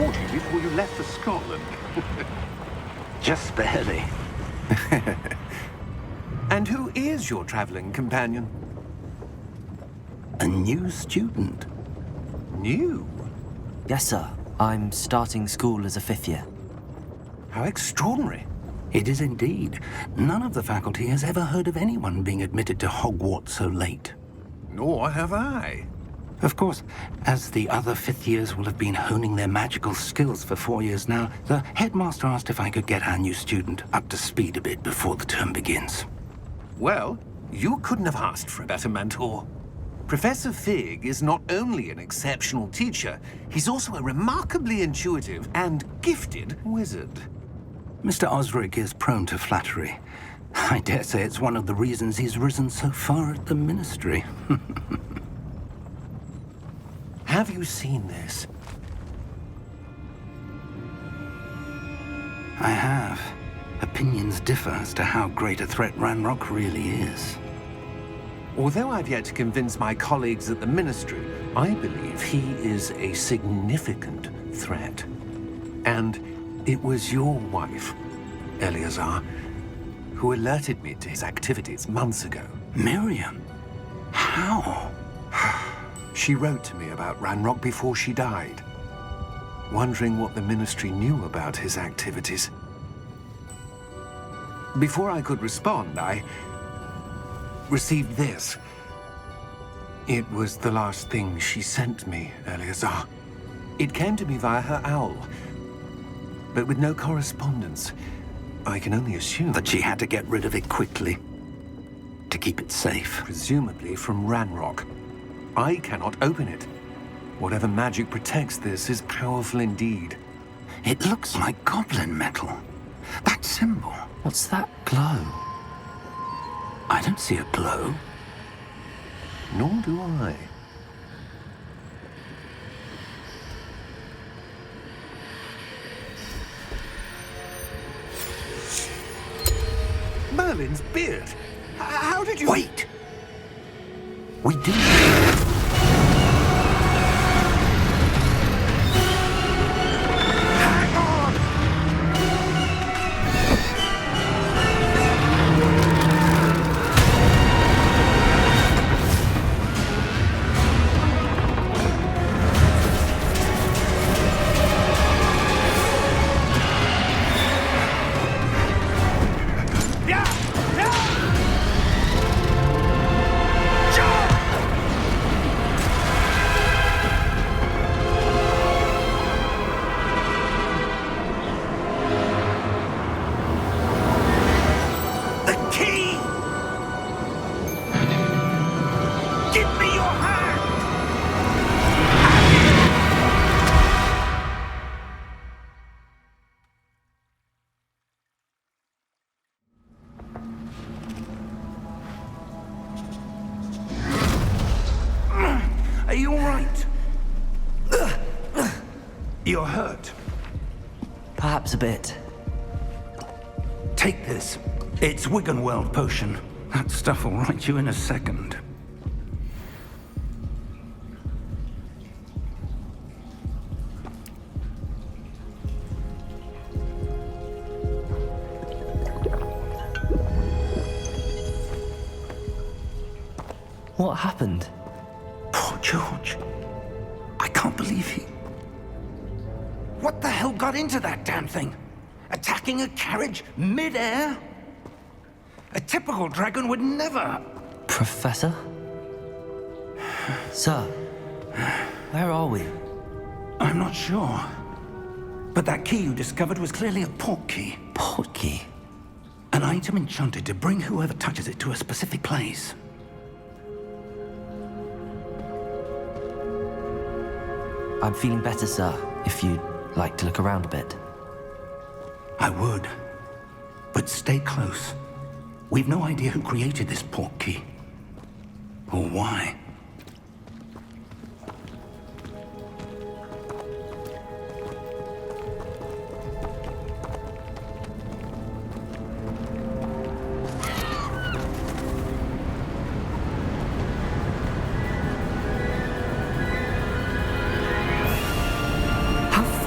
aboard you before you left for Scotland. Just barely. And who is your traveling companion? A new student. New? Yes, sir. I'm starting school as a 5th year. How extraordinary. It is indeed. None of the faculty has ever heard of anyone being admitted to Hogwarts so late. Nor have I. Of course, as the other 5th years will have been honing their magical skills for 4 years now, the headmaster asked if I could get our new student up to speed a bit before the term begins. Well, you couldn't have asked for a better mentor. Professor Fig is not only an exceptional teacher, he's also a remarkably intuitive and gifted wizard. Mr. Osric is prone to flattery. I dare say it's one of the reasons he's risen so far at the Ministry. Have you seen this? I have. Opinions differ as to how great a threat Ranrock really is. Although I've yet to convince my colleagues at the Ministry, I believe he is a significant threat. And it was your wife, Eleazar, who alerted me to his activities months ago. Miriam? How? She wrote to me about Ranrock before she died, wondering what the Ministry knew about his activities. Before I could respond, I received this. It was the last thing she sent me, Eleazar. It came to me via her owl, but with no correspondence. I can only assume That she had to get rid of it quickly, to keep it safe. presumably from Ranrock. I cannot open it. Whatever magic protects this is powerful indeed. It looks like goblin metal. That symbol. What's that glow? I don't see a glow. Nor do I. Merlin's beard. How did you... Wait! We do. Hang on! Yeah! Yeah! Jump! The key! Give me your hand! Are you all right? You're hurt. Perhaps a bit. Take this. It's Wiggenweld potion. That stuff will right you in a second. What happened? Poor George. I can't believe he... What the hell got into that damn thing? Attacking a carriage mid-air? A typical dragon would never... Professor? Sir, where are we? I'm not sure. But that key you discovered was clearly a port key. Port key? An item enchanted to bring whoever touches it to a specific place. I'm feeling better, sir, if you'd like to look around a bit. I would. But stay close. We've no idea who created this port key. Or why.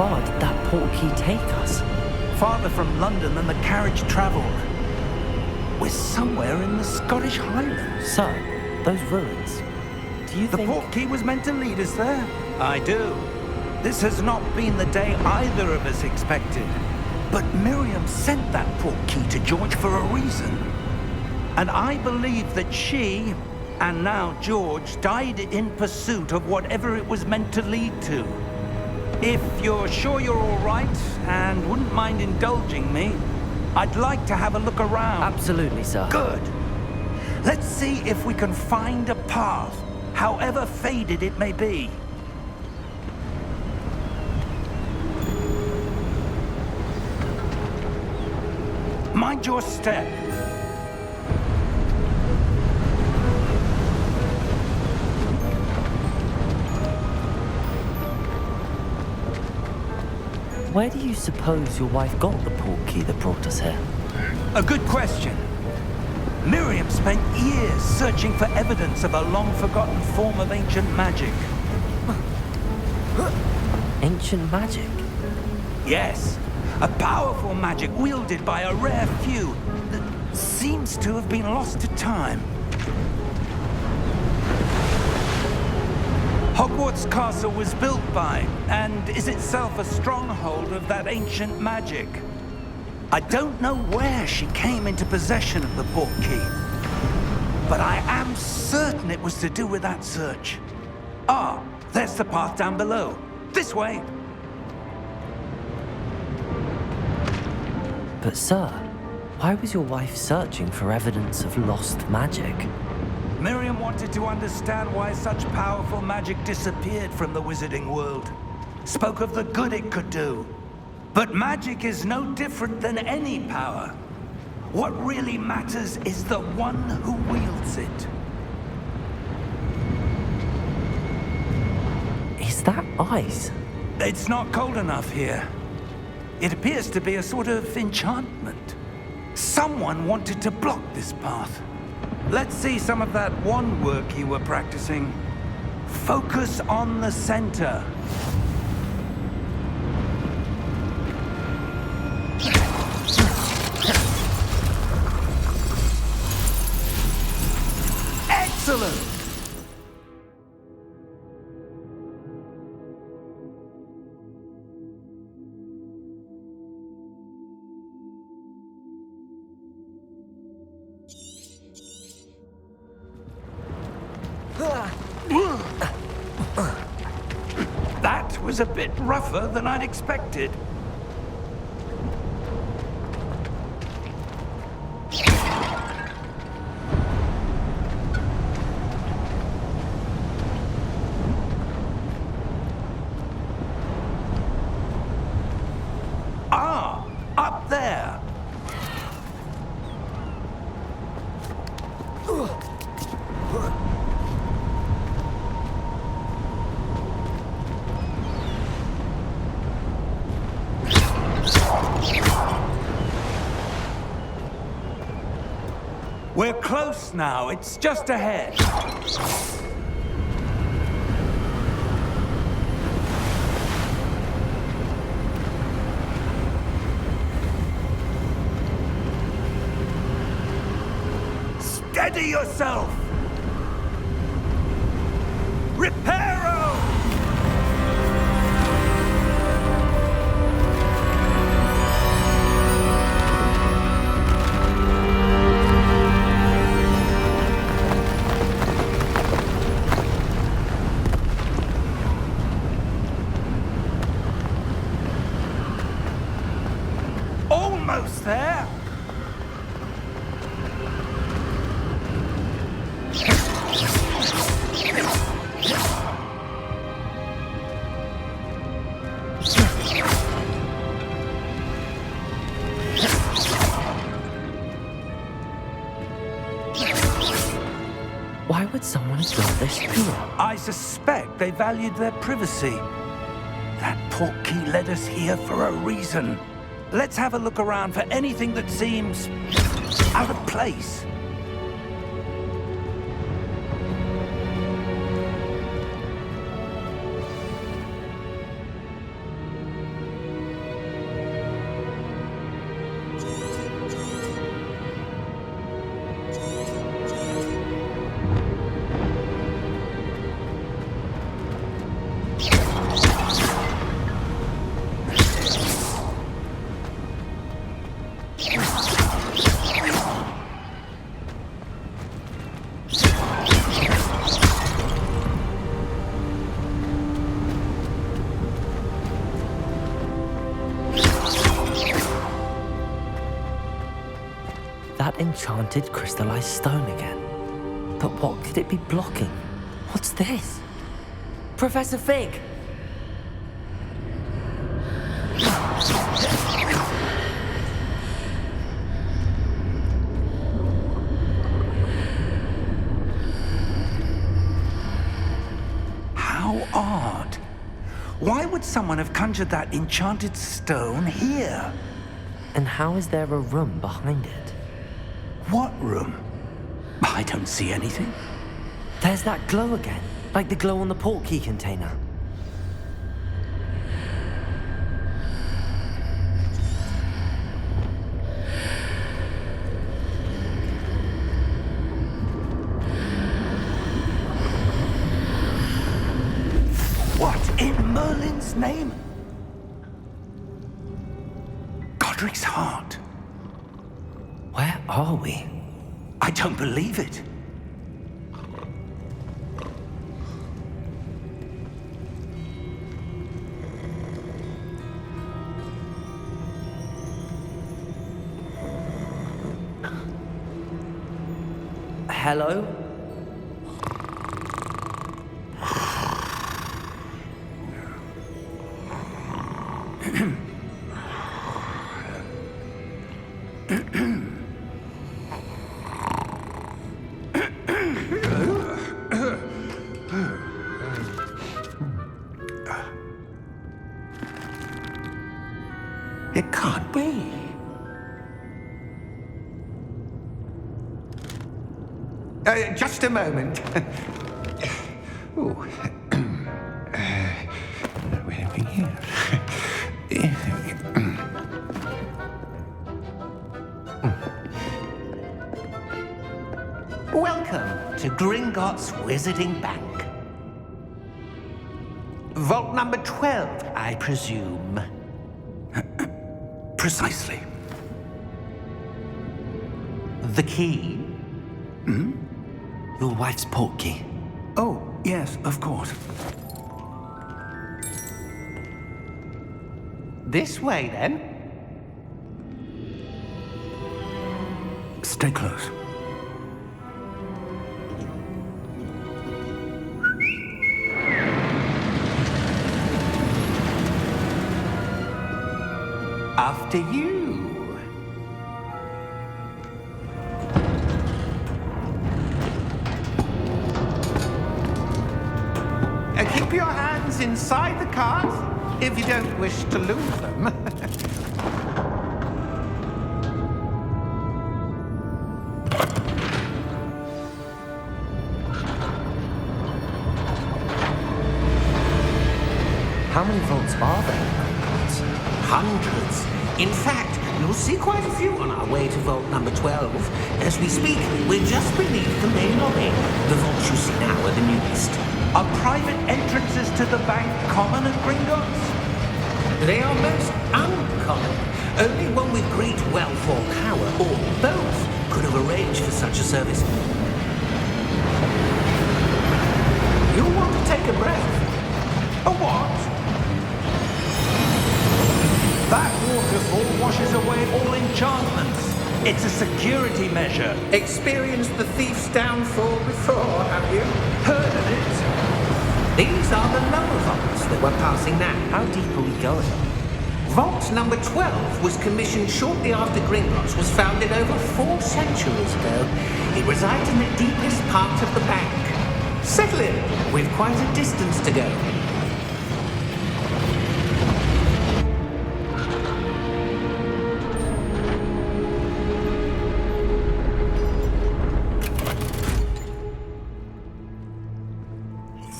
far did that portkey take us? Farther from London than the carriage travelled. We're somewhere in the Scottish Highlands. Sir, those ruins. Do you The think... portkey was meant to lead us there? I do. This has not been the day either of us expected. But Miriam sent that portkey to George for a reason. And I believe that she, and now George, died in pursuit of whatever it was meant to lead to. If you're sure you're all right, and wouldn't mind indulging me, I'd like to have a look around. Absolutely, sir. Good. Let's see if we can find a path, however faded it may be. Mind your step. Where do you suppose your wife got the portkey that brought us here? A good question. Miriam spent years searching for evidence of a long-forgotten form of ancient magic. Ancient magic? Yes, a powerful magic wielded by a rare few that seems to have been lost to time. Hogwarts Castle was built by, and is itself a stronghold of that ancient magic. I don't know where she came into possession of the portkey, but I am certain it was to do with that search. Ah, there's the path down below. This way. But sir, why was your wife searching for evidence of lost magic? Miriam wanted to understand why such powerful magic disappeared from the wizarding world. Spoke of the good it could do. But magic is no different than any power. What really matters is the one who wields it. Is that ice? It's not cold enough here. It appears to be a sort of enchantment. Someone wanted to block this path. Let's see some of that wand work you were practicing. Focus on the center. Excellent! That was a bit rougher than I'd expected. Ah, up there. We're close now. It's just ahead. Steady yourself! Reparo! Almost there! Why would someone build this here? I suspect they valued their privacy. That portkey led us here for a reason. Let's have a look around for anything that seems out of place. that enchanted crystallized stone again. But what could it be blocking? What's this? Professor Fig! How odd. Why would someone have conjured that enchanted stone here? And how is there a room behind it? What room? I don't see anything. There's that glow again, like the glow on the portkey container. What in Merlin's name? Godric's heart. Where are we? I don't believe it. Hello? It can't be. Just a moment. Ooh. Where are we here? Welcome to Gringotts Wizarding Bank. Vault number 12, I presume. Precisely. The key? Your wife's portkey. Oh, yes, of course. This way, then. Stay close. After you. Keep your hands inside the cart if you don't wish to lose them. How many vaults are there? Hundreds. In fact, you'll see quite a few on our way to vault number 12. As we speak, we're just beneath the main lobby. The vaults you see now are the newest. Are private entrances to the bank common at Gringotts? They are most uncommon. Only one with great wealth or power, or both, could have arranged for such a service. You'll want to take a breath. A what? That waterfall washes away all enchantments. It's a security measure. Experienced the thief's downfall before, have you? Heard of it? These are the lower vaults that we're passing now. How deep are we going? Vault number 12 was commissioned shortly after Gringotts was founded over 4 centuries ago. It resides in the deepest part of the bank. Settle in. We've quite a distance to go.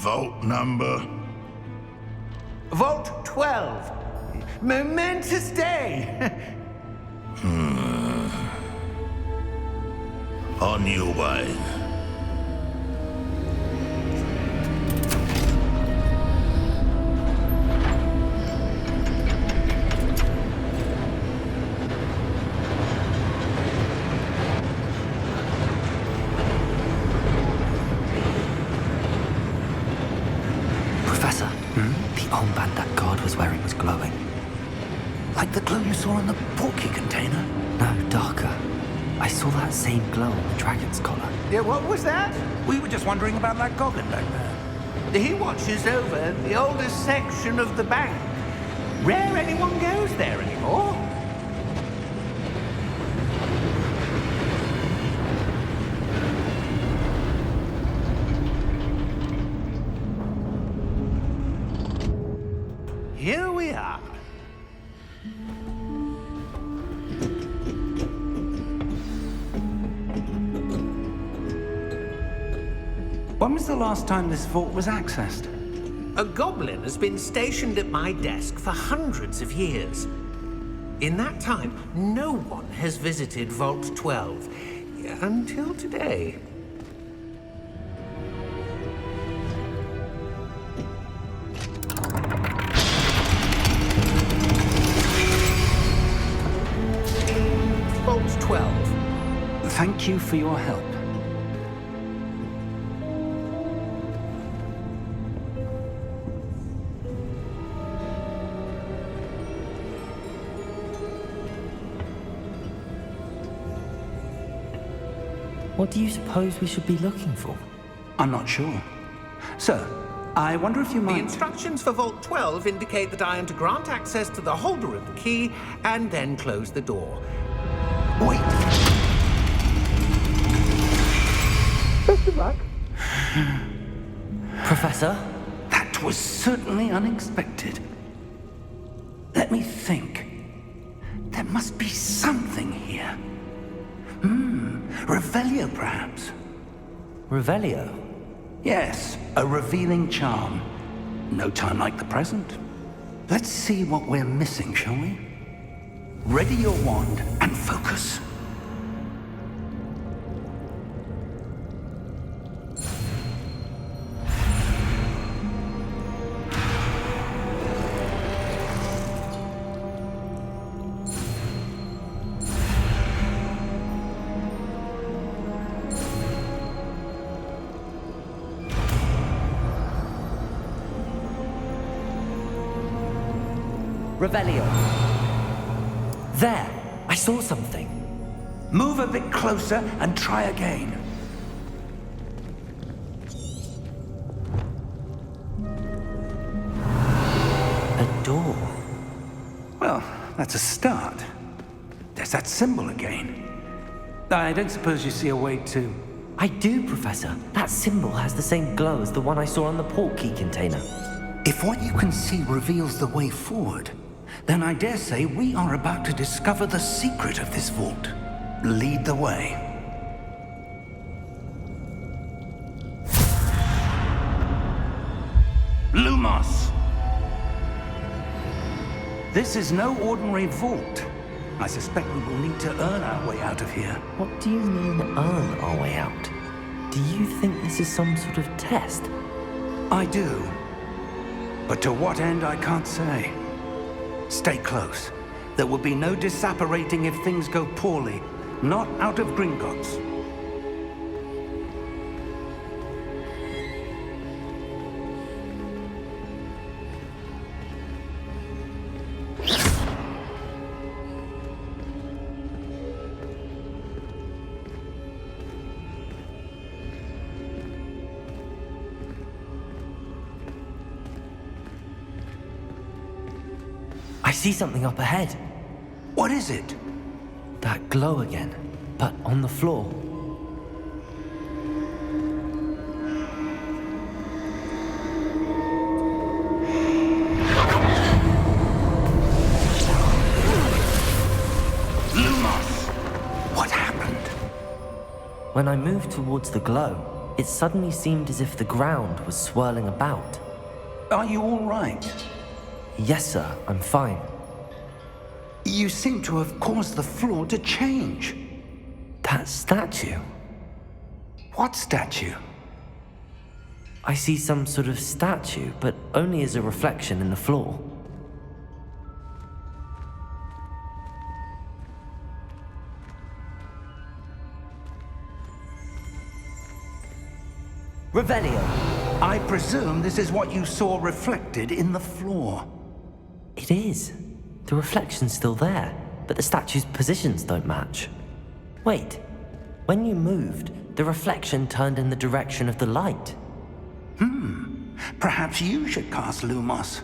Vault number? Vault 12. Momentous day. On your way. Professor, the armband that guard was wearing was glowing. Like the glow you saw in the portkey container? No, darker. I saw that same glow on the dragon's collar. Yeah, what was that? We were just wondering about that goblin back there. He watches over the oldest section of the bank. Rare anyone goes there anymore. Here we are. When was the last time this vault was accessed? A goblin has been stationed at my desk for hundreds of years. In that time, no one has visited Vault 12 until today. Vault 12. Thank you for your help. What do you suppose we should be looking for? I'm not sure. Sir, I wonder if you The might... instructions for Vault 12 indicate that I am to grant access to the holder of the key and then close the door. Wait! Best of luck. Professor? That was certainly unexpected. Let me think. There must be something here. Revelio, perhaps? Revelio? Yes, a revealing charm. No time like the present. Let's see what we're missing, shall we? Ready your wand and focus. Revelio. There! I saw something. Move a bit closer and try again. A door. Well, that's a start. There's that symbol again. I don't suppose you see a way to... I do, Professor. That symbol has the same glow as the one I saw on the port key container. If what you can see reveals the way forward, then I dare say we are about to discover the secret of this vault. Lead the way. Lumos! This is no ordinary vault. I suspect we will need to earn our way out of here. What do you mean, earn our way out? Do you think this is some sort of test? I do. But to what end, I can't say. Stay close. There will be no disapparating if things go poorly. Not out of Gringotts. I see something up ahead. What is it? That glow again, but on the floor. Lumos! What happened? When I moved towards the glow, it suddenly seemed as if the ground was swirling about. Are you all right? Yes, sir, I'm fine. You seem to have caused the floor to change. That statue? What statue? I see some sort of statue, but only as a reflection in the floor. Revelio! I presume this is what you saw reflected in the floor. It is. The reflection's still there, but the statue's positions don't match. Wait, when you moved, the reflection turned in the direction of the light. Perhaps you should cast Lumos.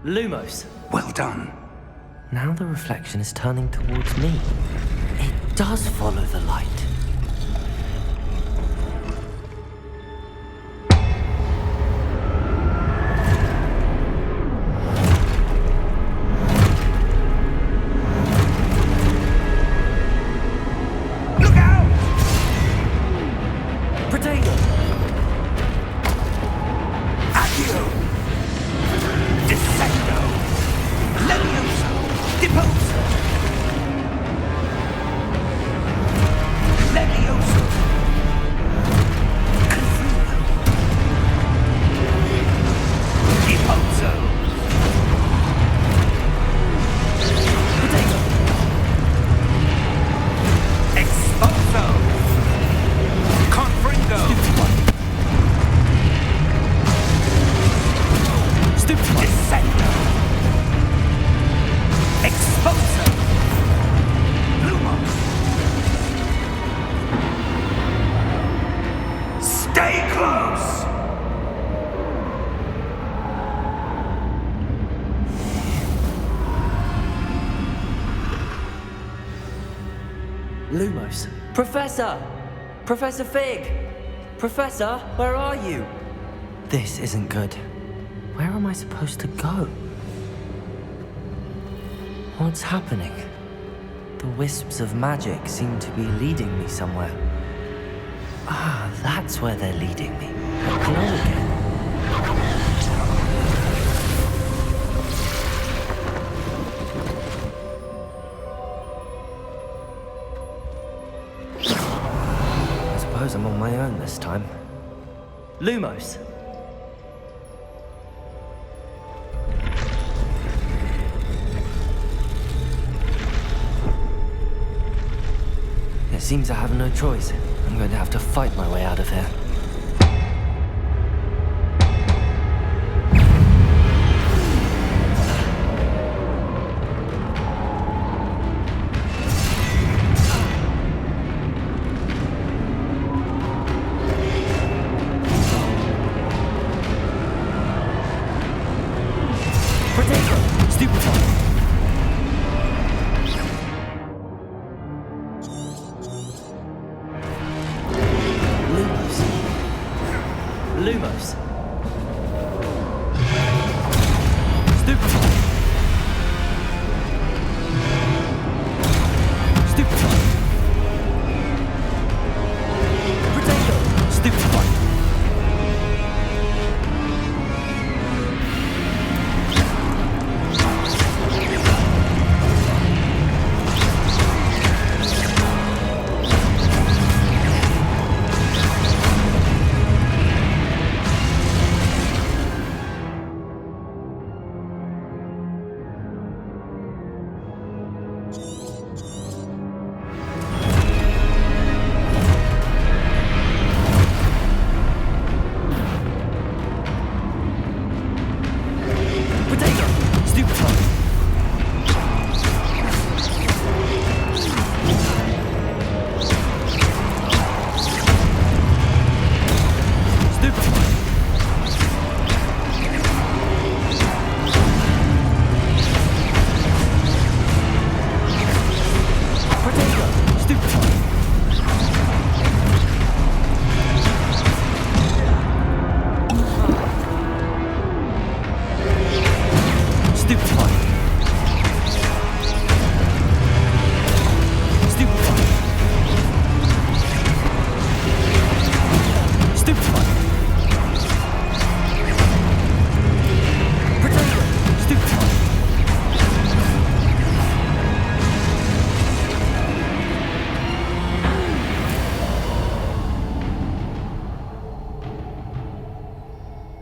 Lumos. Well done. Now the reflection is turning towards me. It does follow the light. Look out! Potato! Accio! Descendo! Levioso! Deposo! Levioso! Confluo! Deposo! Potato! Exposo! Confringo! Stupefy! Descendo! Exposo! Lumos! Stay close! Lumos. Professor! Professor Fig! Professor, where are you? This isn't good. Where am I supposed to go? What's happening? The wisps of magic seem to be leading me somewhere. Ah, that's where they're leading me. Hello again. I suppose I'm on my own this time. Lumos! It seems I have no choice. I'm going to have to fight my way out of here. Potato! Stupefy! Lumos.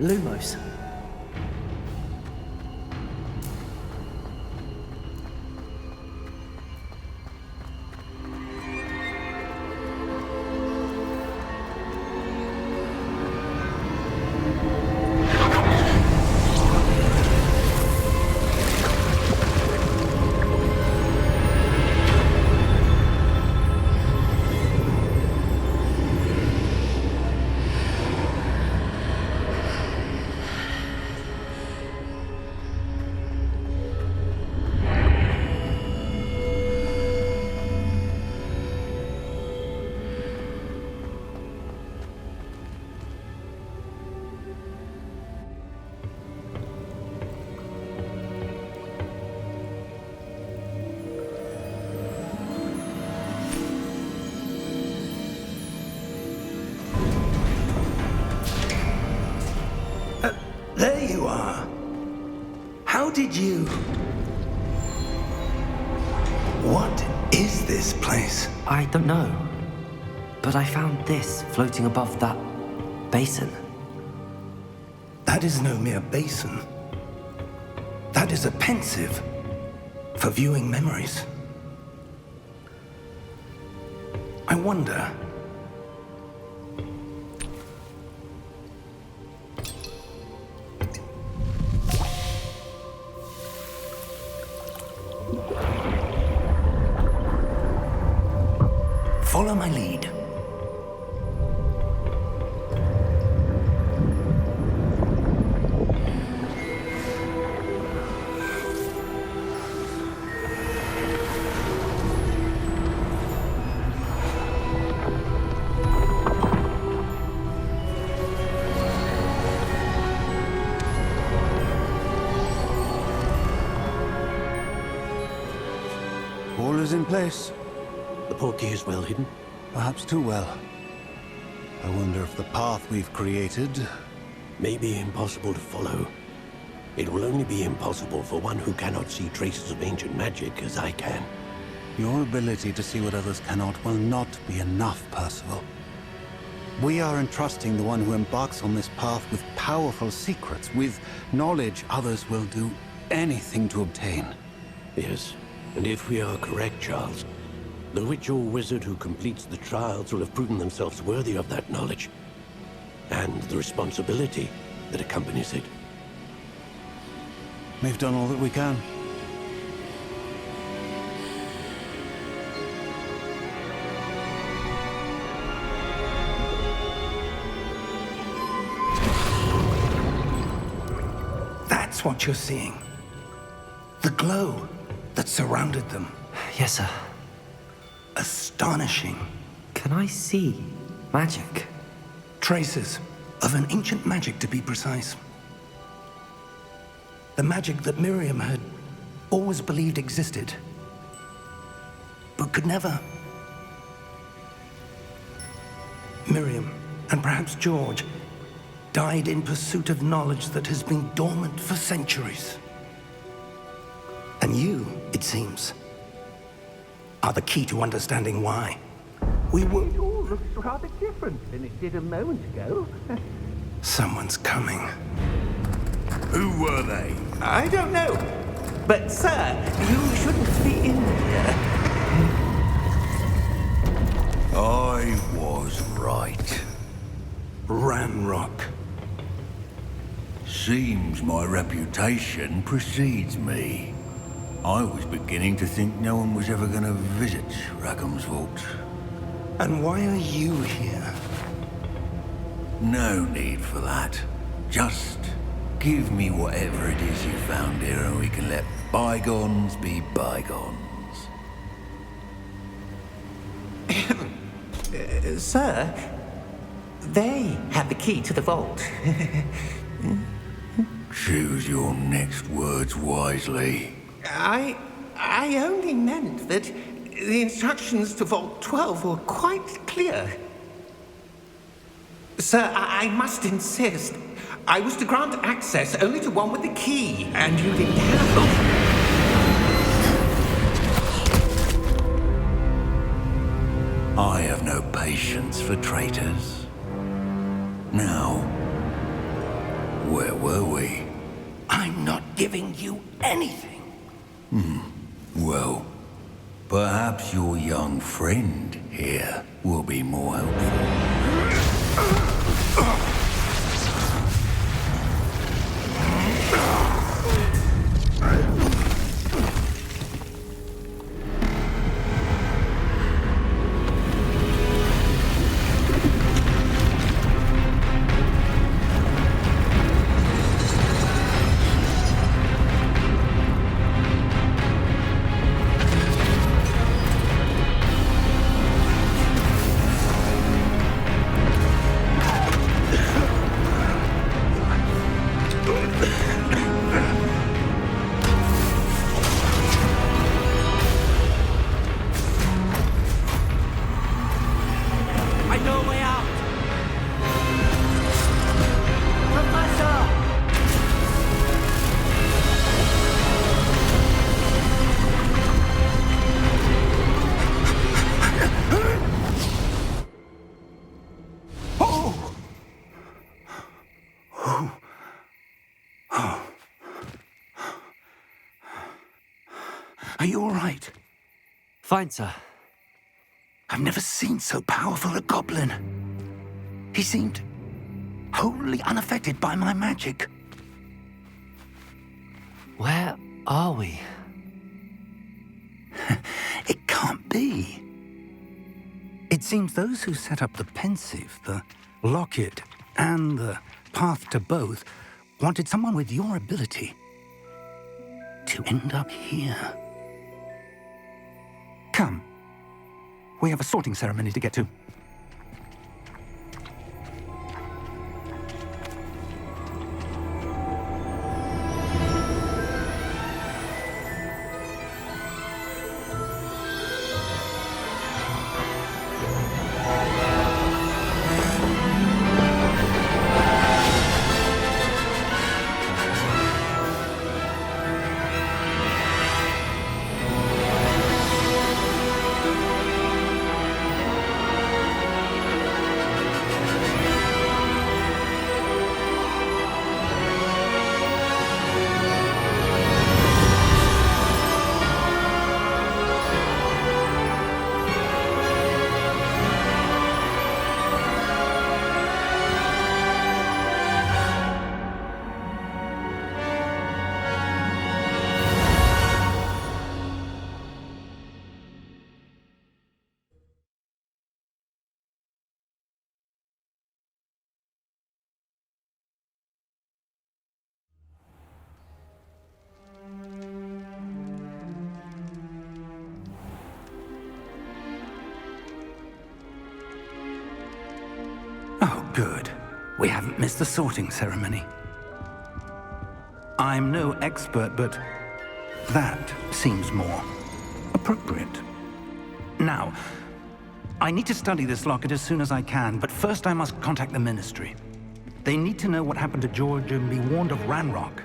Lumos. There you are. How did you... What is this place? I don't know. But I found this floating above that basin. That is no mere basin. That is a pensive for viewing memories. I wonder... Follow my lead. All is in place. The portkey is well hidden. Perhaps too well. I wonder if the path we've created... May be impossible to follow. It will only be impossible for one who cannot see traces of ancient magic as I can. Your ability to see what others cannot will not be enough, Percival. We are entrusting the one who embarks on this path with powerful secrets, with knowledge others will do anything to obtain. Yes, and if we are correct, Charles, the witch or wizard who completes the trials will have proven themselves worthy of that knowledge, and the responsibility that accompanies it. We've done all that we can. That's what you're seeing. The glow that surrounded them. Yes, sir. Astonishing. Can I see magic? Traces of an ancient magic, to be precise. The magic that Miriam had always believed existed, but could never. Miriam, and perhaps George, died in pursuit of knowledge that has been dormant for centuries. And you, it seems, are the key to understanding why. We were... It all looks rather different than it did a moment ago. Someone's coming. Who were they? I don't know. But, sir, you shouldn't be in here. I was right. Ramrock. Seems my reputation precedes me. I was beginning to think no one was ever going to visit Rackham's vault. And why are you here? No need for that. Just give me whatever it is you found here and we can let bygones be bygones. Sir, they have the key to the vault. Choose your next words wisely. I only meant that the instructions to Vault 12 were quite clear. Sir, I must insist. I was to grant access only to one with the key, and you didn't have them. I have no patience for traitors. Now, Where were we? I'm not giving you anything. Well, perhaps your young friend here will be more helpful. I know a way out! Professor! Are you all right? Fine, sir. I've never seen so powerful a goblin. He seemed wholly unaffected by my magic. Where are we? It can't be. It seems those who set up the pensive, the locket, and the path to both wanted someone with your ability to end up here. Come. We have a sorting ceremony to get to. Oh, good. We haven't missed the sorting ceremony. I'm no expert, but that seems more appropriate. Now, I need to study this locket as soon as I can, but first I must contact the Ministry. They need to know what happened to George and be warned of Ranrock.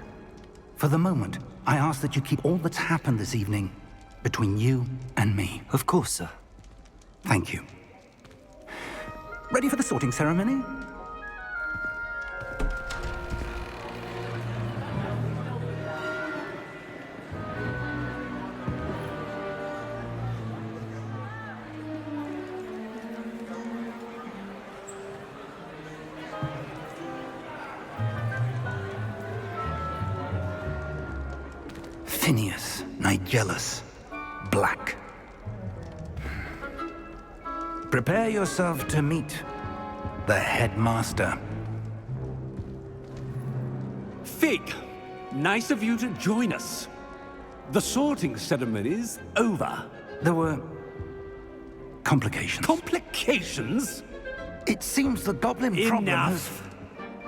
For the moment, I ask that you keep all that's happened this evening between you and me. Of course, sir. Thank you. Ready for the sorting ceremony? Phineas, Nigellus, Black. Prepare yourself to meet the headmaster. Fig, nice of you to join us. The sorting ceremony's over. There were complications. Complications? It seems the goblin problem has... Enough.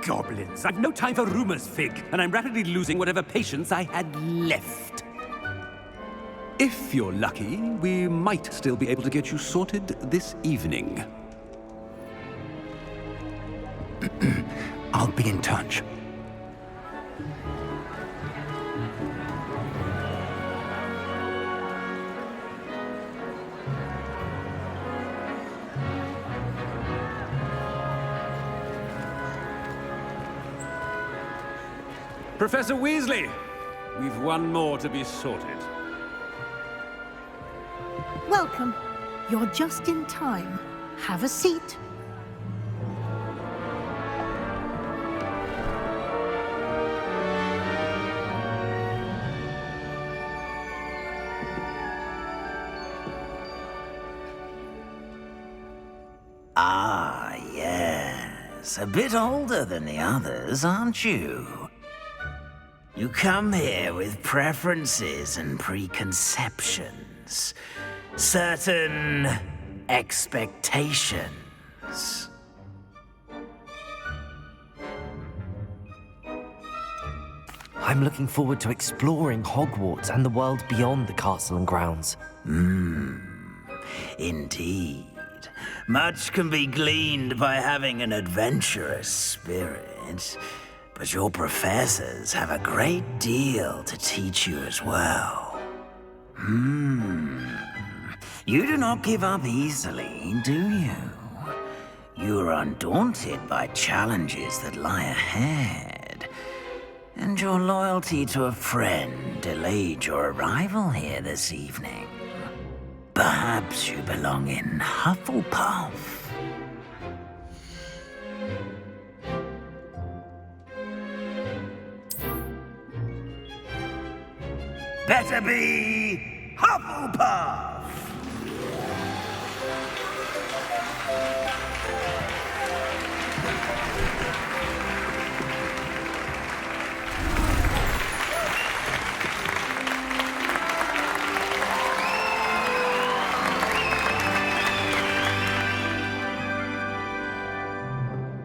Goblins. I've no time for rumors, Fig, and I'm rapidly losing whatever patience I had left. If you're lucky, we might still be able to get you sorted this evening. I'll be in touch. Professor Weasley, we've one more to be sorted. Welcome. You're just in time. Have a seat. Ah, yes. A bit older than the others, aren't you? You come here with preferences and preconceptions. Certain expectations. I'm looking forward to exploring Hogwarts and the world beyond the castle and grounds. Indeed. Much can be gleaned by having an adventurous spirit, but your professors have a great deal to teach you as well. You do not give up easily, do you? You are undaunted by challenges that lie ahead, and your loyalty to a friend delayed your arrival here this evening. Perhaps you belong in Hufflepuff. Better be Hufflepuff!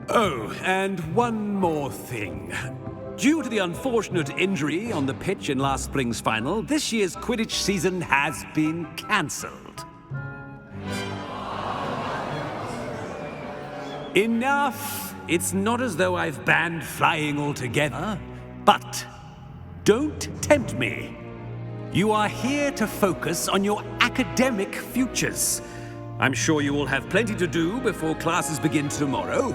Oh, and one more thing. Due to the unfortunate injury on the pitch in last spring's final, this year's Quidditch season has been cancelled. Enough! It's not as though I've banned flying altogether, but don't tempt me. You are here to focus on your academic futures. I'm sure you all have plenty to do before classes begin tomorrow.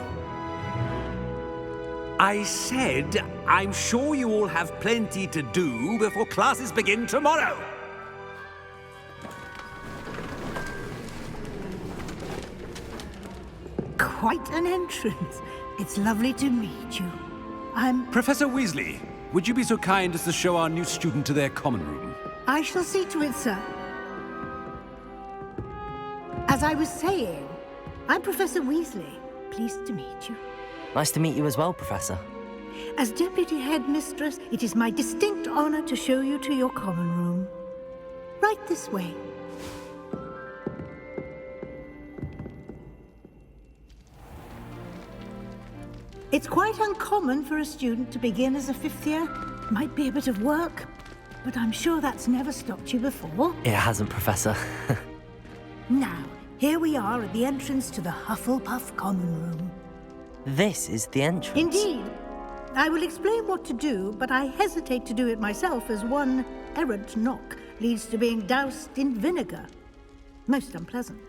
I said, I'm sure you all have plenty to do before classes begin tomorrow. Quite an entrance. It's lovely to meet you. Professor Weasley, would you be so kind as to show our new student to their common room? I shall see to it, sir. As I was saying, I'm Professor Weasley. Pleased to meet you. Nice to meet you as well, Professor. As Deputy Headmistress, it is my distinct honor to show you to your common room. Right this way. It's quite uncommon for a student to begin as a fifth year. Might be a bit of work, but I'm sure that's never stopped you before. It hasn't, Professor. Now, here we are at the entrance to the Hufflepuff common room. This is the entrance. Indeed. I will explain what to do, but I hesitate to do it myself as one errant knock leads to being doused in vinegar. Most unpleasant.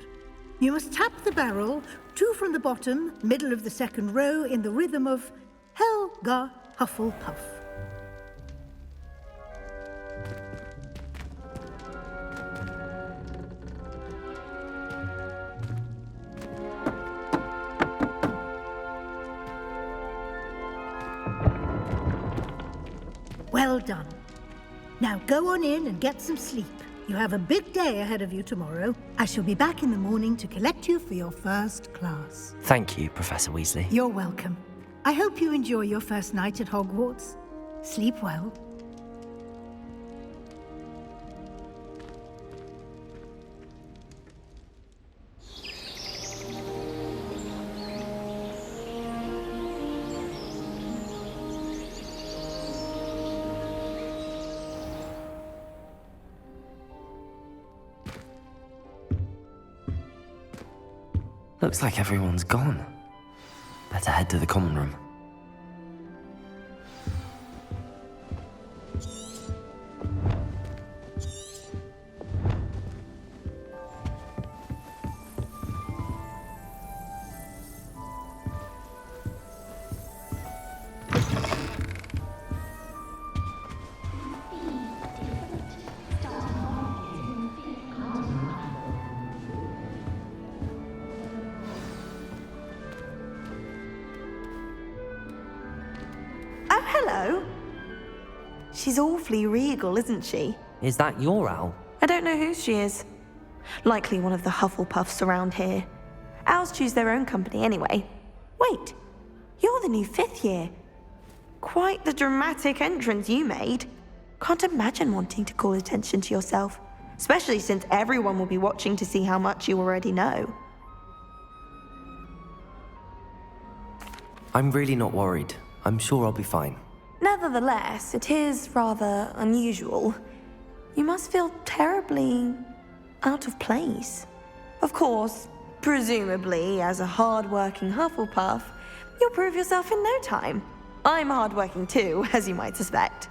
You must tap the barrel, 2 from the bottom, middle of the second row, in the rhythm of Helga Hufflepuff. Well done. Now go on in and get some sleep. You have a big day ahead of you tomorrow. I shall be back in the morning to collect you for your first class. Thank you, Professor Weasley. You're welcome. I hope you enjoy your first night at Hogwarts. Sleep well. Looks like everyone's gone. Better head to the common room. She's awfully regal, isn't she? Is that your owl? I don't know who she is. Likely one of the Hufflepuffs around here. Owls choose their own company anyway. Wait, you're the new 5th year. Quite the dramatic entrance you made. Can't imagine wanting to call attention to yourself, especially since everyone will be watching to see how much you already know. I'm really not worried. I'm sure I'll be fine. Nevertheless, it is rather unusual. You must feel terribly out of place. Of course, presumably, as a hard-working Hufflepuff, you'll prove yourself in no time. I'm hard-working too, as you might suspect.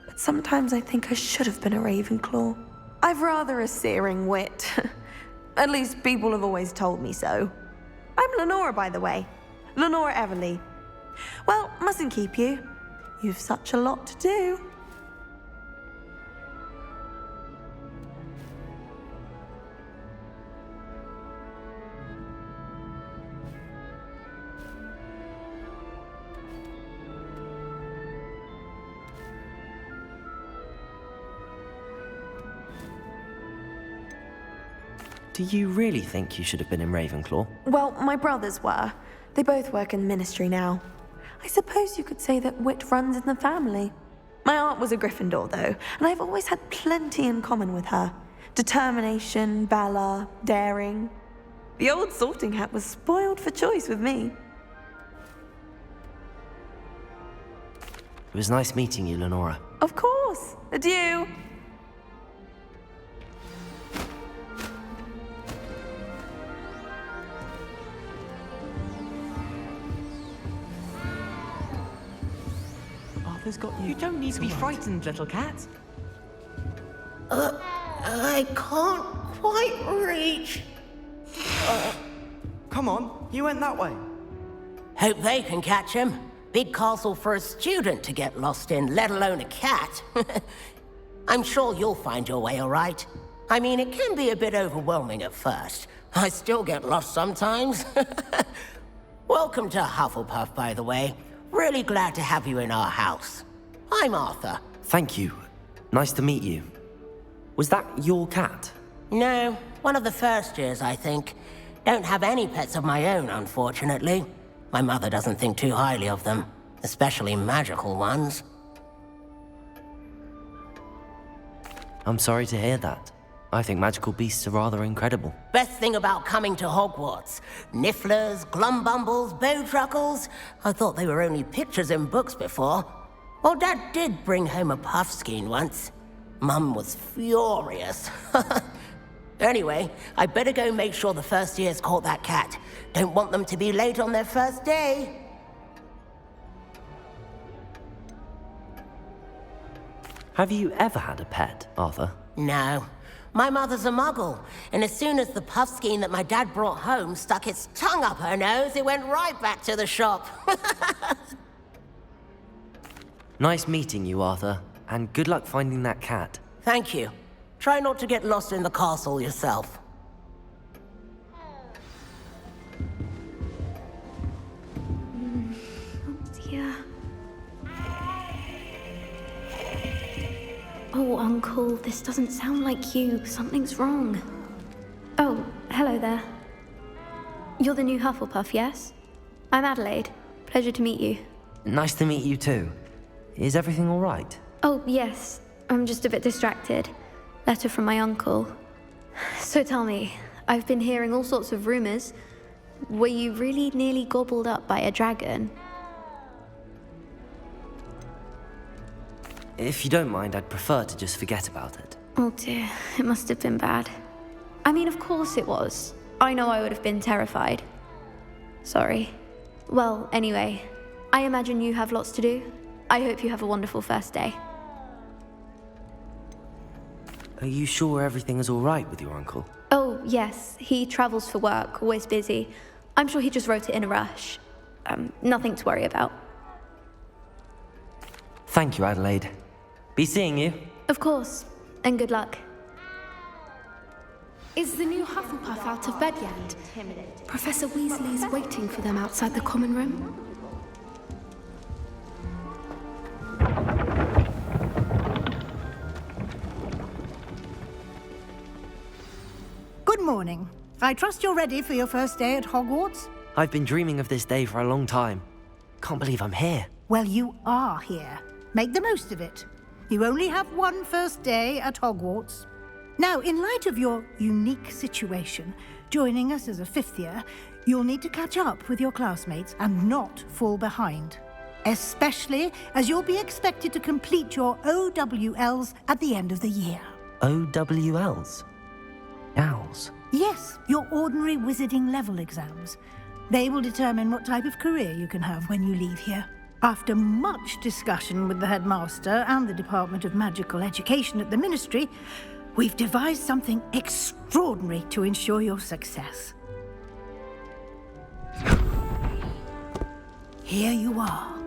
But sometimes I think I should have been a Ravenclaw. I've rather a searing wit. At least people have always told me so. I'm Lenora, by the way. Lenora Everly. Well, mustn't keep you. You've such a lot to do. Do you really think you should have been in Ravenclaw? Well, my brothers were. They both work in the ministry now. I suppose you could say that wit runs in the family. My aunt was a Gryffindor, though, and I've always had plenty in common with her. Determination, valor, daring. The old sorting hat was spoiled for choice with me. It was nice meeting you, Lenora. Of course. Adieu. Arthur's got you. You don't need to be frightened, little cat. I can't quite reach. Come on, you went that way. Hope they can catch him. Big castle for a student to get lost in, let alone a cat. I'm sure you'll find your way all right. I mean, it can be a bit overwhelming at first. I still get lost sometimes. Welcome to Hufflepuff, by the way. Really glad to have you in our house. I'm Arthur. Thank you. Nice to meet you. Was that your cat? No, one of the first years, I think. Don't have any pets of my own, unfortunately. My mother doesn't think too highly of them, especially magical ones. I'm sorry to hear that. I think magical beasts are rather incredible. Best thing about coming to Hogwarts. Nifflers, glumbumbles, bowtruckles. I thought they were only pictures in books before. Well, Dad did bring home a puffskein once. Mum was furious. Anyway, I better go make sure the first years caught that cat. Don't want them to be late on their first day. Have you ever had a pet, Arthur? No. My mother's a muggle, and as soon as the puffskein that my dad brought home stuck its tongue up her nose, it went right back to the shop. Nice meeting you, Arthur, and good luck finding that cat. Thank you. Try not to get lost in the castle yourself. Dear. Oh, Uncle, this doesn't sound like you. Something's wrong. Oh, hello there. You're the new Hufflepuff, yes? I'm Adelaide. Pleasure to meet you. Nice to meet you too. Is everything all right? Oh, yes. I'm just a bit distracted. Letter from my uncle. So tell me, I've been hearing all sorts of rumors. Were you really nearly gobbled up by a dragon? If you don't mind, I'd prefer to just forget about it. Oh dear, it must have been bad. I mean, of course it was. I know I would have been terrified. Sorry. Well, anyway, I imagine you have lots to do. I hope you have a wonderful first day. Are you sure everything is all right with your uncle? Oh, yes. He travels for work, always busy. I'm sure he just wrote it in a rush. Nothing to worry about. Thank you, Adelaide. Be seeing you. Of course. And good luck. Is the new Hufflepuff out of bed yet? Professor Weasley's waiting for them outside the common room. Good morning. I trust you're ready for your first day at Hogwarts? I've been dreaming of this day for a long time. Can't believe I'm here. Well, you are here. Make the most of it. You only have one first day at Hogwarts. Now, in light of your unique situation, joining us as a fifth year, you'll need to catch up with your classmates and not fall behind. Especially as you'll be expected to complete your OWLs at the end of the year. OWLs? Owls? Yes, your ordinary wizarding level exams. They will determine what type of career you can have when you leave here. After much discussion with the headmaster and the Department of Magical Education at the Ministry, we've devised something extraordinary to ensure your success. Here you are.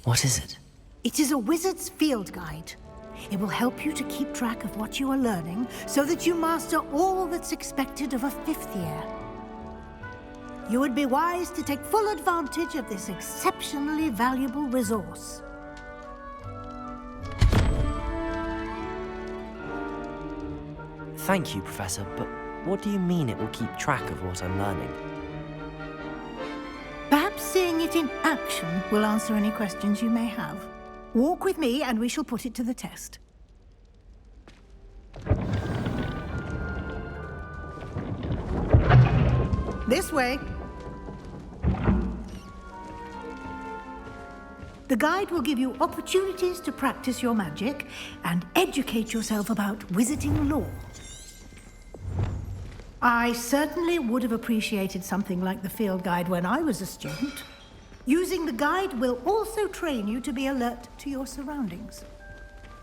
What is it? It is a wizard's field guide. It will help you to keep track of what you are learning so that you master all that's expected of a fifth year. You would be wise to take full advantage of this exceptionally valuable resource. Thank you, Professor, but what do you mean it will keep track of what I'm learning? Perhaps seeing it in action will answer any questions you may have. Walk with me and we shall put it to the test. This way. The guide will give you opportunities to practice your magic and educate yourself about wizarding lore. I certainly would have appreciated something like the field guide when I was a student. Using the guide will also train you to be alert to your surroundings.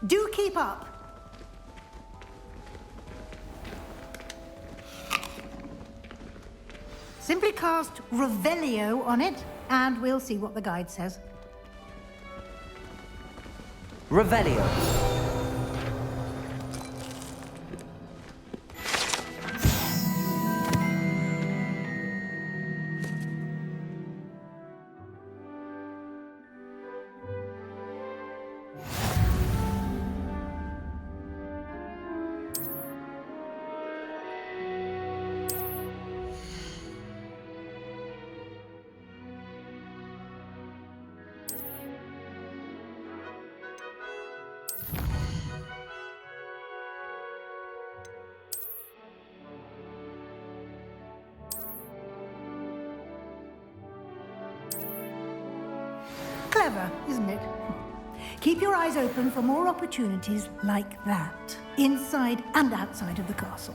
Do keep up. Simply cast Revelio on it, and we'll see what the guide says. Revelio. Clever, isn't it? Keep your eyes open for more opportunities like that, inside and outside of the castle.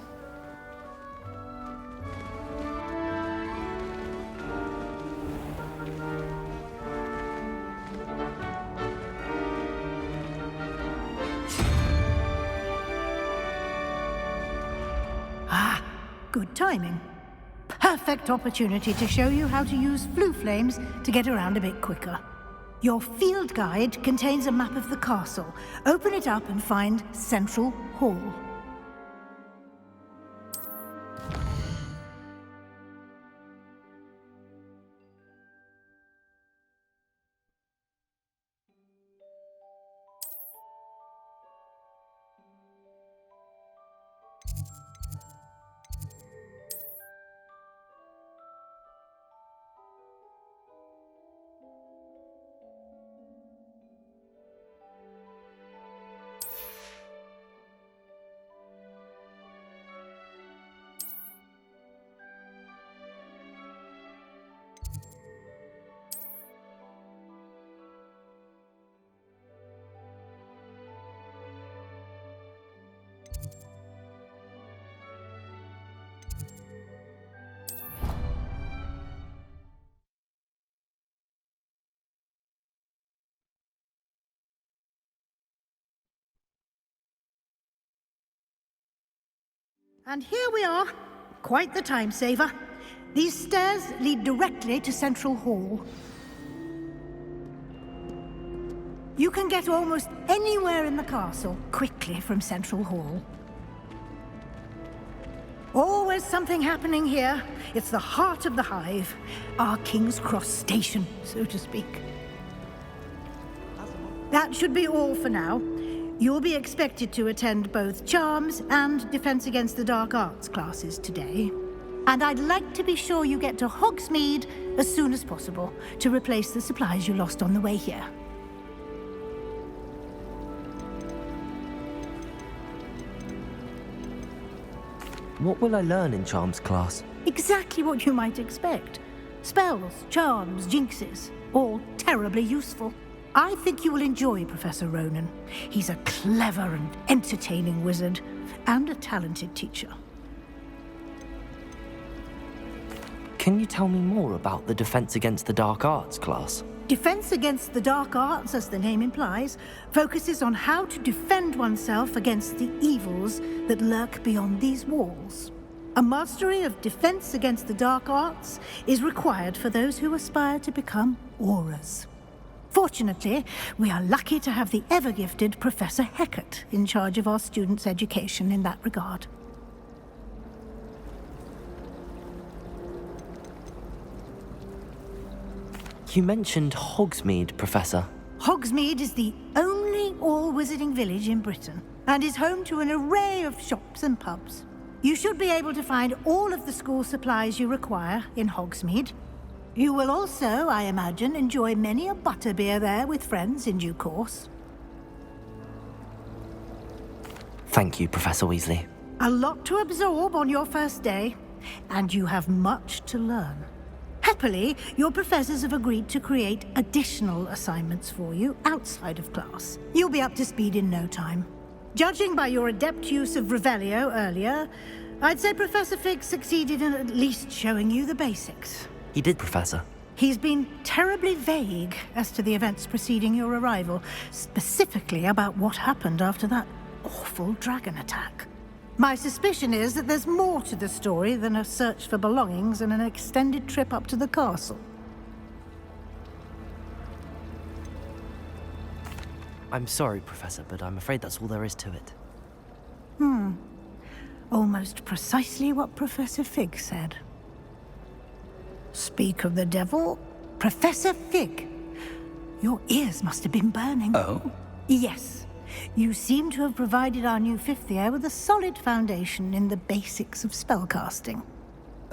Ah, good timing. Perfect opportunity to show you how to use flue flames to get around a bit quicker. Your field guide contains a map of the castle. Open it up and find Central Hall. And here we are. Quite the time saver. These stairs lead directly to Central Hall. You can get almost anywhere in the castle quickly from Central Hall. Always something happening here. It's the heart of the hive. Our King's Cross station, so to speak. That should be all for now. You'll be expected to attend both Charms and Defense Against the Dark Arts classes today. And I'd like to be sure you get to Hogsmeade as soon as possible to replace the supplies you lost on the way here. What will I learn in Charms class? Exactly what you might expect. Spells, charms, jinxes, all terribly useful. I think you will enjoy Professor Ronan. He's a clever and entertaining wizard, and a talented teacher. Can you tell me more about the Defense Against the Dark Arts class? Defense Against the Dark Arts, as the name implies, focuses on how to defend oneself against the evils that lurk beyond these walls. A mastery of Defense Against the Dark Arts is required for those who aspire to become Aurors. Fortunately, we are lucky to have the ever-gifted Professor Hecat in charge of our students' education in that regard. You mentioned Hogsmeade, Professor. Hogsmeade is the only all-wizarding village in Britain, and is home to an array of shops and pubs. You should be able to find all of the school supplies you require in Hogsmeade. You will also, I imagine, enjoy many a butterbeer there with friends in due course. Thank you, Professor Weasley. A lot to absorb on your first day, and you have much to learn. Happily, your professors have agreed to create additional assignments for you outside of class. You'll be up to speed in no time. Judging by your adept use of Revelio earlier, I'd say Professor Fig succeeded in at least showing you the basics. He did, Professor. He's been terribly vague as to the events preceding your arrival, specifically about what happened after that awful dragon attack. My suspicion is that there's more to the story than a search for belongings and an extended trip up to the castle. I'm sorry, Professor, but I'm afraid that's all there is to it. Almost precisely what Professor Fig said. Speak of the devil, Professor Fig. Your ears must have been burning. Oh? Yes. You seem to have provided our new fifth year with a solid foundation in the basics of spellcasting.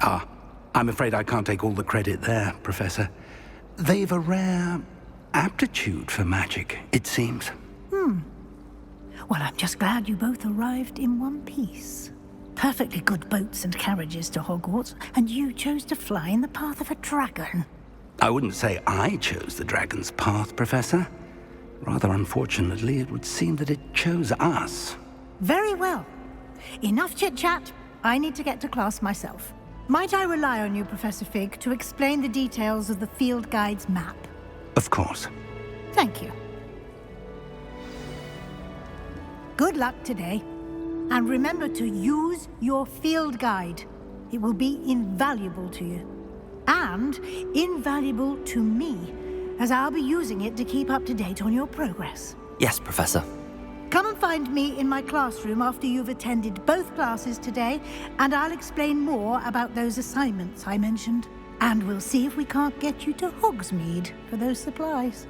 Ah, I'm afraid I can't take all the credit there, Professor. They've a rare aptitude for magic, it seems. Well, I'm just glad you both arrived in one piece. Perfectly good boats and carriages to Hogwarts, and you chose to fly in the path of a dragon. I wouldn't say I chose the dragon's path, Professor. Rather unfortunately, it would seem that it chose us. Very well. Enough chit-chat. I need to get to class myself. Might I rely on you, Professor Fig, to explain the details of the field guide's map? Of course. Thank you. Good luck today. And remember to use your field guide. It will be invaluable to you. And invaluable to me, as I'll be using it to keep up to date on your progress. Yes, Professor. Come and find me in my classroom after you've attended both classes today, and I'll explain more about those assignments I mentioned. And we'll see if we can't get you to Hogsmeade for those supplies.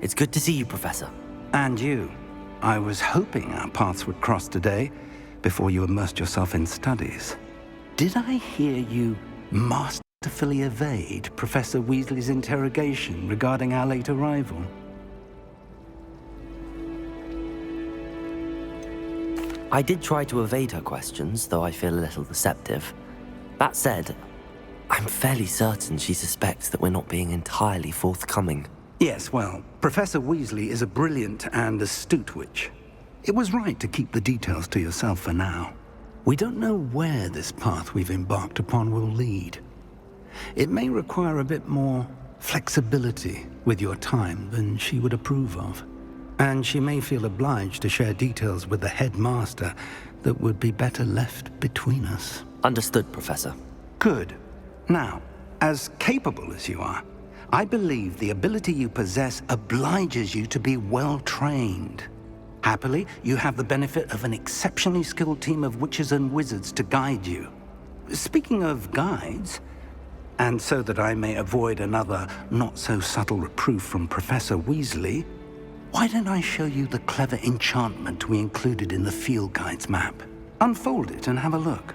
It's good to see you, Professor. And you. I was hoping our paths would cross today, before you immersed yourself in studies. Did I hear you masterfully evade Professor Weasley's interrogation regarding our late arrival? I did try to evade her questions, though I feel a little deceptive. That said, I'm fairly certain she suspects that we're not being entirely forthcoming. Yes, well, Professor Weasley is a brilliant and astute witch. It was right to keep the details to yourself for now. We don't know where this path we've embarked upon will lead. It may require a bit more flexibility with your time than she would approve of. And she may feel obliged to share details with the headmaster that would be better left between us. Understood, Professor. Good. Now, as capable as you are, I believe the ability you possess obliges you to be well trained. Happily, you have the benefit of an exceptionally skilled team of witches and wizards to guide you. Speaking of guides, and so that I may avoid another not-so-subtle reproof from Professor Weasley, why don't I show you the clever enchantment we included in the field guide's map? Unfold it and have a look.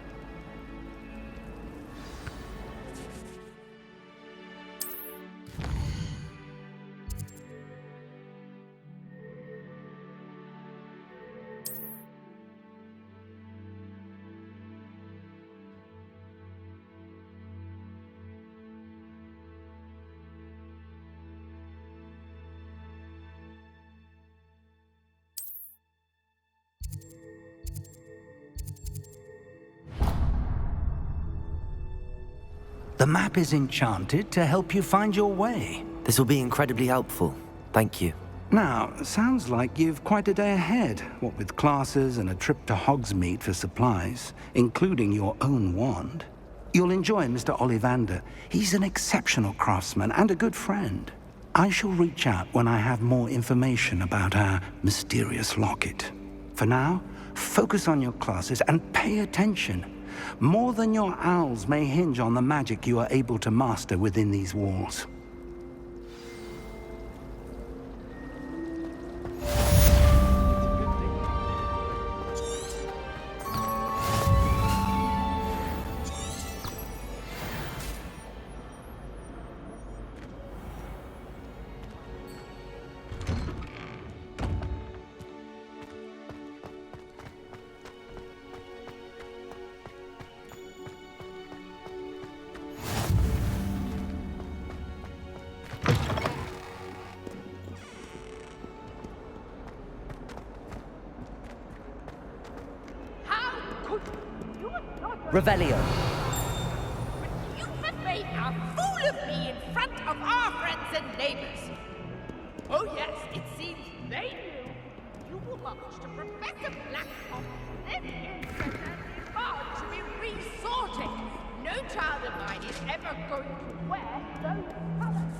The map is enchanted to help you find your way. This will be incredibly helpful. Thank you. Now, sounds like you've quite a day ahead, what with classes and a trip to Hogsmeade for supplies, including your own wand. You'll enjoy Mr. Ollivander. He's an exceptional craftsman and a good friend. I shall reach out when I have more information about our mysterious locket. For now, focus on your classes and pay attention. More than your owls may hinge on the magic you are able to master within these walls. Revelio. You have made a fool of me in front of our friends and neighbors. Oh yes, it seems they knew you were march to Professor Blackcock. This is hard to be resorted. No child of mine is ever going to wear those colors.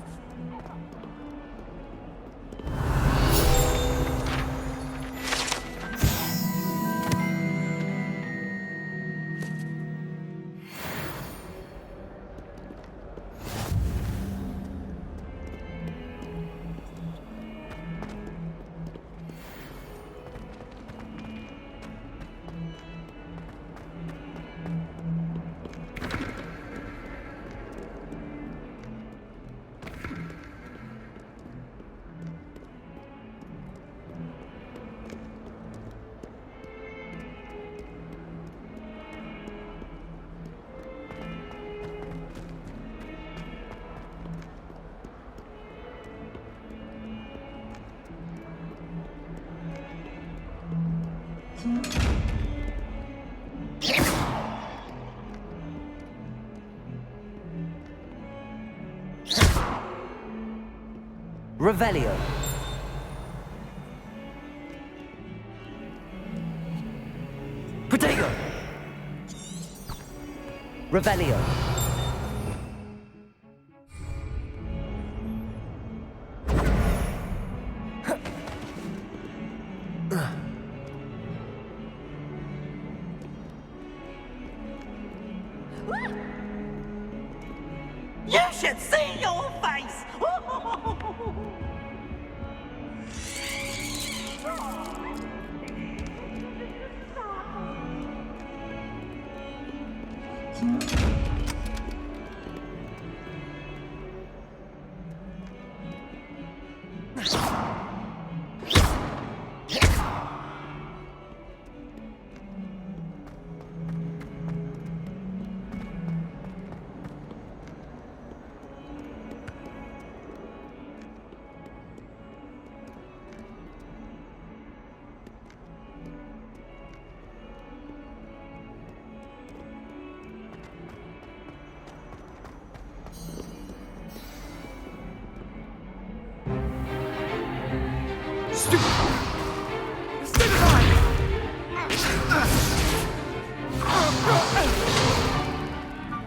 Revelio. Protego. Revelio. You should see your face!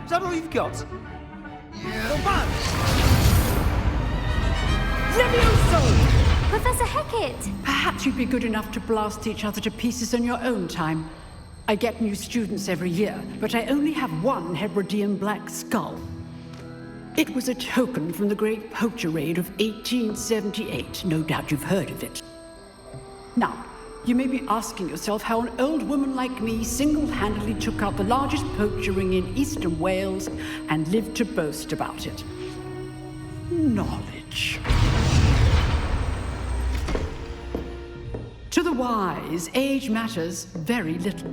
Is that all you've got? Yeah. Levioso! Professor Hecat! Perhaps you'd be good enough to blast each other to pieces in your own time. I get new students every year, but I only have one Hebridean black skull. It was a token from the Great Poacher Raid of 1878. No doubt you've heard of it. Now, you may be asking yourself how an old woman like me single-handedly took out the largest poacher ring in eastern Wales and lived to boast about it. Knowledge. To the wise, age matters very little.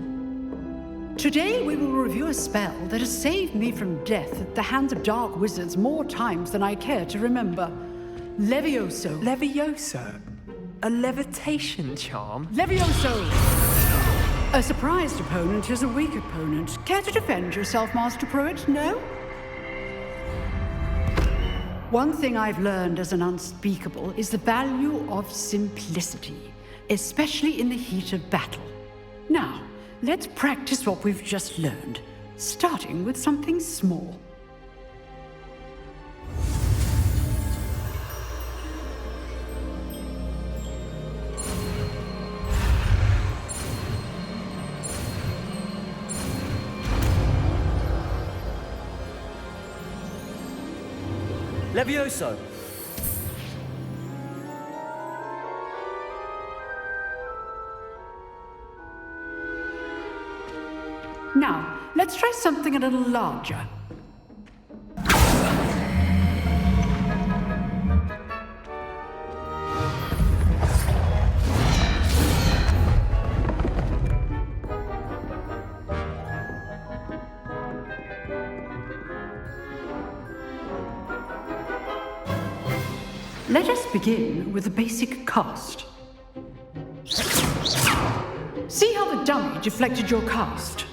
Today we will review a spell that has saved me from death at the hands of dark wizards more times than I care to remember. Levioso. Levioso? A levitation charm? Levioso! A surprised opponent is a weak opponent. Care to defend yourself, Master Pruitt? No? One thing I've learned as an unspeakable is the value of simplicity, especially in the heat of battle. Now, let's practice what we've just learned, starting with something small. Levioso! Now, let's try something a little larger. Let us begin with a basic cast. See how the dummy deflected your cast?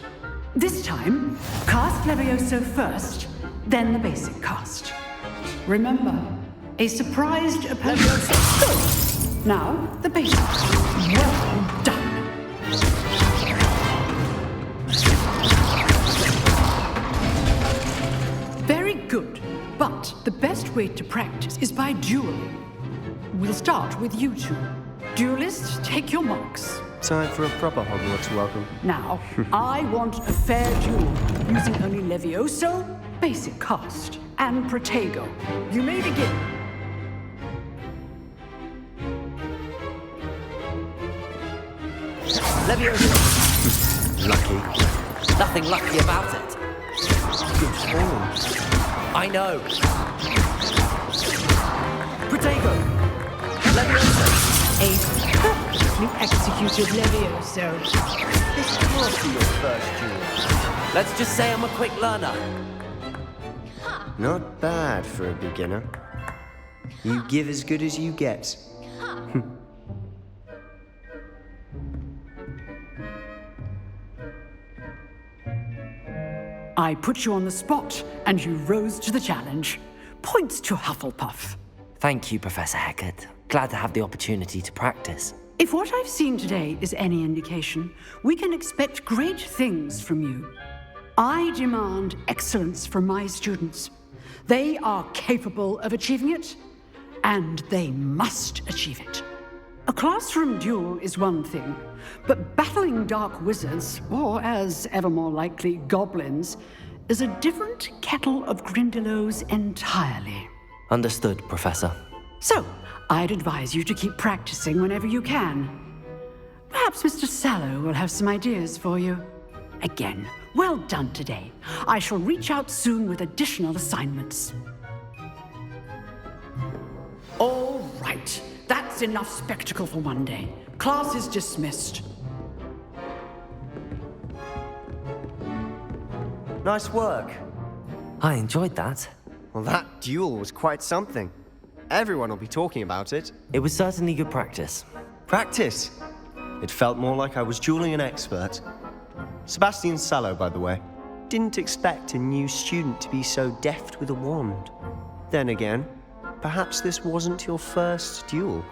This time, cast Levioso first, then the basic cast. Remember, a surprised opponent. Good. Now, the basic. Well done. Very good. But the best way to practice is by dueling. We'll start with you two. Duelists, take your marks. Time for a proper Hogwarts welcome. Now, I want a fair duel, using only Levioso, basic cast, and Protego. You may begin. Levioso! Lucky. Nothing lucky about it. Good form. I know. Protego! Levioso! A perfectly executed Levioso. This can't be your first duel. Let's just say I'm a quick learner. Not bad for a beginner. You give as good as you get. I put you on the spot, and you rose to the challenge. Points to Hufflepuff. Thank you, Professor Hecat. Glad to have the opportunity to practice. If what I've seen today is any indication, we can expect great things from you. I demand excellence from my students. They are capable of achieving it, and they must achieve it. A classroom duel is one thing, but battling dark wizards, or as ever more likely, goblins, is a different kettle of Grindylows entirely. Understood, Professor. So, I'd advise you to keep practicing whenever you can. Perhaps Mr. Sallow will have some ideas for you. Again, well done today. I shall reach out soon with additional assignments. All right. That's enough spectacle for one day. Class is dismissed. Nice work. I enjoyed that. Well, that duel was quite something. Everyone will be talking about it. It was certainly good practice. Practice? It felt more like I was dueling an expert. Sebastian Sallow, by the way. Didn't expect a new student to be so deft with a wand. Then again, perhaps this wasn't your first duel.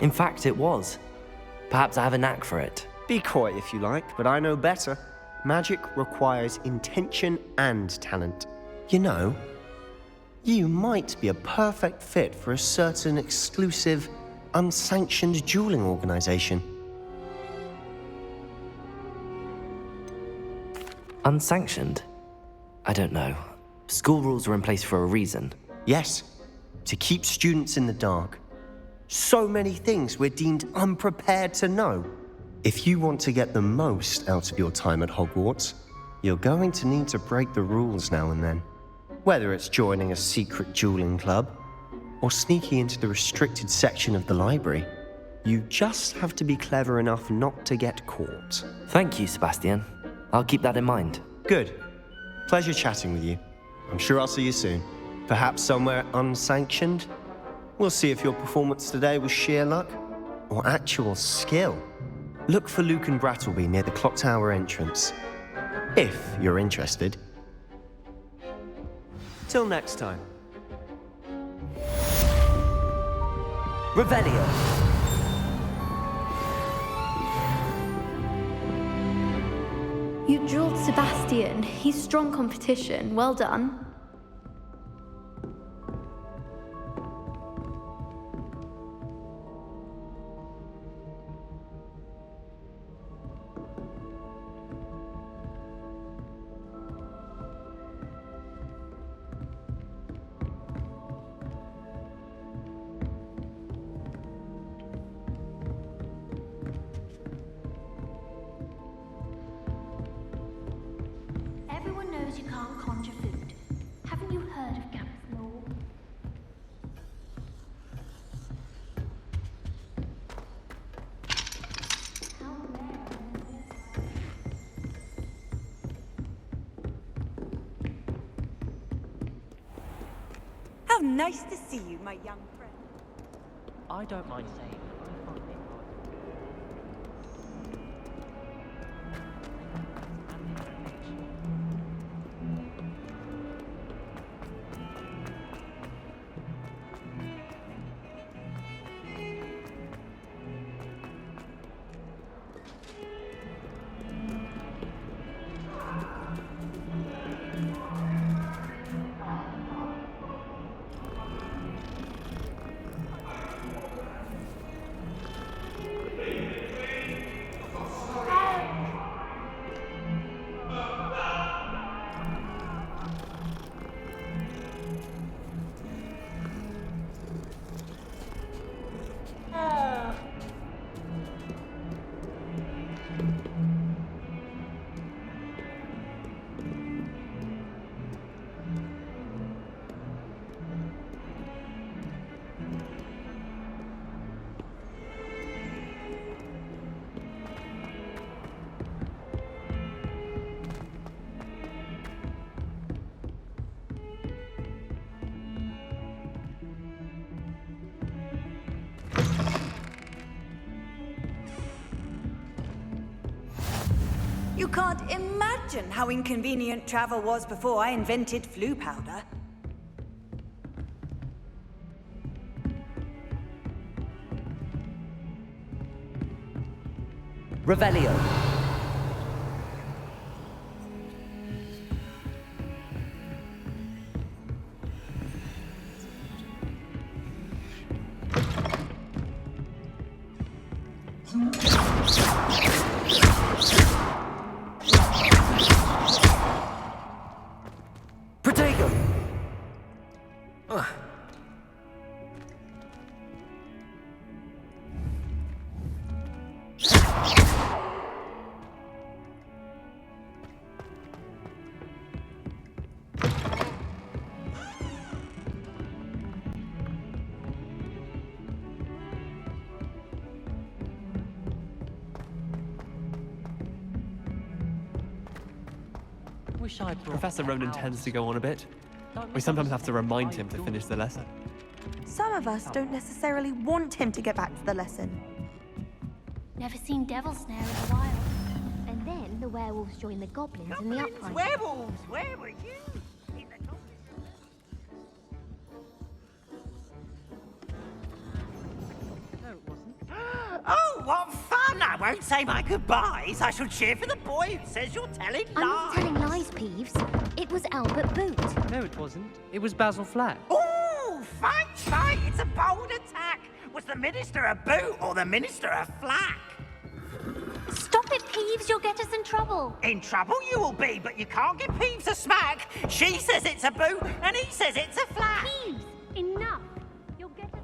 In fact, it was. Perhaps I have a knack for it. Be coy if you like, but I know better. Magic requires intention and talent. You know, You might be a perfect fit for a certain exclusive, unsanctioned dueling organization. Unsanctioned? I don't know. School rules are in place for a reason. Yes, to keep students in the dark. So many things we're deemed unprepared to know. If you want to get the most out of your time at Hogwarts, you're going to need to break the rules now and then. Whether it's joining a secret dueling club, or sneaking into the restricted section of the library, you just have to be clever enough not to get caught. Thank you, Sebastian. I'll keep that in mind. Good. Pleasure chatting with you. I'm sure I'll see you soon. Perhaps somewhere unsanctioned? We'll see if your performance today was sheer luck or actual skill. Look for Luke and Brattleby near the clock tower entrance, if you're interested. Till next time. Revelio! You drilled Sebastian. He's strong competition. Well done. Everyone knows you can't conjure food. Haven't you heard of Gamp's law? How nice to see you, my young friend. I don't mind saying You can't imagine how inconvenient travel was before I invented flu powder. Revelio! Protego! Professor Ronan tends to go on a bit. We sometimes have to remind him to finish the lesson. Some of us don't necessarily want him to get back to the lesson. Never seen Devil Snare in a while. And then the werewolves joined the goblins in the uprising. Werewolves! Where were you? Oh, what fun! I won't say my goodbyes. I shall cheer for the boy who says you're telling lies. I'm not telling lies, Peeves. It was Albert Boot. No, it wasn't. It was Basil Flack. Ooh, fight! It's a bold attack. Was the Minister a boot or the Minister a flack? Stop it, Peeves. You'll get us in trouble. In trouble you will be, but you can't give Peeves a smack. She says it's a boot, and he says it's a flack. Peeves, enough. You'll get us...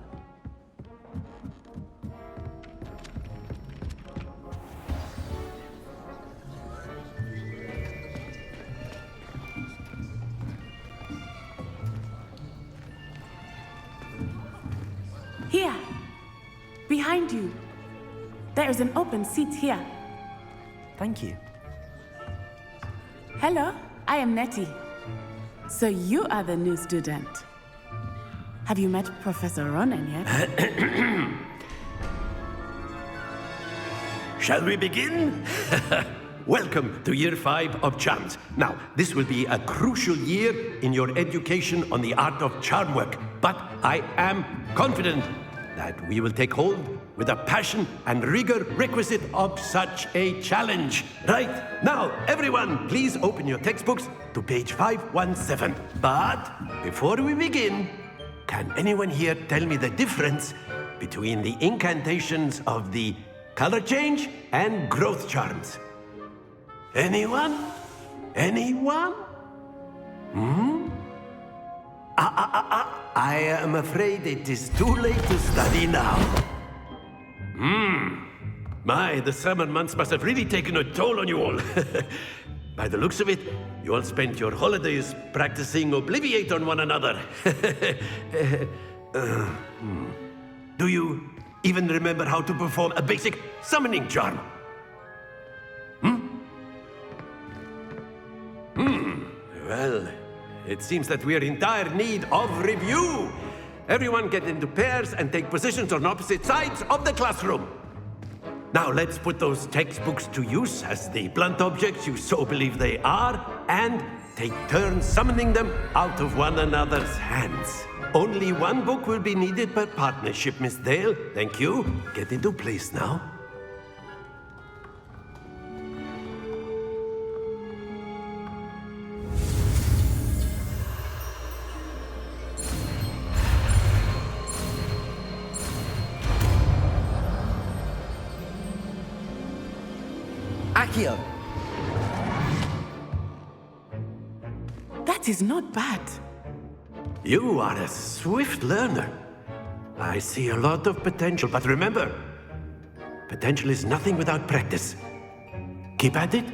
Here, behind you. There is an open seat here. Thank you. Hello, I am Nettie. So you are the new student. Have you met Professor Ronan yet? Shall we begin? Welcome to Year 5 of Charms. Now, this will be a crucial year in your education on the art of charm work, but I am confident that we will take hold with the passion and rigor requisite of such a challenge. Right, now, everyone, please open your textbooks to page 517. But before we begin, can anyone here tell me the difference between the incantations of the color change and growth charms? Anyone? Anyone? I am afraid it is too late to study now. My, the summer months must have really taken a toll on you all. By the looks of it, you all spent your holidays practicing Obliviate on one another. Do you even remember how to perform a basic summoning charm? Well, it seems that we are in dire need of review. Everyone get into pairs and take positions on opposite sides of the classroom. Now let's put those textbooks to use as the blunt objects you so believe they are, and take turns summoning them out of one another's hands. Only one book will be needed per partnership, Miss Dale. Thank you. Get into place now. Accio! That is not bad. You are a swift learner. I see a lot of potential, but remember, potential is nothing without practice. Keep at it.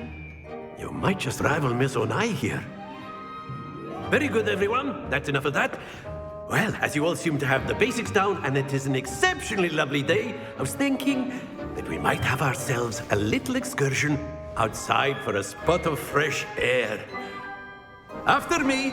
You might just rival Miss Onai here. Very good, everyone. That's enough of that. Well, as you all seem to have the basics down, and it is an exceptionally lovely day, I was thinking that we might have ourselves a little excursion outside for a spot of fresh air. After me!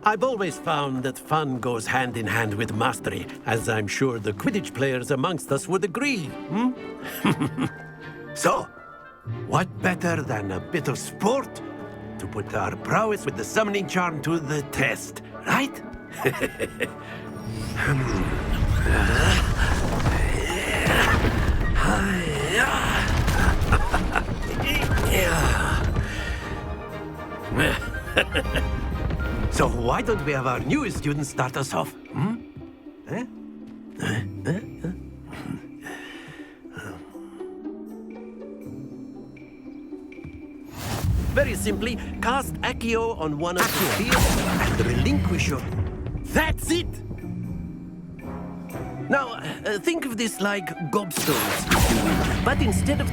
I've always found that fun goes hand in hand with mastery, as I'm sure the Quidditch players amongst us would agree, So, what better than a bit of sport to put our prowess with the summoning charm to the test, right? So why don't we have our newest student start us off? Very simply, cast Accio on one of the fields and relinquish your... That's it! Now, think of this like gobstones, if you will. But instead of...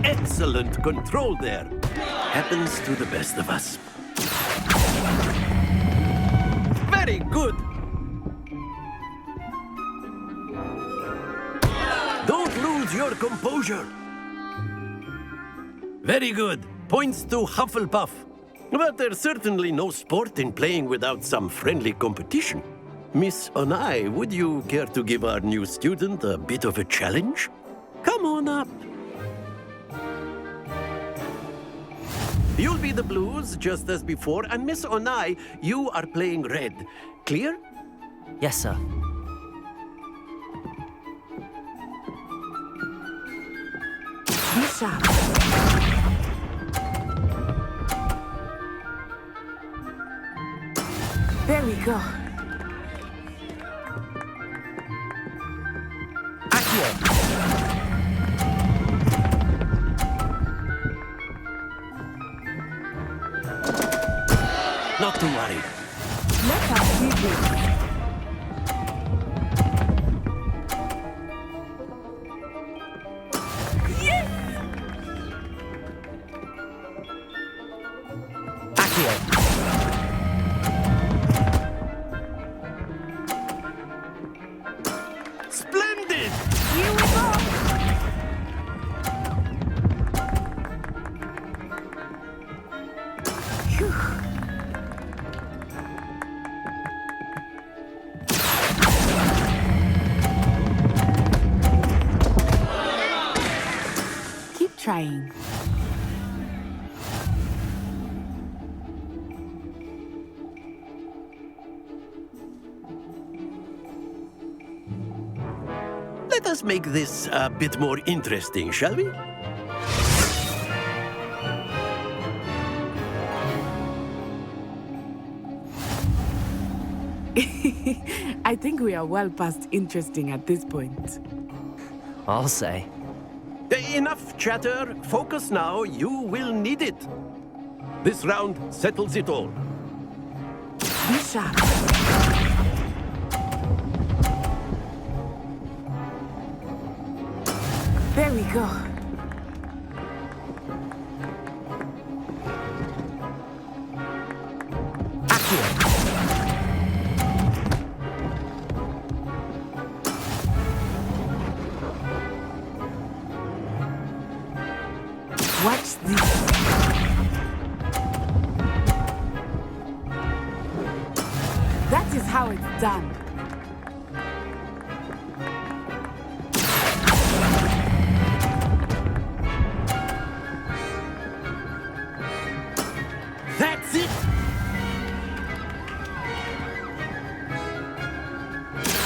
Excellent control there. Happens to the best of us. Very good! Don't lose your composure. Very good. Points to Hufflepuff. But there's certainly no sport in playing without some friendly competition. Miss Onai, would you care to give our new student a bit of a challenge? Come on up. You'll be the blues, just as before, and Miss Onai, you are playing red. Clear? Yes, sir. Be sharp. There we go. Not to worry. Let us see this. Splendid! Here we go. Phew. Keep trying. Let us make this a bit more interesting, shall we? I think we are well past interesting at this point. I'll say. Enough chatter. Focus now. You will need it. This round settles it all. Be sharp. There we go. Watch this. That is how it's done. That's it!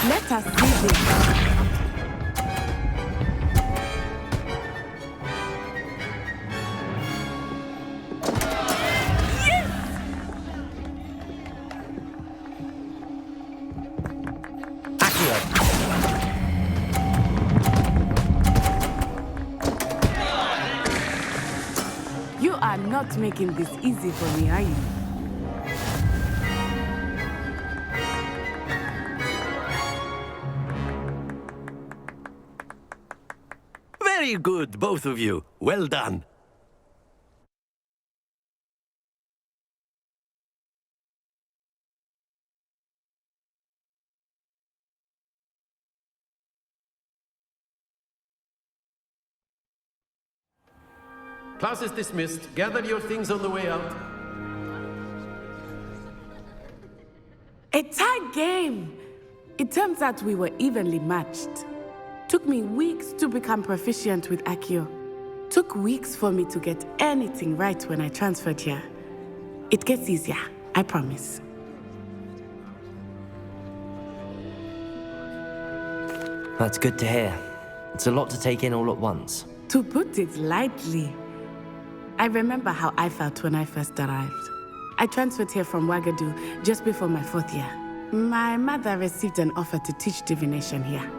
Let us see this. You are not making this easy for me, are you? Very good, both of you. Well done. Class is dismissed. Gather your things on the way out. A tight game! It turns out we were evenly matched. Took me weeks to become proficient with Accio. Took weeks for me to get anything right when I transferred here. It gets easier, I promise. That's good to hear. It's a lot to take in all at once. To put it lightly, I remember how I felt when I first arrived. I transferred here from Ouagadougou just before my 4th year. My mother received an offer to teach divination here.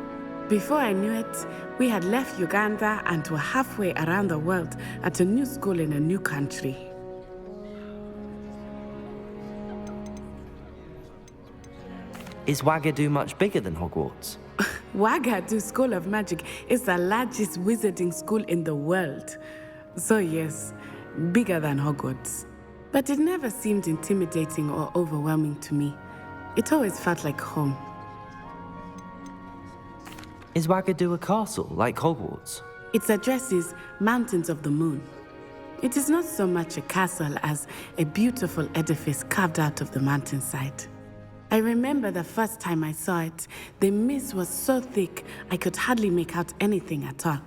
Before I knew it, we had left Uganda and were halfway around the world at a new school in a new country. Is Ouagadougou much bigger than Hogwarts? Ouagadougou School of Magic is the largest wizarding school in the world. So yes, bigger than Hogwarts. But it never seemed intimidating or overwhelming to me. It always felt like home. Is Ouagadougou a castle, like Hogwarts? Its address is Mountains of the Moon. It is not so much a castle as a beautiful edifice carved out of the mountainside. I remember the first time I saw it, the mist was so thick I could hardly make out anything at all.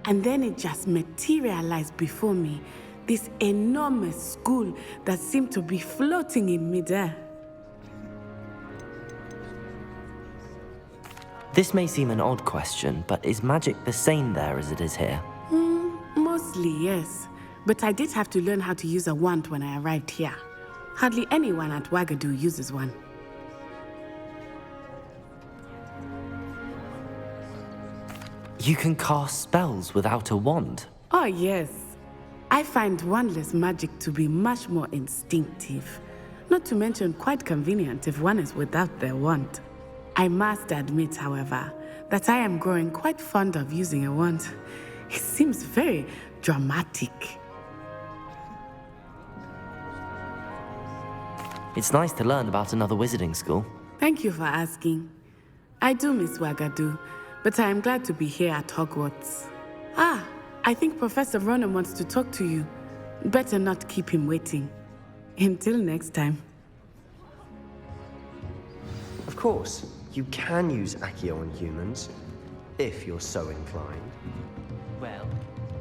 And then it just materialized before me, this enormous school that seemed to be floating in midair. This may seem an odd question, but is magic the same there as it is here? Mostly, yes. But I did have to learn how to use a wand when I arrived here. Hardly anyone at Wagadu uses one. You can cast spells without a wand? Oh, yes. I find wandless magic to be much more instinctive. Not to mention quite convenient if one is without their wand. I must admit, however, that I am growing quite fond of using a wand. It seems very dramatic. It's nice to learn about another wizarding school. Thank you for asking. I do miss Wagadu, but I am glad to be here at Hogwarts. Ah, I think Professor Ronan wants to talk to you. Better not keep him waiting. Until next time. Of course, you can use Accio on humans, if you're so inclined. Well,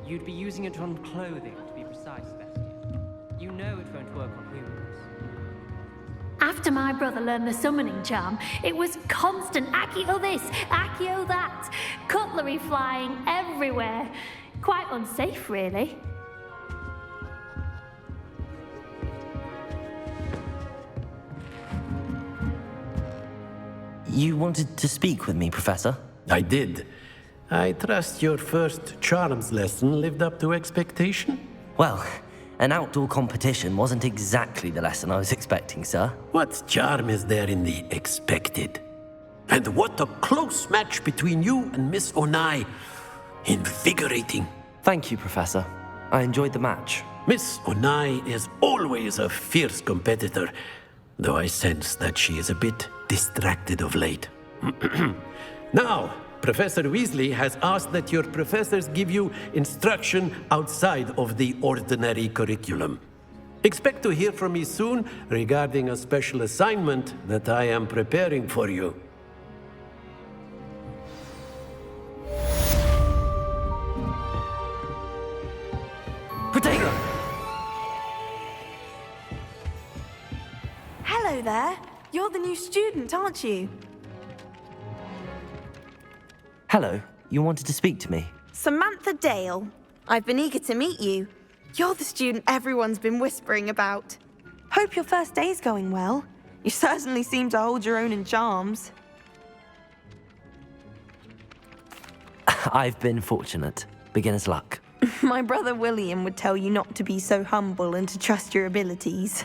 you'd be using it on clothing, to be precise, Sebastian. You know it won't work on humans. After my brother learned the summoning charm, it was constant Accio this, Accio that. Cutlery flying everywhere. Quite unsafe, really. You wanted to speak with me, Professor? I did. I trust your first charms lesson lived up to expectation? Well, an outdoor competition wasn't exactly the lesson I was expecting, sir. What charm is there in the expected? And what a close match between you and Miss Onai. Invigorating. Thank you, Professor. I enjoyed the match. Miss Onai is always a fierce competitor, though I sense that she is a bit distracted of late. Now, Professor Weasley has asked that your professors give you instruction outside of the ordinary curriculum. Expect to hear from me soon regarding a special assignment that I am preparing for you. Protego! Hello there. You're the new student, aren't you? Hello, you wanted to speak to me? Samantha Dale. I've been eager to meet you. You're the student everyone's been whispering about. Hope your first day's going well. You certainly seem to hold your own in charms. I've been fortunate. Beginner's luck. My brother William would tell you not to be so humble and to trust your abilities.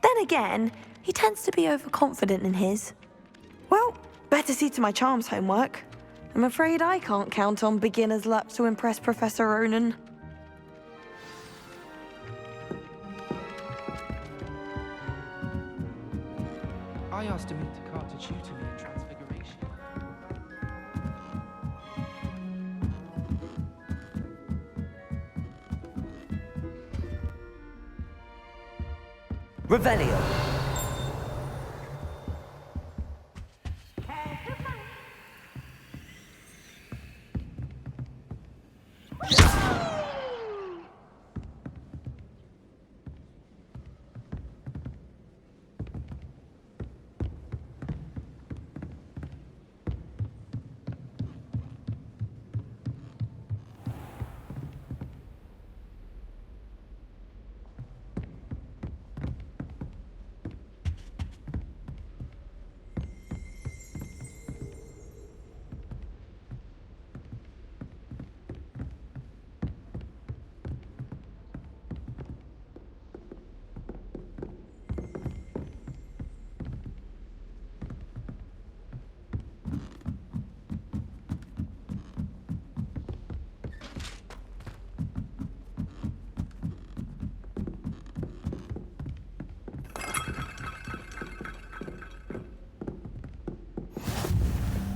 Then again, he tends to be overconfident in his. Well, better see to my charms homework. I'm afraid I can't count on beginner's luck to impress Professor Ronan. I asked Aminta Carr to tutor me in Transfiguration. Revelio!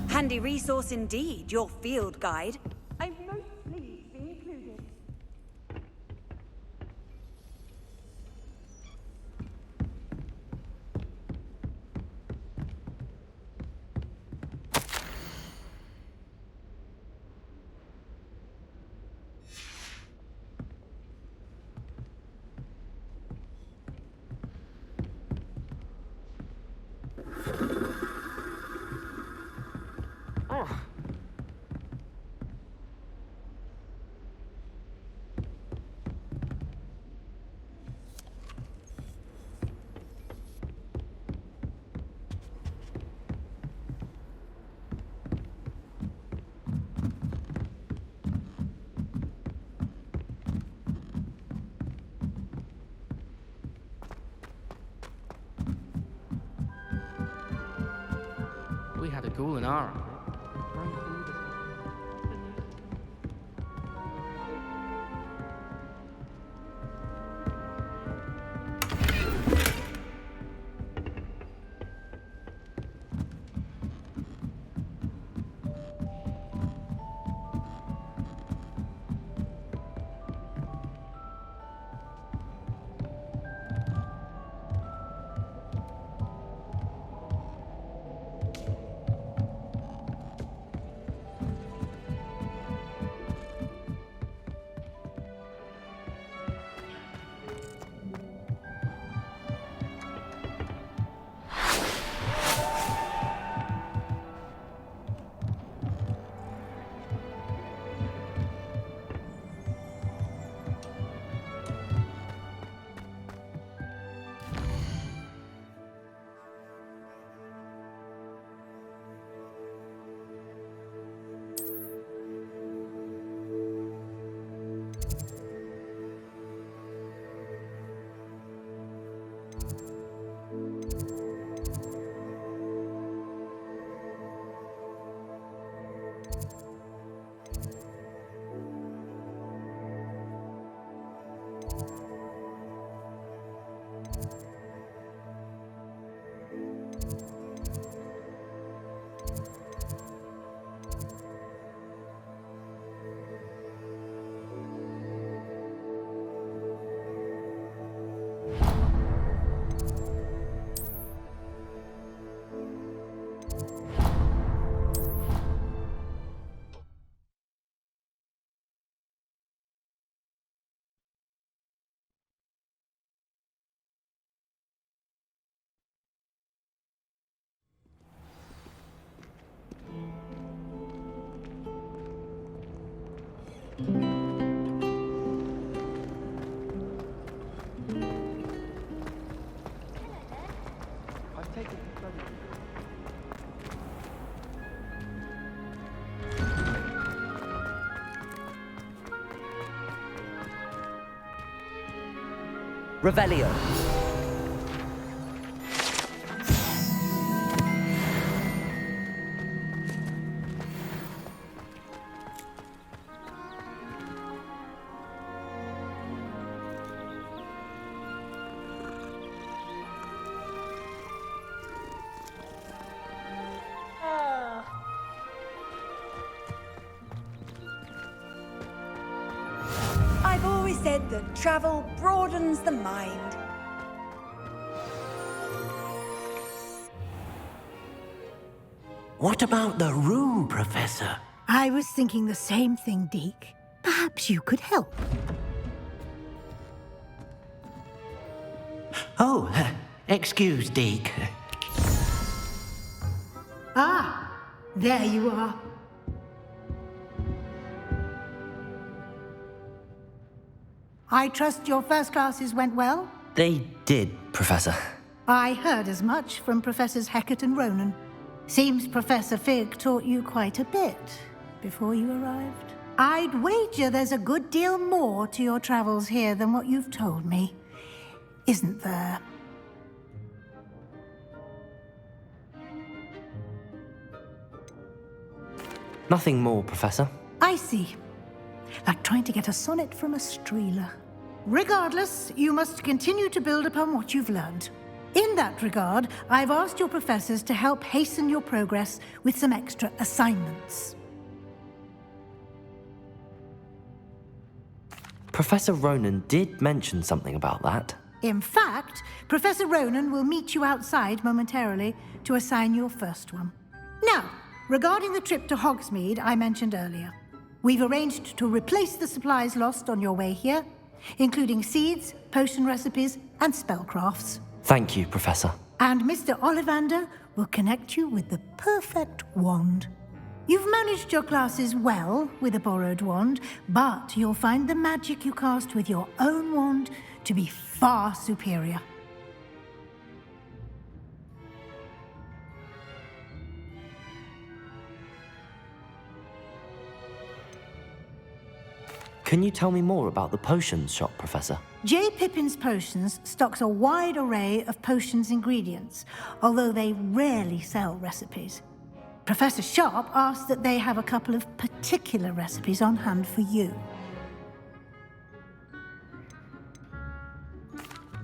Handy resource indeed, your field guide. I'm most pleased to be included. had a ghoul in our army. Revelio. I've always said that travel broadens the mind. What about the room, Professor? I was thinking the same thing, Deke. Perhaps you could help. Oh, excuse, Deke. Ah, there you are. I trust your first classes went well? They did, Professor. I heard as much from Professors Hecat and Ronan. Seems Professor Fig taught you quite a bit before you arrived. I'd wager there's a good deal more to your travels here than what you've told me. Isn't there? Nothing more, Professor. I see. Like trying to get a sonnet from a streeler. Regardless, you must continue to build upon what you've learned. In that regard, I've asked your professors to help hasten your progress with some extra assignments. Professor Ronan did mention something about that. In fact, Professor Ronan will meet you outside momentarily to assign your first one. Now, regarding the trip to Hogsmeade I mentioned earlier, we've arranged to replace the supplies lost on your way here, including seeds, potion recipes, and spellcrafts. Thank you, Professor. And Mr. Ollivander will connect you with the perfect wand. You've managed your classes well with a borrowed wand, but you'll find the magic you cast with your own wand to be far superior. Can you tell me more about the potions shop, Professor? J. Pippin's Potions stocks a wide array of potions ingredients, although they rarely sell recipes. Professor Sharp asked that they have a couple of particular recipes on hand for you.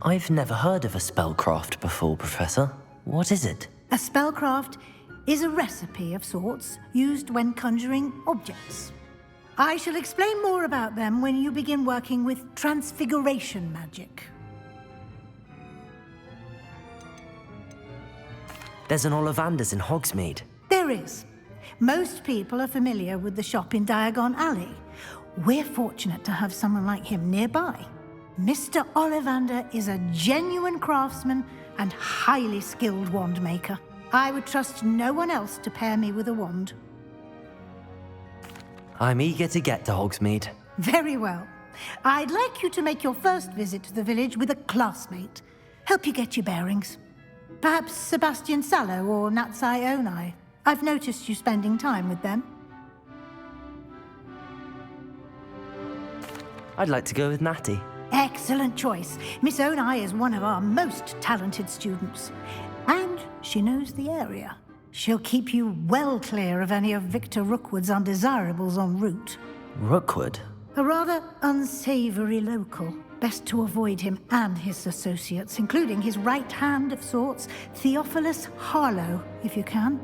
I've never heard of a spellcraft before, Professor. What is it? A spellcraft is a recipe of sorts used when conjuring objects. I shall explain more about them when you begin working with transfiguration magic. There's an Ollivander's in Hogsmeade. There is. Most people are familiar with the shop in Diagon Alley. We're fortunate to have someone like him nearby. Mr. Ollivander is a genuine craftsman and highly skilled wand maker. I would trust no one else to pair me with a wand. I'm eager to get to Hogsmeade. Very well. I'd like you to make your first visit to the village with a classmate. Help you get your bearings. Perhaps Sebastian Sallow or Natsai Onai. I've noticed you spending time with them. I'd like to go with Natty. Excellent choice. Miss Onai is one of our most talented students. And she knows the area. She'll keep you well clear of any of Victor Rookwood's undesirables en route. Rookwood? A rather unsavory local. Best to avoid him and his associates, including his right hand of sorts, Theophilus Harlow, if you can.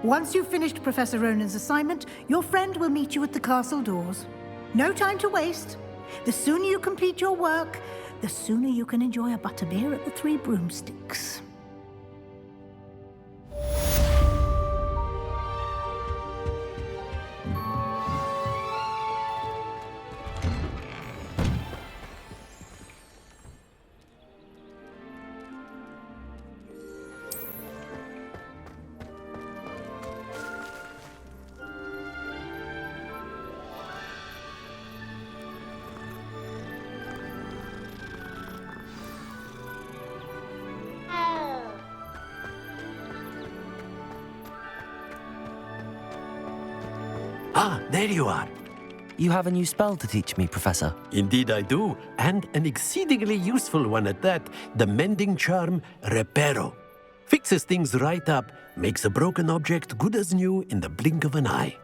Once you've finished Professor Ronan's assignment, your friend will meet you at the castle doors. No time to waste. The sooner you complete your work, the sooner you can enjoy a butterbeer at the Three Broomsticks. Ah, there you are. You have a new spell to teach me, Professor. Indeed I do, and an exceedingly useful one at that. The mending charm, Reparo. Fixes things right up, makes a broken object good as new in the blink of an eye.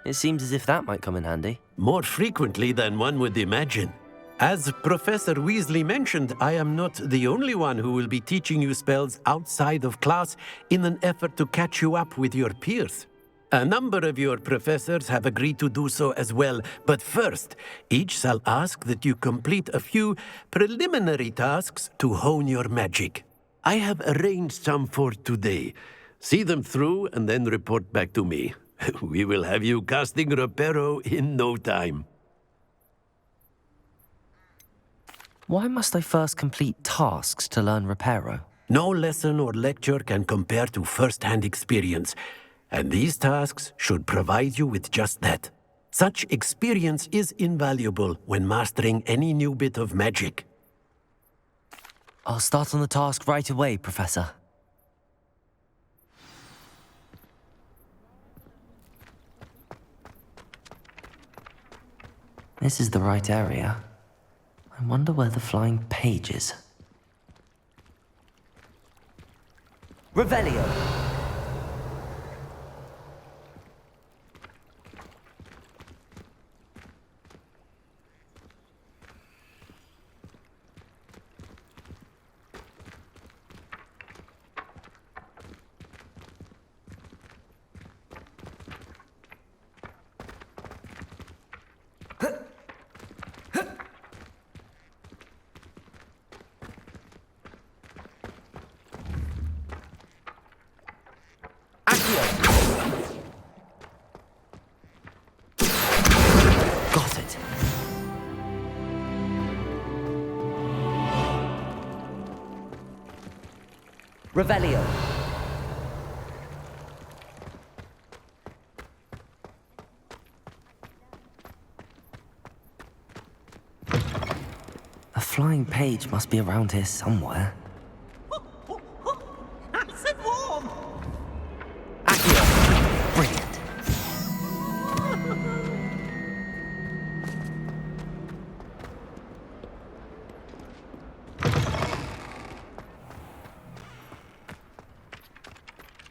It seems as if that might come in handy. More frequently than one would imagine. As Professor Weasley mentioned, I am not the only one who will be teaching you spells outside of class in an effort to catch you up with your peers. A number of your professors have agreed to do so as well, but first, each shall ask that you complete a few preliminary tasks to hone your magic. I have arranged some for today. See them through and then report back to me. We will have you casting Reparo in no time. Why must I first complete tasks to learn Reparo? No lesson or lecture can compare to first-hand experience. And these tasks should provide you with just that. Such experience is invaluable when mastering any new bit of magic. I'll start on the task right away, Professor. This is the right area. I wonder where the flying page is. Revelio! Got it. Revelio. A flying page must be around here somewhere. Nice and warm. Brilliant.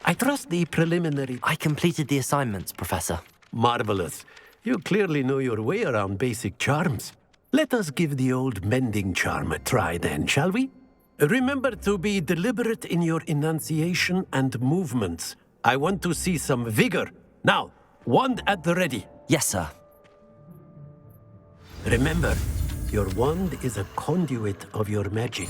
I trust the preliminary... I completed the assignments, Professor. Marvelous. You clearly know your way around basic charms. Let us give the old mending charm a try then, shall we? Remember to be deliberate in your enunciation and movements. I want to see some vigor. Now, wand at the ready. Yes, sir. Remember, your wand is a conduit of your magic.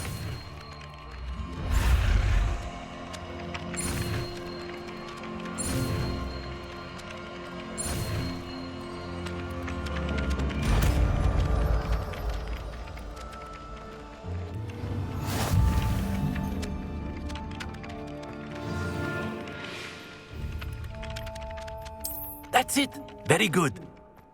That's it. Very good.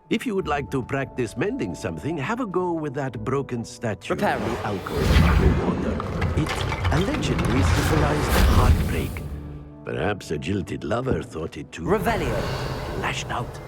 If you would like to practice mending something, have a go with that broken statue. Repair in the alcove in water. It allegedly symbolized heartbreak. Perhaps a jilted lover thought it too... Revelio. Lashed out.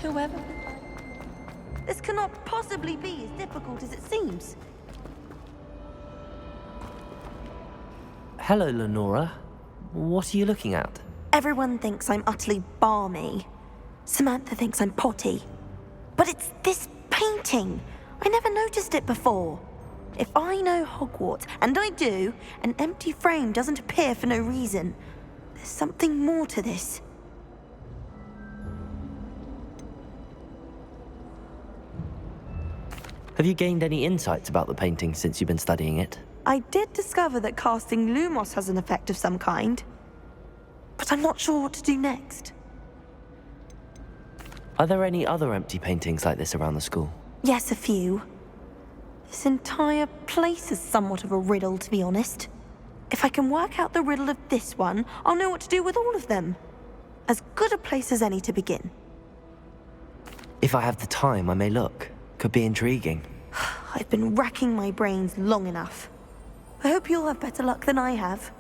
Whoever. This cannot possibly be as difficult as it seems. Hello, Lenora. What are you looking at? Everyone thinks I'm utterly balmy. Samantha thinks I'm potty. But it's this painting. I never noticed it before. If I know Hogwarts, and I do, an empty frame doesn't appear for no reason. There's something more to this. Have you gained any insights about the painting since you've been studying it? I did discover that casting Lumos has an effect of some kind. But I'm not sure what to do next. Are there any other empty paintings like this around the school? Yes, a few. This entire place is somewhat of a riddle, to be honest. If I can work out the riddle of this one, I'll know what to do with all of them. As good a place as any to begin. If I have the time, I may look. Could be intriguing. I've been racking my brains long enough. I hope you'll have better luck than I have.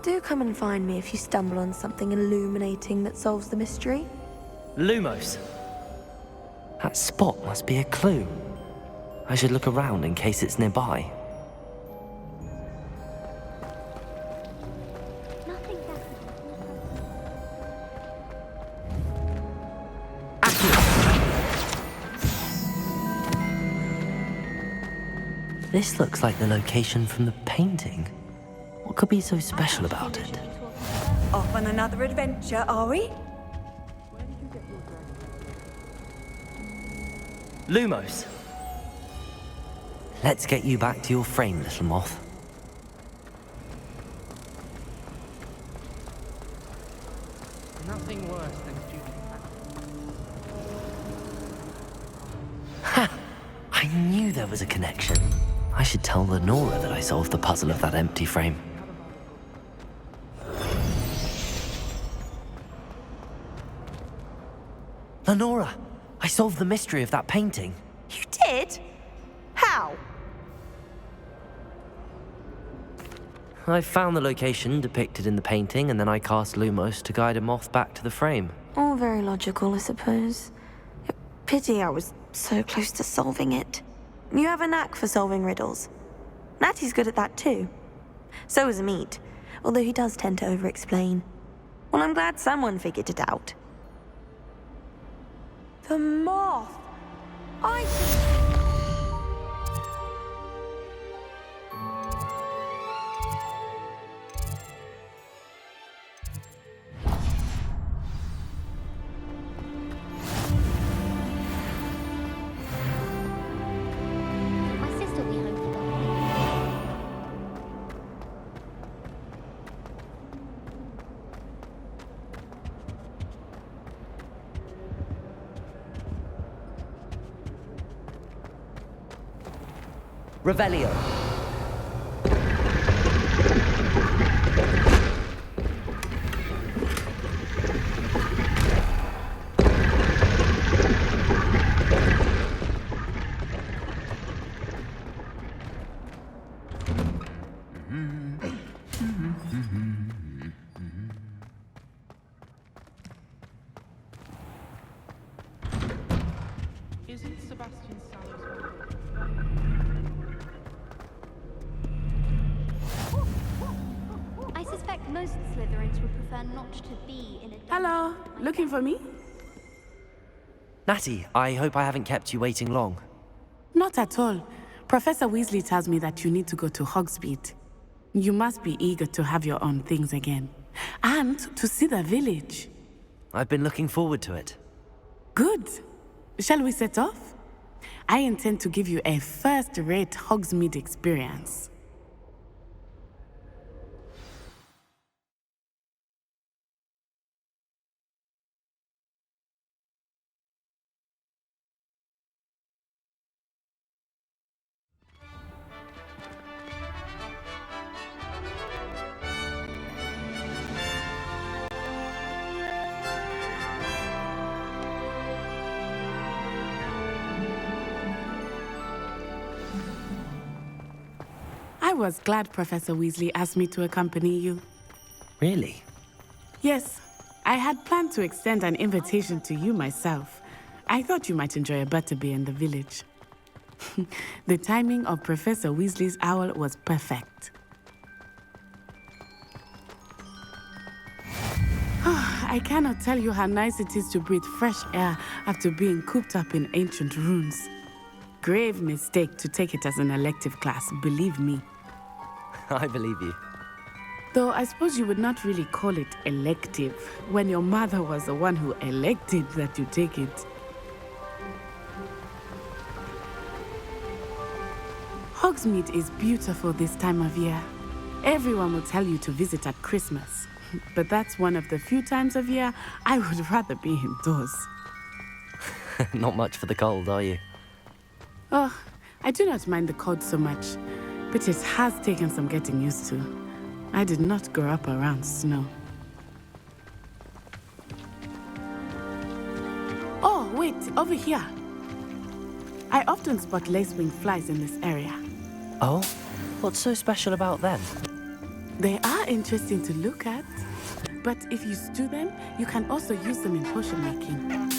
Do come and find me if you stumble on something illuminating that solves the mystery. Lumos. That spot must be a clue. I should look around in case it's nearby. This looks like the location from the painting. What could be so special about it? Off on another adventure, are we? Lumos. Let's get you back to your frame, little moth. Nothing worse than student Ha! I knew there was a connection. I should tell Lenora that I solved the puzzle of that empty frame. Lenora, I solved the mystery of that painting. You did? How? I found the location depicted in the painting, and then I cast Lumos to guide a moth back to the frame. All very logical, I suppose. Pity I was so close to solving it. You have a knack for solving riddles. Natty's good at that too. So is Meat, although he does tend to over-explain. Well, I'm glad someone figured it out. The moth! I My sister will be home for that. Revelio. Isn't Sebastian Sallows? I suspect most Slytherins would prefer not to be in a... Hello, looking for me? Natty, I hope I haven't kept you waiting long. Not at all. Professor Weasley tells me that you need to go to Hogsmeade. You must be eager to have your own things again. And to see the village. I've been looking forward to it. Good. Shall we set off? I intend to give you a first-rate Hogsmeade experience. I was glad Professor Weasley asked me to accompany you. Really? Yes, I had planned to extend an invitation to you myself. I thought you might enjoy a butterbeer in the village. The timing of Professor Weasley's owl was perfect. I cannot tell you how nice it is to breathe fresh air after being cooped up in ancient ruins. Grave mistake to take it as an elective class, believe me. I believe you. Though I suppose you would not really call it elective when your mother was the one who elected that you take it. Hogsmeade is beautiful this time of year. Everyone will tell you to visit at Christmas. But that's one of the few times of year I would rather be indoors. Not much for the cold, are you? Oh, I do not mind the cold so much, but it has taken some getting used to. I did not grow up around snow. Oh, wait, over here. I often spot lacewing flies in this area. Oh? What's so special about them? They are interesting to look at, but if you stew them, you can also use them in potion making.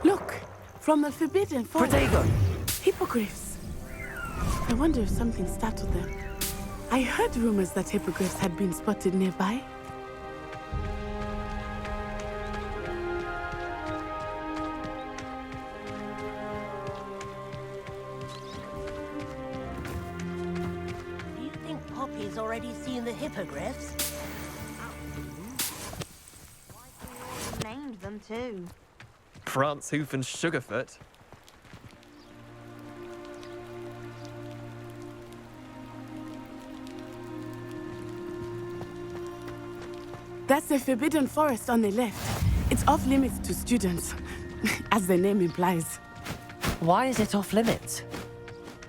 Look, from the Forbidden Forest. Protego! Hippogriffs. I wonder if something startled them. I heard rumors that hippogriffs had been spotted nearby. already seen the hippogriffs? Named them too. Prancehoof and Sugarfoot. That's the Forbidden Forest on the left. It's off limits to students, as the name implies. Why is it off limits?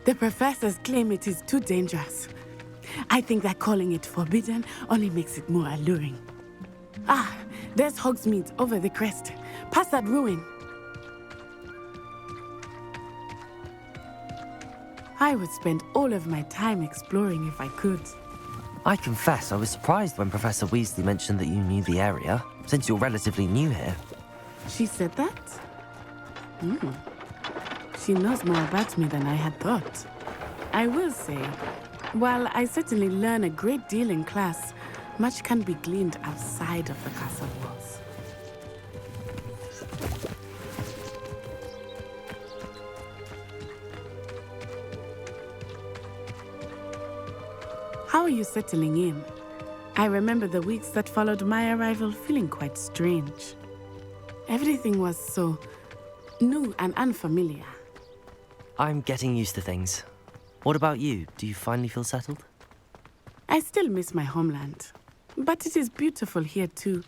The professors claim it is too dangerous. I think that calling it forbidden only makes it more alluring. Ah, there's Hogsmeade over the crest, past that ruin. I would spend all of my time exploring if I could. I confess I was surprised when Professor Weasley mentioned that you knew the area, since you're relatively new here. She said that? She knows more about me than I had thought. I will say, while I certainly learn a great deal in class, much can be gleaned outside of the castle walls. How are you settling in? I remember the weeks that followed my arrival feeling quite strange. Everything was so new and unfamiliar. I'm getting used to things. What about you? Do you finally feel settled? I still miss my homeland, but it is beautiful here too.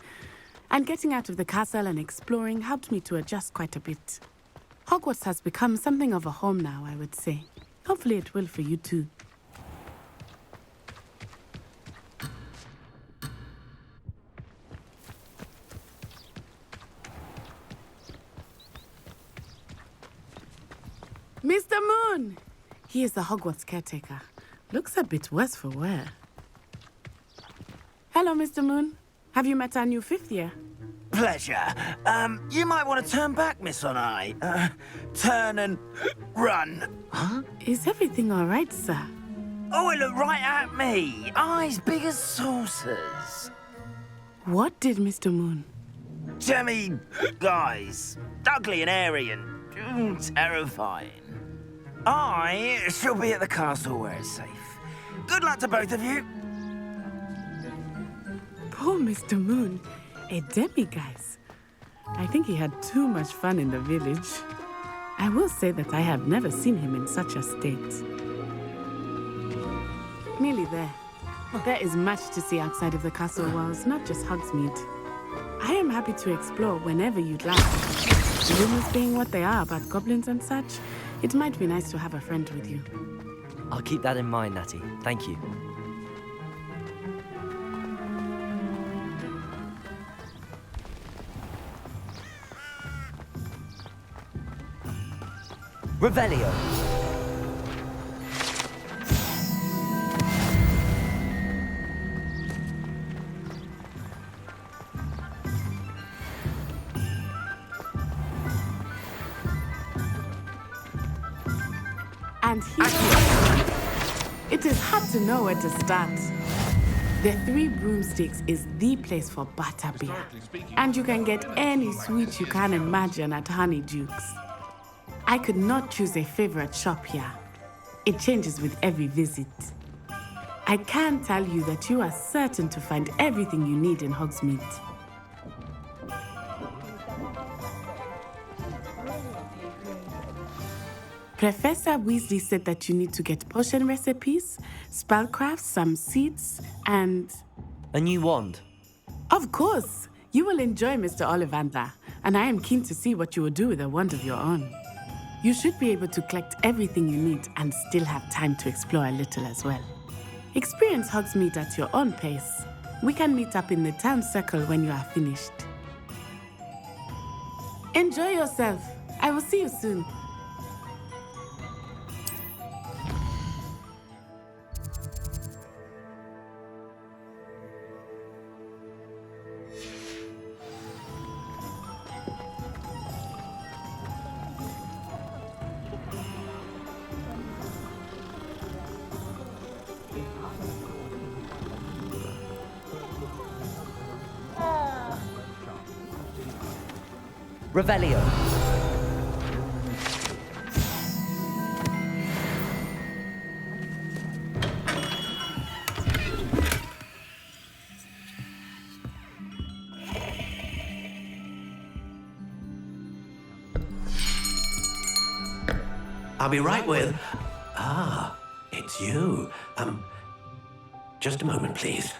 And getting out of the castle and exploring helped me to adjust quite a bit. Hogwarts has become something of a home now, I would say. Hopefully it will for you too. Mr. Moon! He is the Hogwarts caretaker. Looks a bit worse for wear. Hello, Mr. Moon. Have you met our new fifth year? Pleasure. You might want to turn back, Miss Onai. Turn and run. Huh? Is everything all right, sir? Oh, it looked right at me. Eyes big as saucers. What did Mr. Moon? Jemmy, guys. Ugly and airy and terrifying. I shall be at the castle where it's safe. Good luck to both of you. Poor Mr. Moon. A demiguise. I think he had too much fun in the village. I will say that I have never seen him in such a state. Nearly there. There is much to see outside of the castle walls, not just Hogsmeade. I am happy to explore whenever you'd like. Rumors being what they are about goblins and such, it might be nice to have a friend with you. I'll keep that in mind, Natty. Thank you. Revelio. And here, it is hard to know where to start. The Three Broomsticks is the place for butterbeer. And you can get any sweet you can imagine at Honeydukes. I could not choose a favorite shop here. It changes with every visit. I can tell you that you are certain to find everything you need in Hogsmeade. Professor Weasley said that you need to get potion recipes, spellcrafts, some seeds, and... A new wand. Of course! You will enjoy Mr. Ollivander, and I am keen to see what you will do with a wand of your own. You should be able to collect everything you need and still have time to explore a little as well. Experience Hogsmeade at your own pace. We can meet up in the town circle when you are finished. Enjoy yourself. I will see you soon. Revelio. I'll be right with... Ah, it's you. Just a moment, please.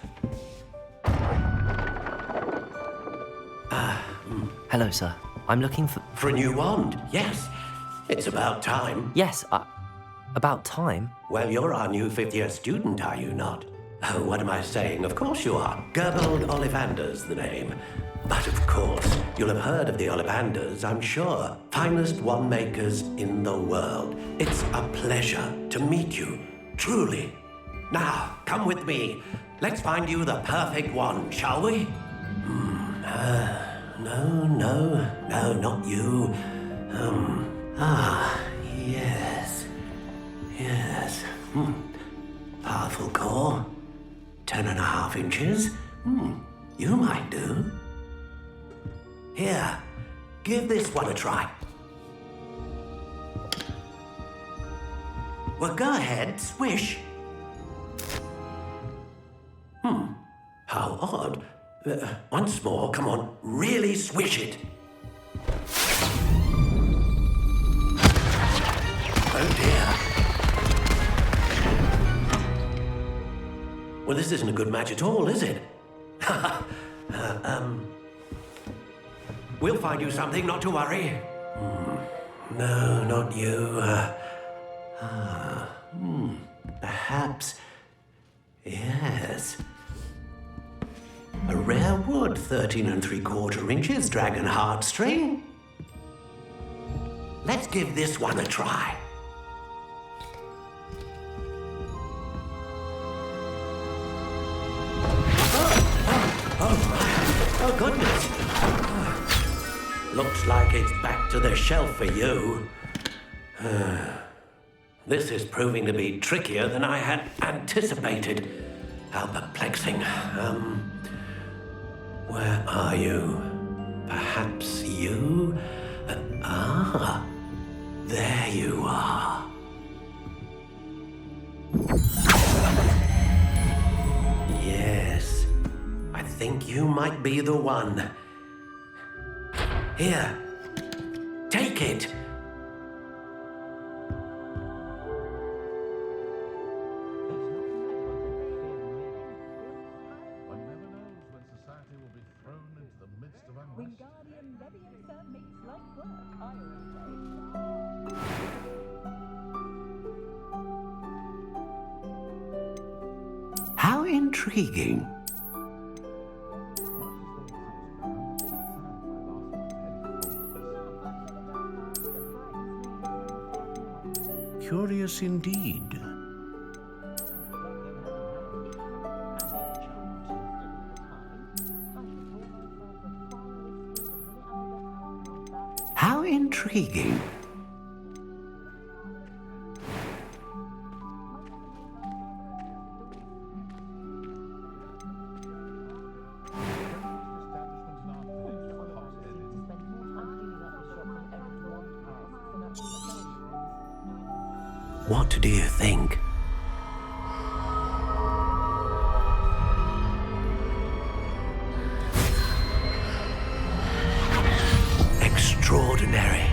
Hello, sir. I'm looking for... For a new wand, yes. It's about time. Yes, about time? Well, you're our new fifth-year student, are you not? Oh, what am I saying? Of course you are. Gerbold Ollivander's the name. But of course, you'll have heard of the Ollivanders, I'm sure. Finest wand makers in the world. It's a pleasure to meet you, truly. Now, come with me. Let's find you the perfect wand, shall we? No, not you. Yes. Powerful core. 10.5 inches. You might do. Here, give this one a try. Well, go ahead, swish. How odd. Once more, come on, really swish it. Oh dear. Well, this isn't a good match at all, is it? We'll find you something, not to worry. No, not you. Perhaps... Yes. A rare wood, 13 3/4 inches, dragon heartstring. Let's give this one a try. Oh, goodness. Looks like it's back to the shelf for you. This is proving to be trickier than I had anticipated. How perplexing. Where are you? Perhaps you? There you are. Yes, I think you might be the one. Here, take it. How intriguing. Curious indeed. How intriguing. What do you think? Extraordinary.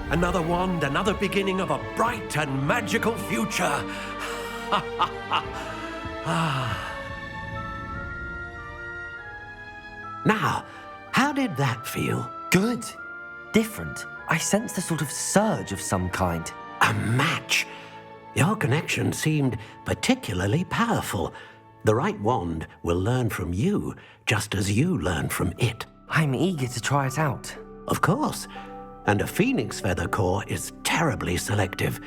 Another wand, another beginning of a bright and magical future. Now, how did that feel? Good. Different. I sensed a sort of surge of some kind. A match. Your connection seemed particularly powerful. The right wand will learn from you, just as you learn from it. I'm eager to try it out. Of course. And a phoenix feather core is terribly selective.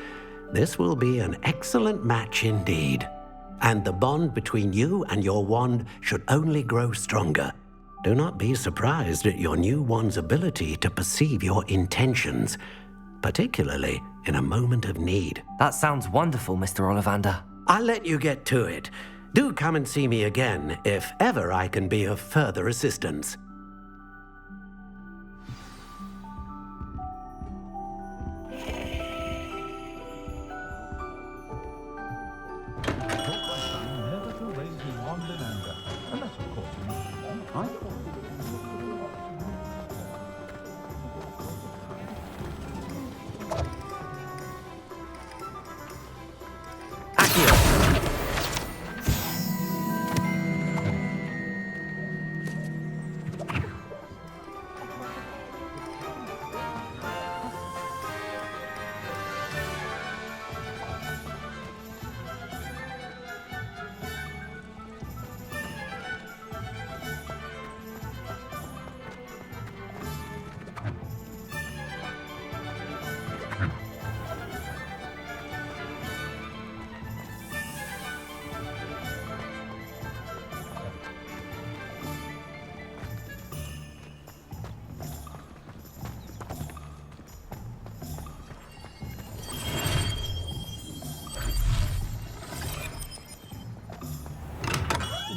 This will be an excellent match indeed. And the bond between you and your wand should only grow stronger. Do not be surprised at your new wand's ability to perceive your intentions, particularly in a moment of need. That sounds wonderful, Mr. Ollivander. I'll let you get to it. Do come and see me again if ever I can be of further assistance.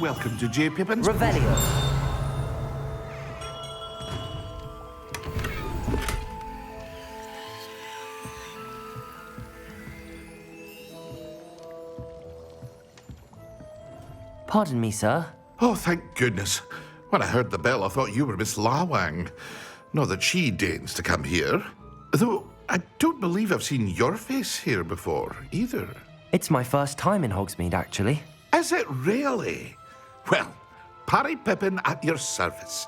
welcome to J. Pippin's... Revelio. Pardon me, sir. Oh, thank goodness. When I heard the bell, I thought you were Miss Lawang. Not that she deigns to come here. Though I don't believe I've seen your face here before, either. It's my first time in Hogsmeade, actually. Is it really? Well, Parry Pippin at your service.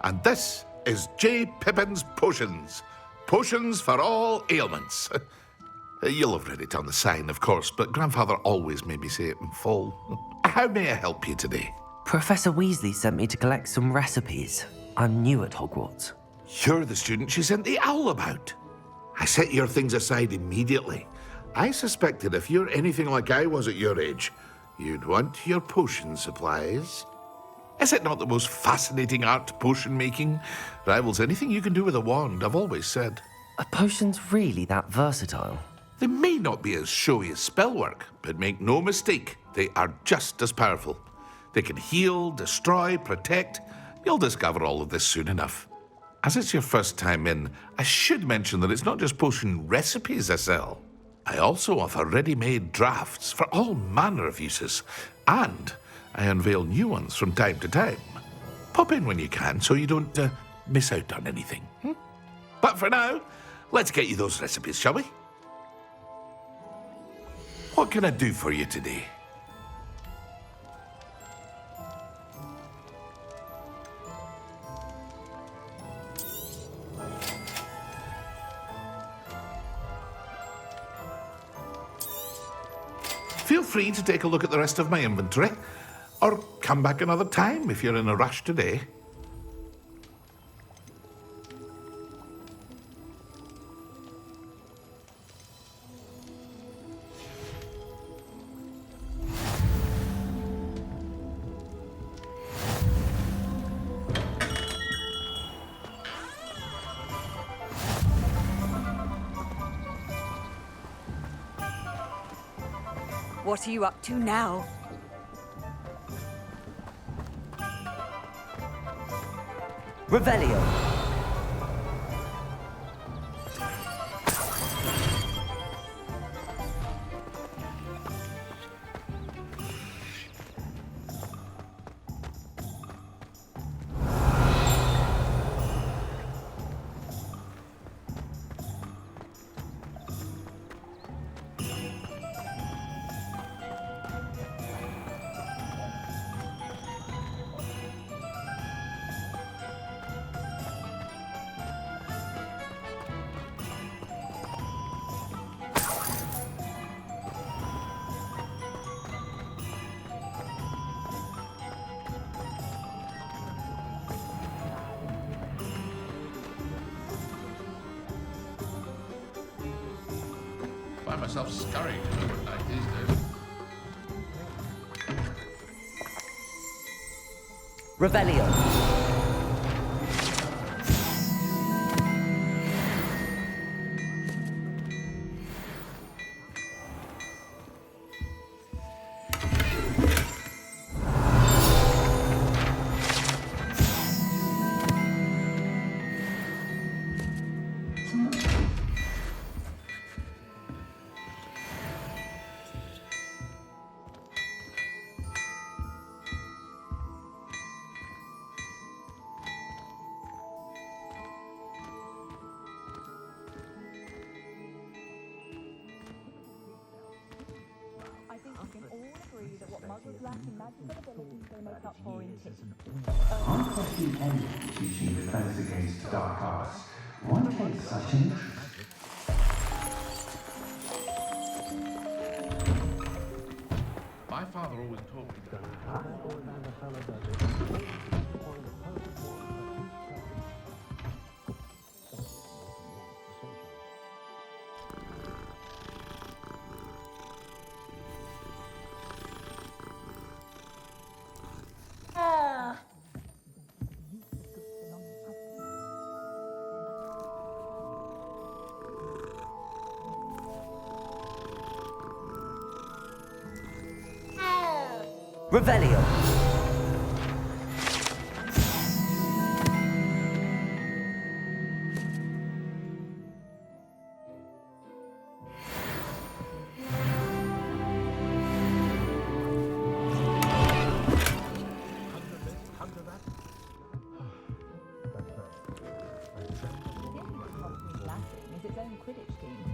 And this is J. Pippin's Potions. Potions for all ailments. You'll have read it on the sign, of course, but Grandfather always made me say it in full. How may I help you today? Professor Weasley sent me to collect some recipes. I'm new at Hogwarts. You're the student she sent the owl about. I set your things aside immediately. I suspected if you're anything like I was at your age, you'd want your potion supplies. Is it not the most fascinating art, potion making? Rivals anything you can do with a wand, I've always said. Are potions really that versatile? They may not be as showy as spellwork, but make no mistake, they are just as powerful. They can heal, destroy, protect. You'll discover all of this soon enough. As it's your first time in, I should mention that it's not just potion recipes I sell. I also offer ready-made drafts for all manner of uses, and I unveil new ones from time to time. Pop in when you can so you don't miss out on anything. But for now, let's get you those recipes, shall we? What can I do for you today? Feel free to take a look at the rest of my inventory, or come back another time if you're in a rush today. What are you up to now? Revelio. Find myself scurrying overnight these days. Revelio. Unforeseen end teaching defense against dark arts. One takes such an interest. My father always told me that. Revelio. own Quidditch team.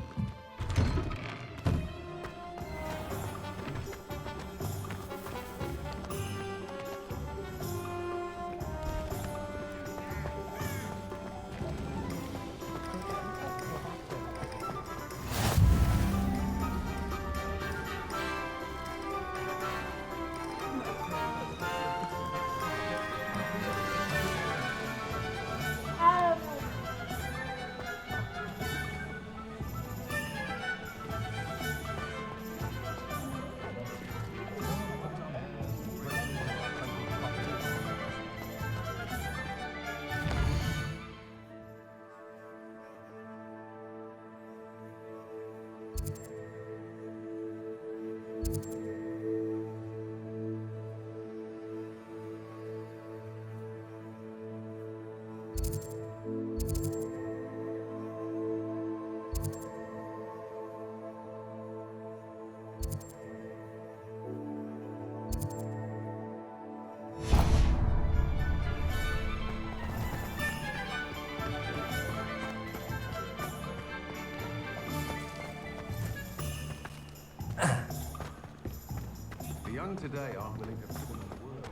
The young today aren't willing to put in the work.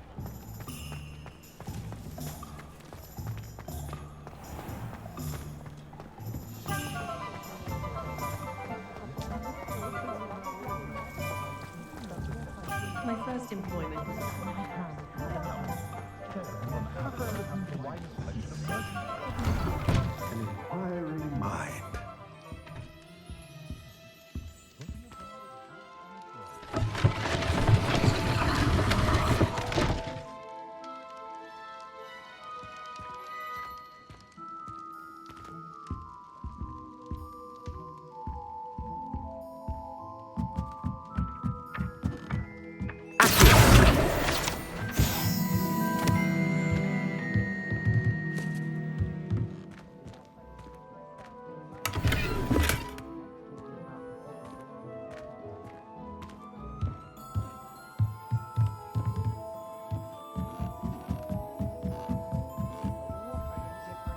My first employment was An inquiring mind.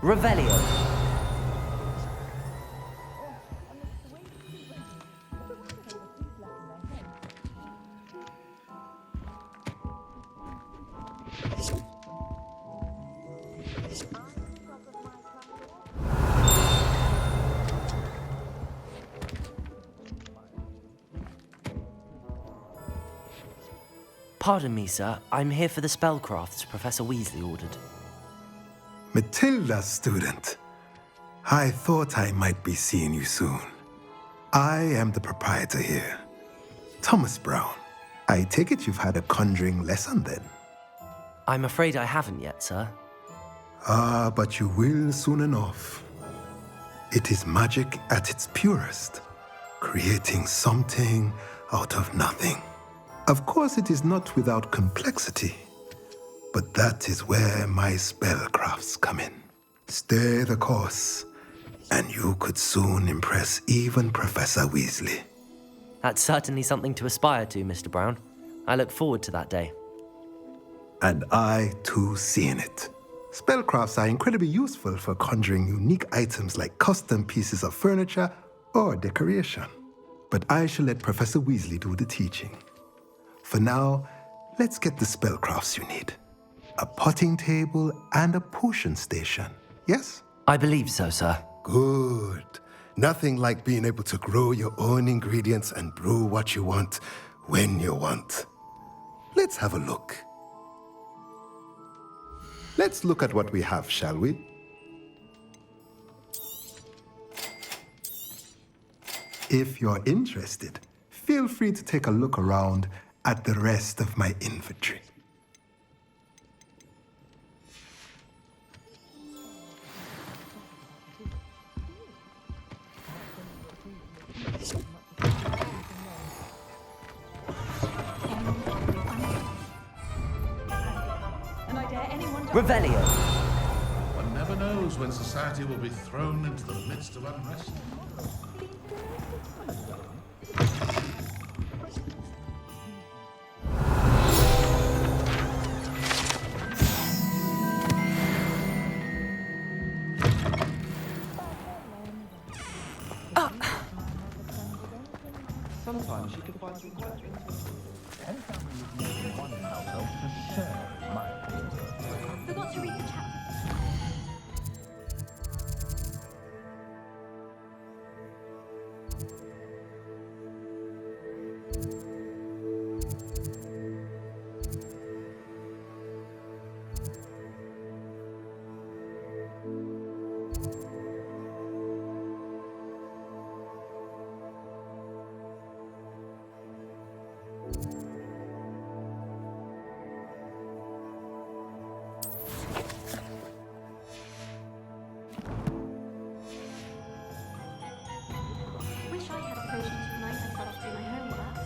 Revelio. Pardon me, sir. I'm here for the spellcrafts Professor Weasley ordered. Matilda, student. I thought I might be seeing you soon. I am the proprietor here, Thomas Brown. I take it you've had a conjuring lesson then? I'm afraid I haven't yet, sir. Ah, but you will soon enough. It is magic at its purest, creating something out of nothing. Of course, it is not without complexity, but that is where my spellcrafts come in. Stay the course, and you could soon impress even Professor Weasley. That's certainly something to aspire to, Mr. Brown. I look forward to that day. And I, too, seeing it. Spellcrafts are incredibly useful for conjuring unique items like custom pieces of furniture or decoration. But I shall let Professor Weasley do the teaching. For now, let's get the spellcrafts you need. A potting table and a potion station, yes? I believe so, sir. Good. Nothing like being able to grow your own ingredients and brew what you want when you want. Let's have a look. Let's look at what we have, shall we? If you're interested, feel free to take a look around at the rest of my inventory. Revelio. One never knows when society will be thrown into the midst of unrest. sometimes she can find some questions. Ten families live in one household to share my Forgot to read the chapter. Wish I had a potion tonight. I thought I'd do my homework.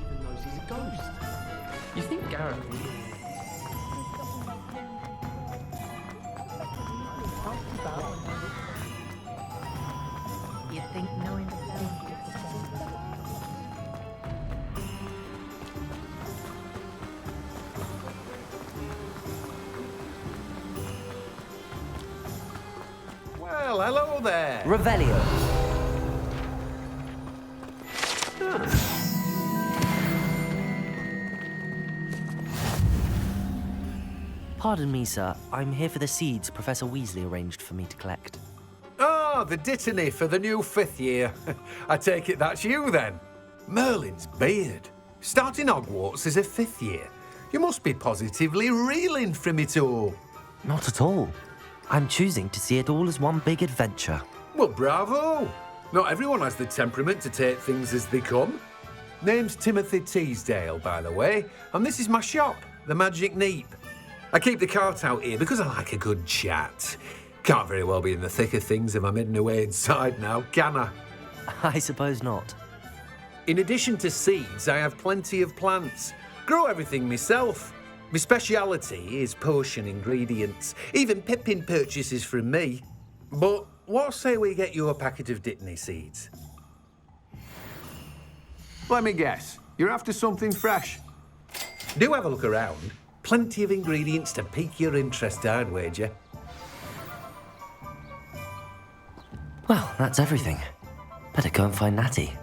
Even knows he's a ghost. You think Gareth would... You think knowing the Well, hello there. Revelio. Pardon me, sir. I'm here for the seeds Professor Weasley arranged for me to collect. Ah, the dittany for the new 5th year. I take it that's you then. Merlin's beard. Starting Hogwarts as a 5th year. You must be positively reeling from it all. Not at all. I'm choosing to see it all as one big adventure. Well, bravo. Not everyone has the temperament to take things as they come. Name's Timothy Teasdale, by the way, and this is my shop, the Magic Neep. I keep the cart out here because I like a good chat. Can't very well be in the thick of things if I'm hidden away inside now, can I? I suppose not. In addition to seeds, I have plenty of plants. Grow everything myself. My speciality is potion ingredients. Even Pippin purchases from me. But what say we get you a packet of Dittany seeds? Let me guess. You're after something fresh. Do have a look around. Plenty of ingredients to pique your interest, I'd wager. Well, that's everything. Better go and find Natty.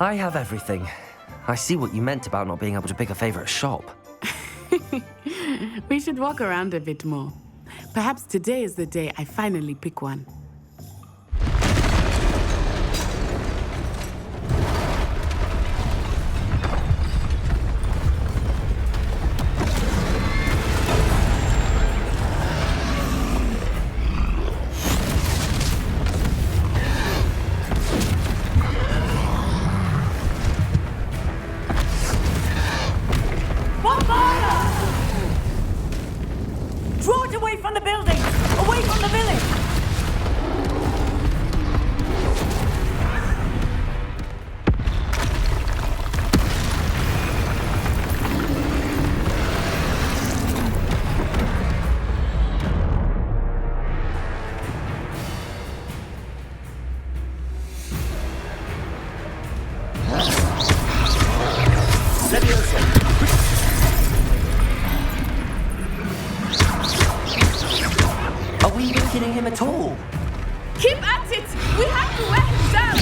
I have everything. I see what you meant about not being able to pick a favorite shop. We should walk around a bit more. Perhaps today is the day I finally pick one. Draw it away from the building! Away from the village! Are we weakening him at all? Keep at it! We have to wear him down!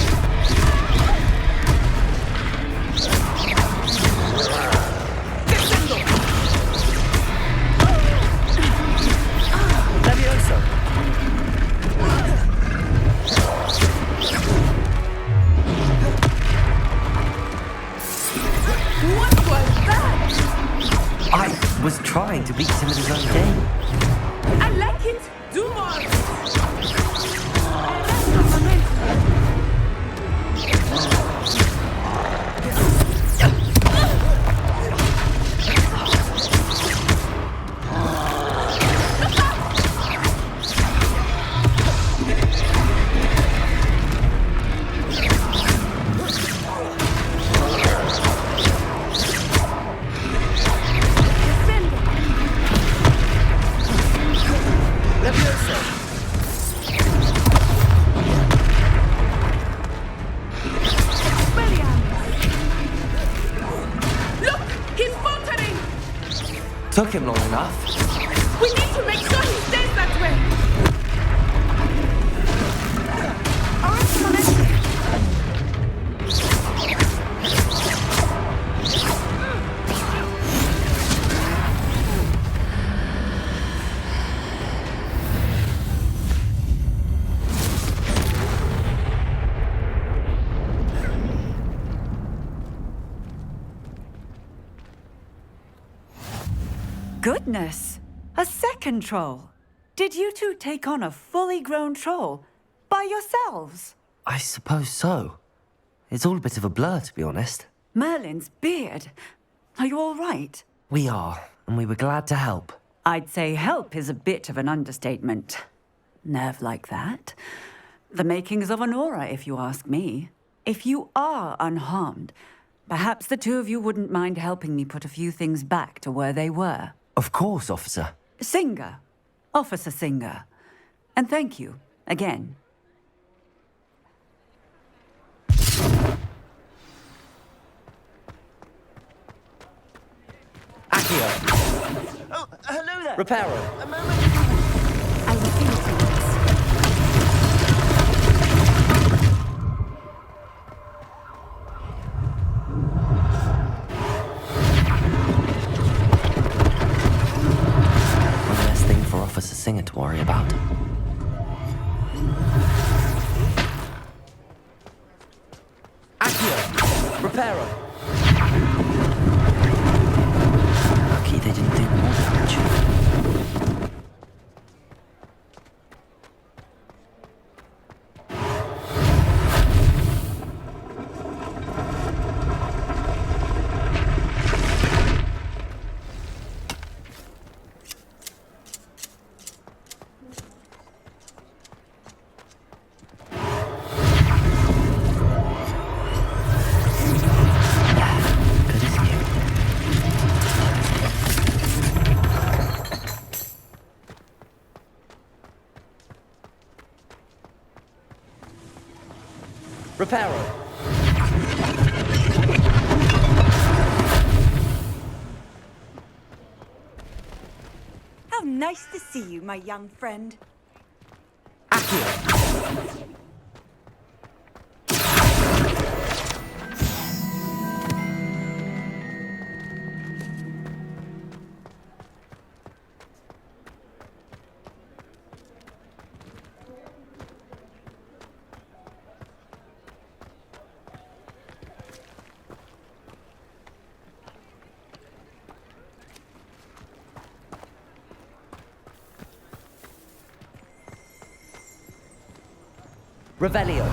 Levioso! What was that? I was trying to beat him at his own game. I like it! Do more! Took him long enough. We need to make sure he stays that way! Goodness! A second troll! Did you two take on a fully grown troll? By yourselves? I suppose so. It's all a bit of a blur, to be honest. Merlin's beard. Are you all right? We are, and we were glad to help. I'd say help is a bit of an understatement. Nerve like that. The makings of an aura, if you ask me. If you are unharmed, perhaps the two of you wouldn't mind helping me put a few things back to where they were. Of course, officer. Singer. Officer Singer. And thank you, again. Accio! Oh, hello there! Reparo! A moment! I will see you through this. One less thing for Officer Singer to worry about. Accio! Reparo! Lucky they didn't do more damage. Reparo! How nice to see you, my young friend. Accio! Revelio.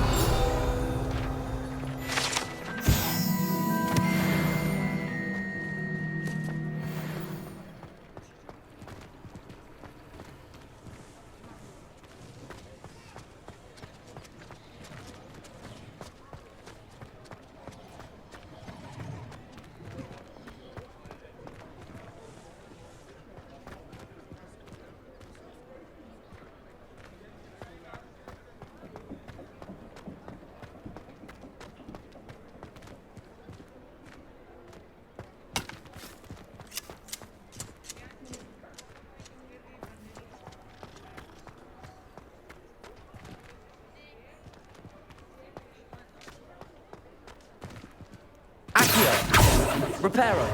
Accio. Reparo.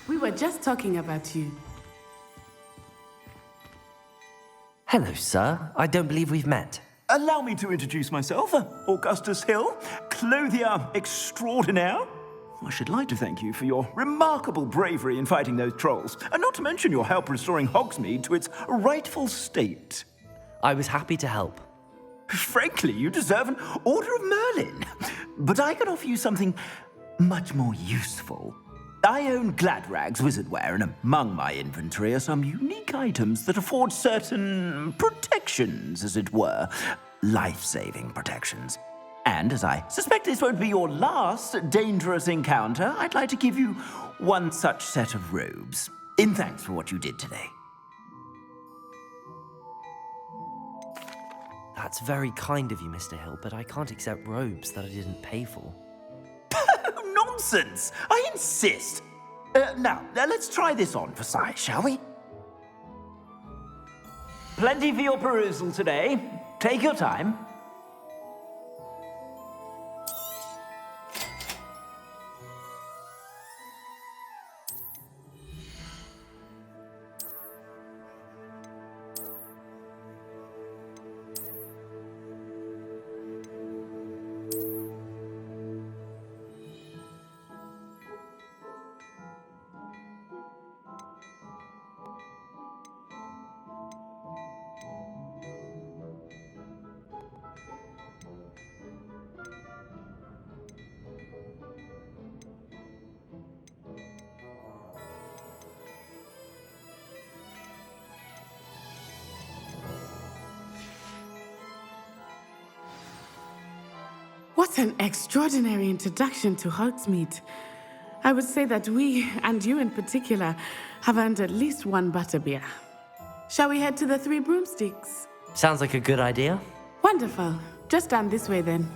We were just talking about you. Hello, sir. I don't believe we've met. Allow me to introduce myself, Augustus Hill, clothier extraordinaire. I should like to thank you for your remarkable bravery in fighting those trolls, and not to mention your help restoring Hogsmeade to its rightful state. I was happy to help. Frankly, you deserve an Order of Merlin. But I can offer you something much more useful. I own Gladrag's wizardware, and among my inventory are some unique items that afford certain protections, as it were. Life-saving protections. And as I suspect this won't be your last dangerous encounter, I'd like to give you one such set of robes, in thanks for what you did today. That's very kind of you, Mr. Hill, but I can't accept robes that I didn't pay for. Nonsense! I insist! Now, let's try this on for size, shall we? Plenty for your perusal today. Take your time. What an extraordinary introduction to Hogsmeade. I would say that we, and you in particular, have earned at least one butterbeer. Shall we head to the Three Broomsticks? Sounds like a good idea. Wonderful. Just down this way then.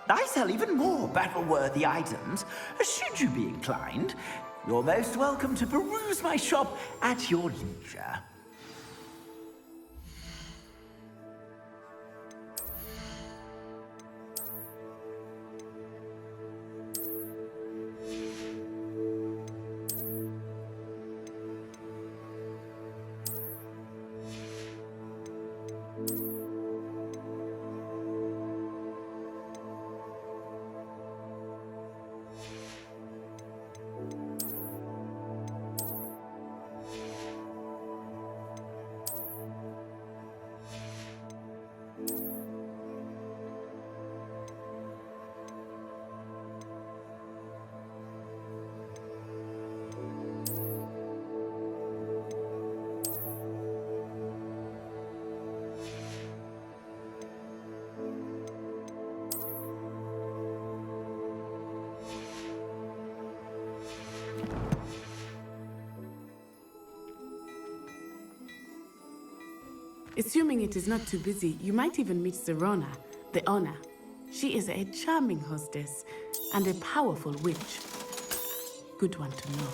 I sell even more battle-worthy items. Should you be inclined, you're most welcome to peruse my shop at your leisure. Assuming it is not too busy, you might even meet Serona, the owner. She is a charming hostess and a powerful witch. Good one to know.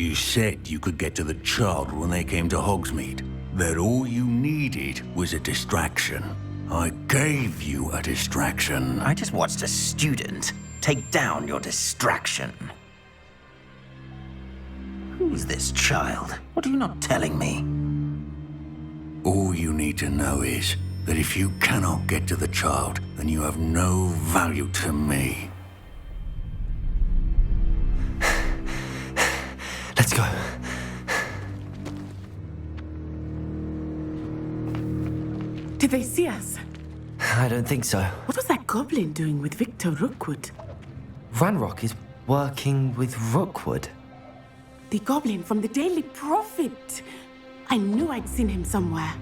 You said you could get to the child when they came to Hogsmeade. That all you needed was a distraction. I gave you a distraction. I just watched a student take down your distraction. Who's this child? What are you not telling me? All you need to know is that if you cannot get to the child, then you have no value to me. Let's go. Did they see us? I don't think so. What was that goblin doing with Victor Rookwood? Ranrock is working with Rookwood. The goblin from the Daily Prophet. I knew I'd seen him somewhere.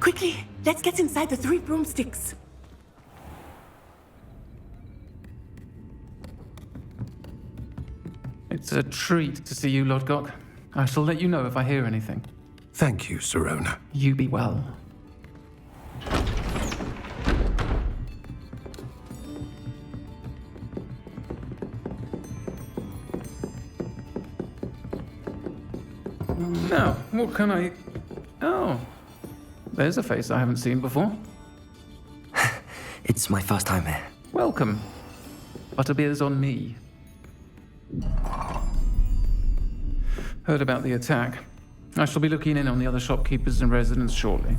Quickly, let's get inside the 3 broomsticks. It's a treat to see you, Lodgok. I shall let you know if I hear anything. Thank you, Sirona. You be well. Now, what can I... Oh, there's a face I haven't seen before. It's my first time here. Welcome. Butterbeer's on me. Heard about the attack. I shall be looking in on the other shopkeepers and residents shortly.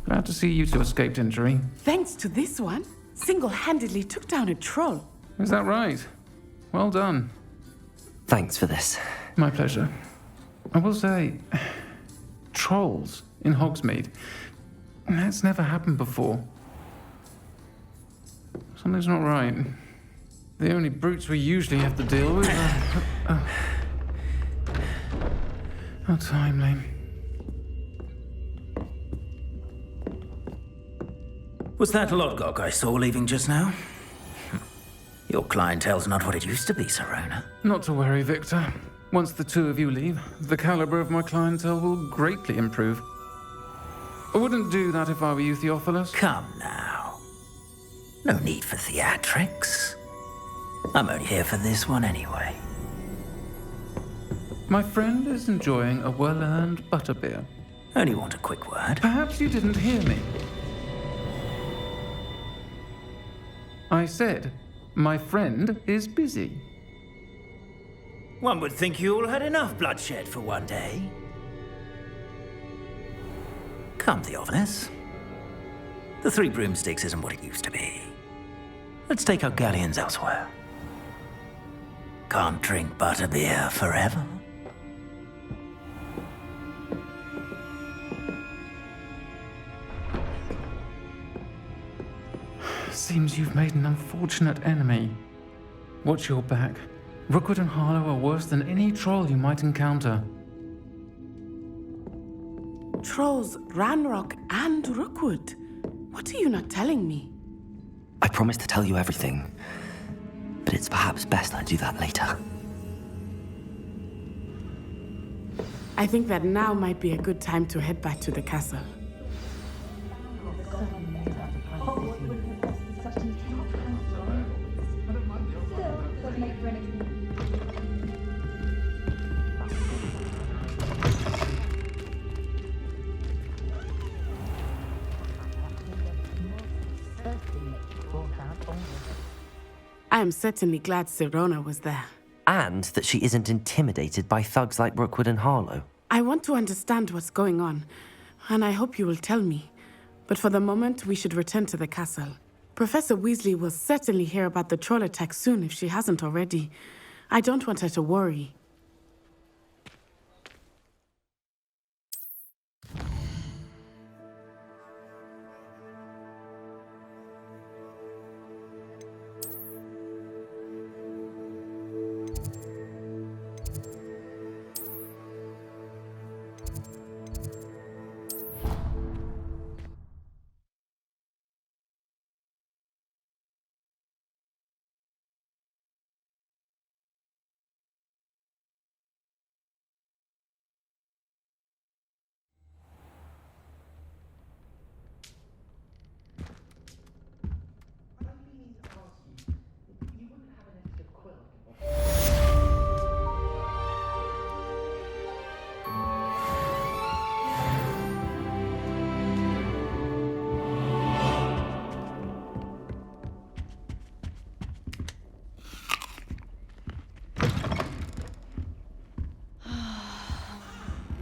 Glad to see you two escaped injury. Thanks to this one, single-handedly took down a troll. Is that right? Well done. Thanks for this. My pleasure. I will say, trolls in Hogsmeade. That's never happened before. Something's not right. The only brutes we usually have to deal with are... How timely. Was that Lodgok I saw leaving just now? Your clientele's not what it used to be, Sirona. Not to worry, Victor. Once the two of you leave, the caliber of my clientele will greatly improve. I wouldn't do that if I were you, Theophilus. Come now. No need for theatrics. I'm only here for this one anyway. My friend is enjoying a well-earned butterbeer. Only want a quick word. Perhaps you didn't hear me. I said, my friend is busy. One would think you all had enough bloodshed for one day. Come, Theophilus. The 3 broomsticks isn't what it used to be. Let's take our galleons elsewhere. Can't drink butterbeer forever. Seems you've made an unfortunate enemy. Watch your back. Rookwood and Harlow are worse than any troll you might encounter. Trolls, Ranrock, and Rookwood. What are you not telling me? I promised to tell you everything, but it's perhaps best I do that later. I think that now might be a good time to head back to the castle. I am certainly glad Sirona was there. And that she isn't intimidated by thugs like Rookwood and Harlow. I want to understand what's going on, and I hope you will tell me. But for the moment, we should return to the castle. Professor Weasley will certainly hear about the troll attack soon if she hasn't already. I don't want her to worry.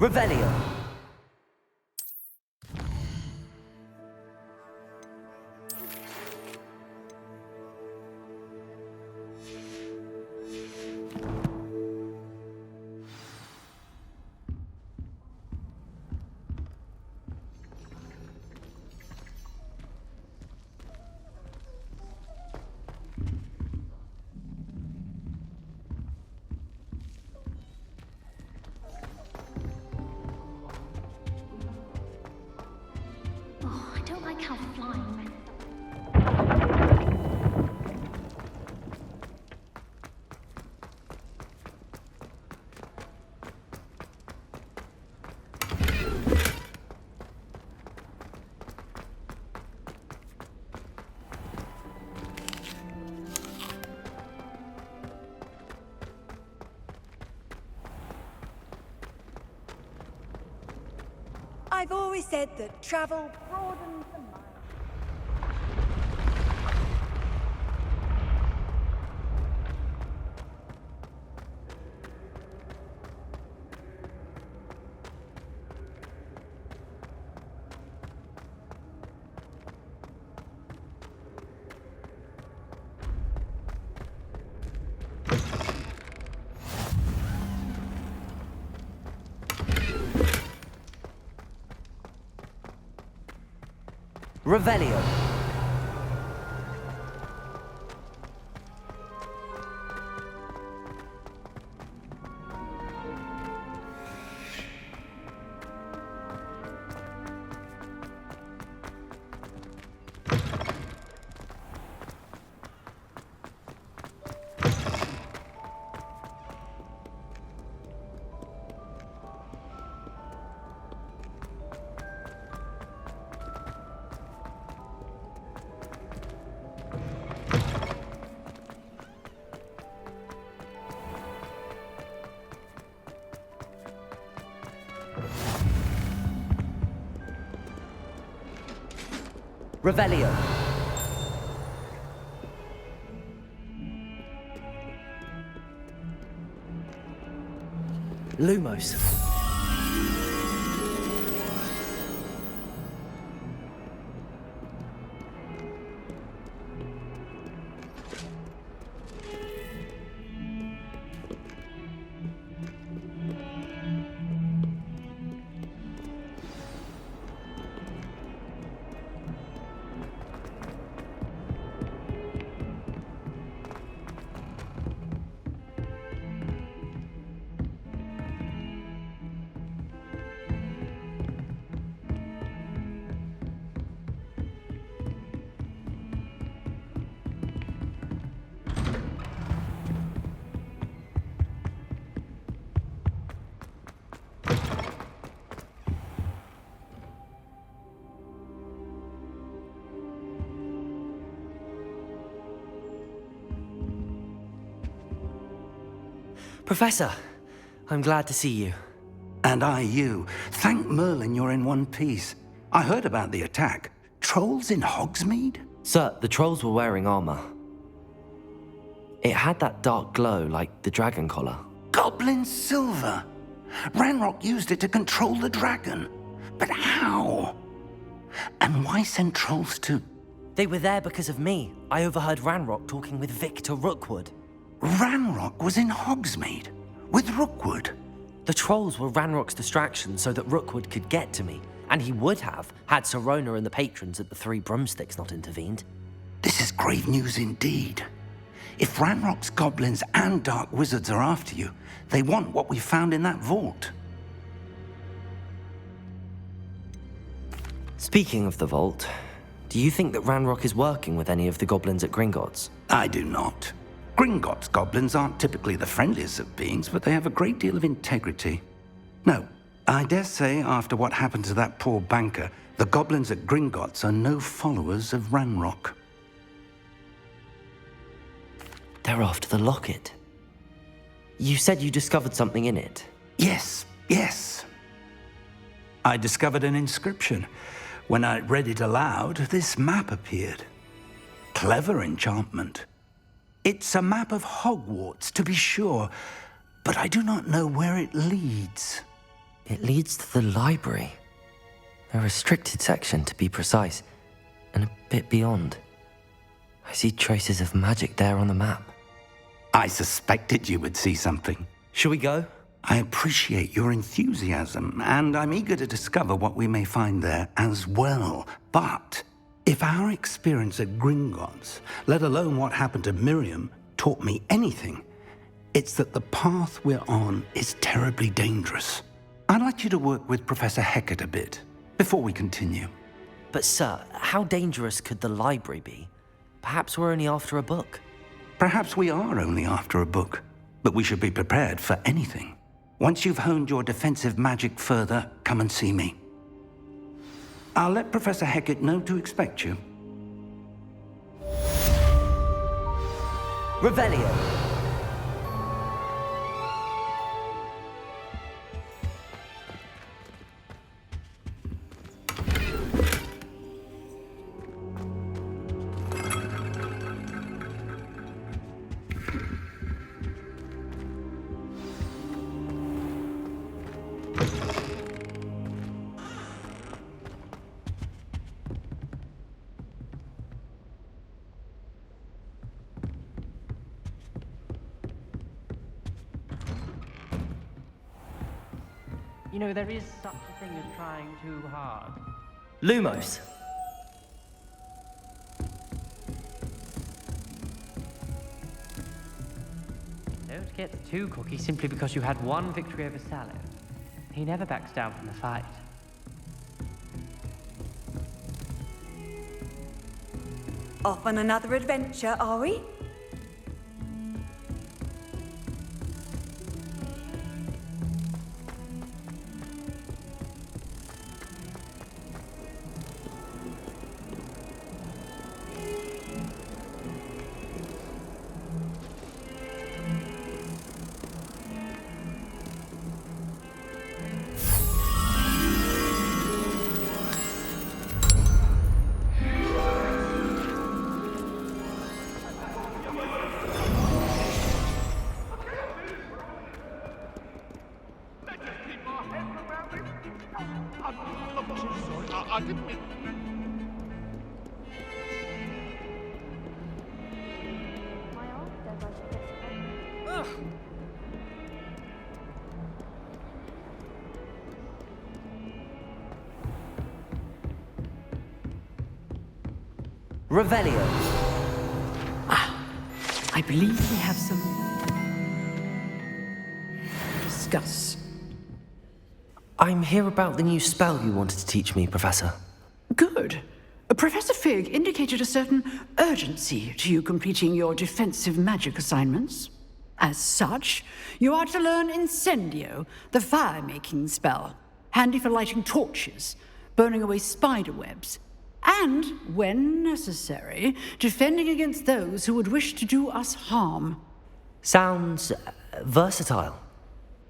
Revelio. Oh, I don't like how flying messed I've always said that travel broadens the mind. Revelio. Revelio. Lumos. Professor, I'm glad to see you. And I you. Thank Merlin you're in one piece. I heard about the attack. Trolls in Hogsmeade? Sir, the trolls were wearing armor. It had that dark glow like the dragon collar. Goblin silver! Ranrock used it to control the dragon. But how? And why send trolls to... They were there because of me. I overheard Ranrock talking with Victor Rookwood. Ranrock was in Hogsmeade? With Rookwood? The trolls were Ranrock's distraction so that Rookwood could get to me. And he would have, had Sirona and the patrons at the Three Broomsticks not intervened. This is grave news indeed. If Ranrock's goblins and dark wizards are after you, they want what we found in that vault. Speaking of the vault, do you think that Ranrock is working with any of the goblins at Gringotts? I do not. Gringotts goblins aren't typically the friendliest of beings, but they have a great deal of integrity. No, I dare say after what happened to that poor banker, the goblins at Gringotts are no followers of Ranrock. They're after the locket. You said you discovered something in it. Yes. I discovered an inscription. When I read it aloud, this map appeared. Clever enchantment. It's a map of Hogwarts, to be sure, but I do not know where it leads. It leads to the library. A restricted section, to be precise, and a bit beyond. I see traces of magic there on the map. I suspected you would see something. Shall we go? I appreciate your enthusiasm, and I'm eager to discover what we may find there as well. But if our experience at Gringotts, let alone what happened to Miriam, taught me anything, it's that the path we're on is terribly dangerous. I'd like you to work with Professor Hecat a bit before we continue. But sir, how dangerous could the library be? Perhaps we're only after a book. Perhaps we are only after a book, but we should be prepared for anything. Once you've honed your defensive magic further, come and see me. I'll let Professor Hecat know to expect you. Revelio. You know, there is such a thing as trying too hard. Lumos. Don't get too cocky simply because you had one victory over Sallow. He never backs down from the fight. Off on another adventure, are we? I didn't mean... Revelio. I believe we have some... discuss. I'm here about the new spell you wanted to teach me, Professor. Good. Professor Fig indicated a certain urgency to you completing your defensive magic assignments. As such, you are to learn Incendio, the fire-making spell, handy for lighting torches, burning away spider webs, and, when necessary, defending against those who would wish to do us harm. Sounds versatile.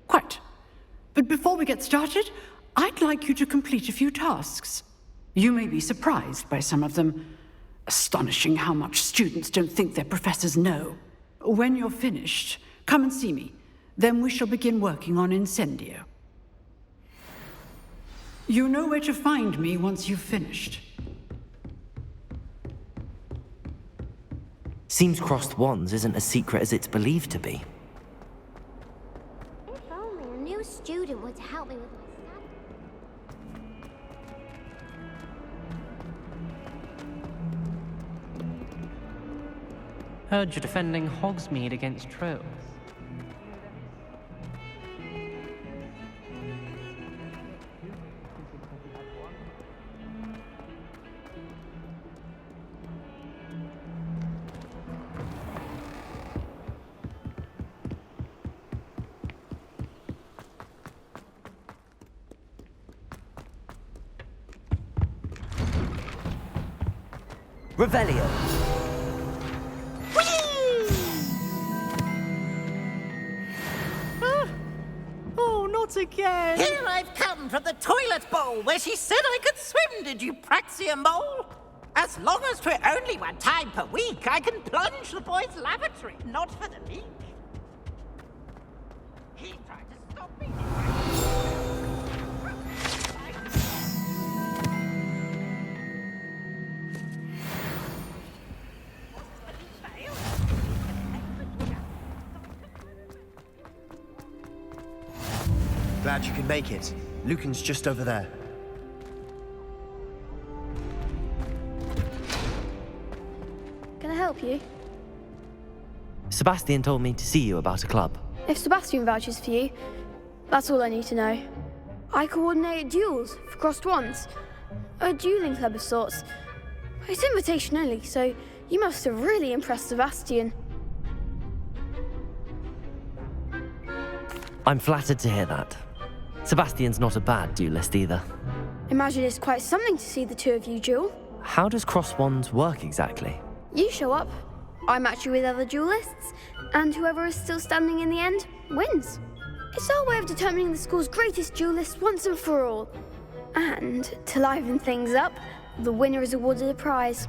Quite. But before we get started, I'd like you to complete a few tasks. You may be surprised by some of them. Astonishing how much students don't think their professors know. When you're finished, come and see me. Then we shall begin working on Incendio. You know where to find me once you've finished. Seems crossed wands isn't as secret as it's believed to be. If only a new student were to help me with my Heard you're defending Hogsmeade against trolls. Revelio. Oh, not again! Here I've come from the toilet bowl where she said I could swim, did you praxia mole? As long as we're only one time per week, I can plunge the boys' lavatory, not for the leak. He tried to stop me. Glad you could make it. Lucan's just over there. Can I help you? Sebastian told me to see you about a club. If Sebastian vouches for you, that's all I need to know. I coordinate duels for crossed wands. A dueling club of sorts. It's invitation only, so you must have really impressed Sebastian. I'm flattered to hear that. Sebastian's not a bad duelist either. Imagine it's quite something to see the two of you duel. How does cross wands work exactly? You show up, I match you with other duelists, and whoever is still standing in the end wins. It's our way of determining the school's greatest duelist once and for all. And to liven things up, the winner is awarded a prize.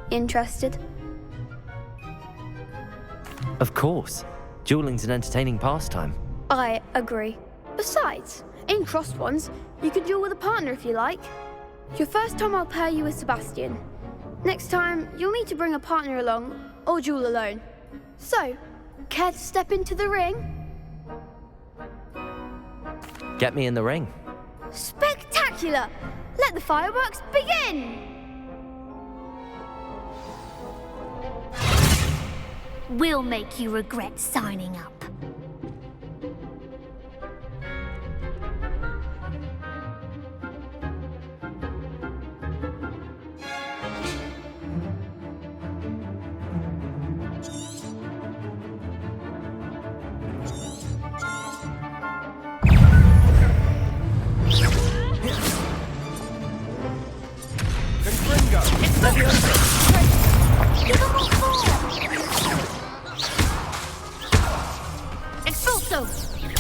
Interested? Of course. Dueling's an entertaining pastime. I agree. Besides, in crossed ones, you can duel with a partner if you like. Your first time I'll pair you with Sebastian. Next time, you'll need to bring a partner along, or duel alone. So, care to step into the ring? Get me in the ring. Spectacular! Let the fireworks begin! We'll make you regret signing up. Expulso!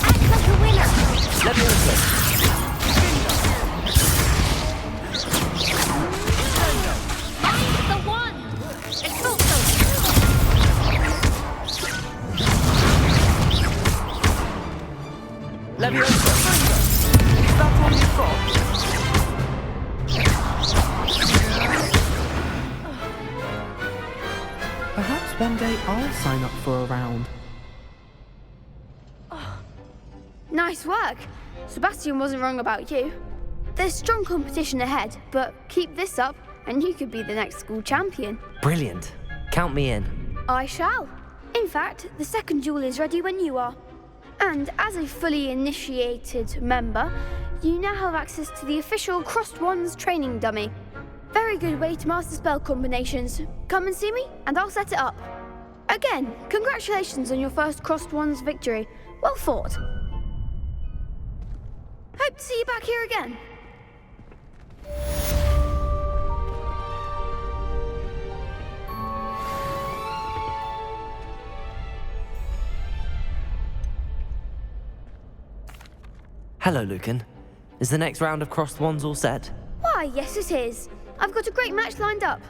Act like a winner! Find the one! Expulso! Leviosa! Is that all you've got? Perhaps one day I'll sign up for a round. Nice work. Sebastian wasn't wrong about you. There's strong competition ahead, but keep this up and you could be the next school champion. Brilliant. Count me in. I shall. In fact, the second duel is ready when you are. And as a fully initiated member, you now have access to the official Crossed Wands training dummy. Very good way to master spell combinations. Come and see me, and I'll set it up. Again, congratulations on your first Crossed Wands victory. Well fought. Hope to see you back here again. Hello, Lucan. Is the next round of crossed wands all set? Why, yes it is. I've got a great match lined up.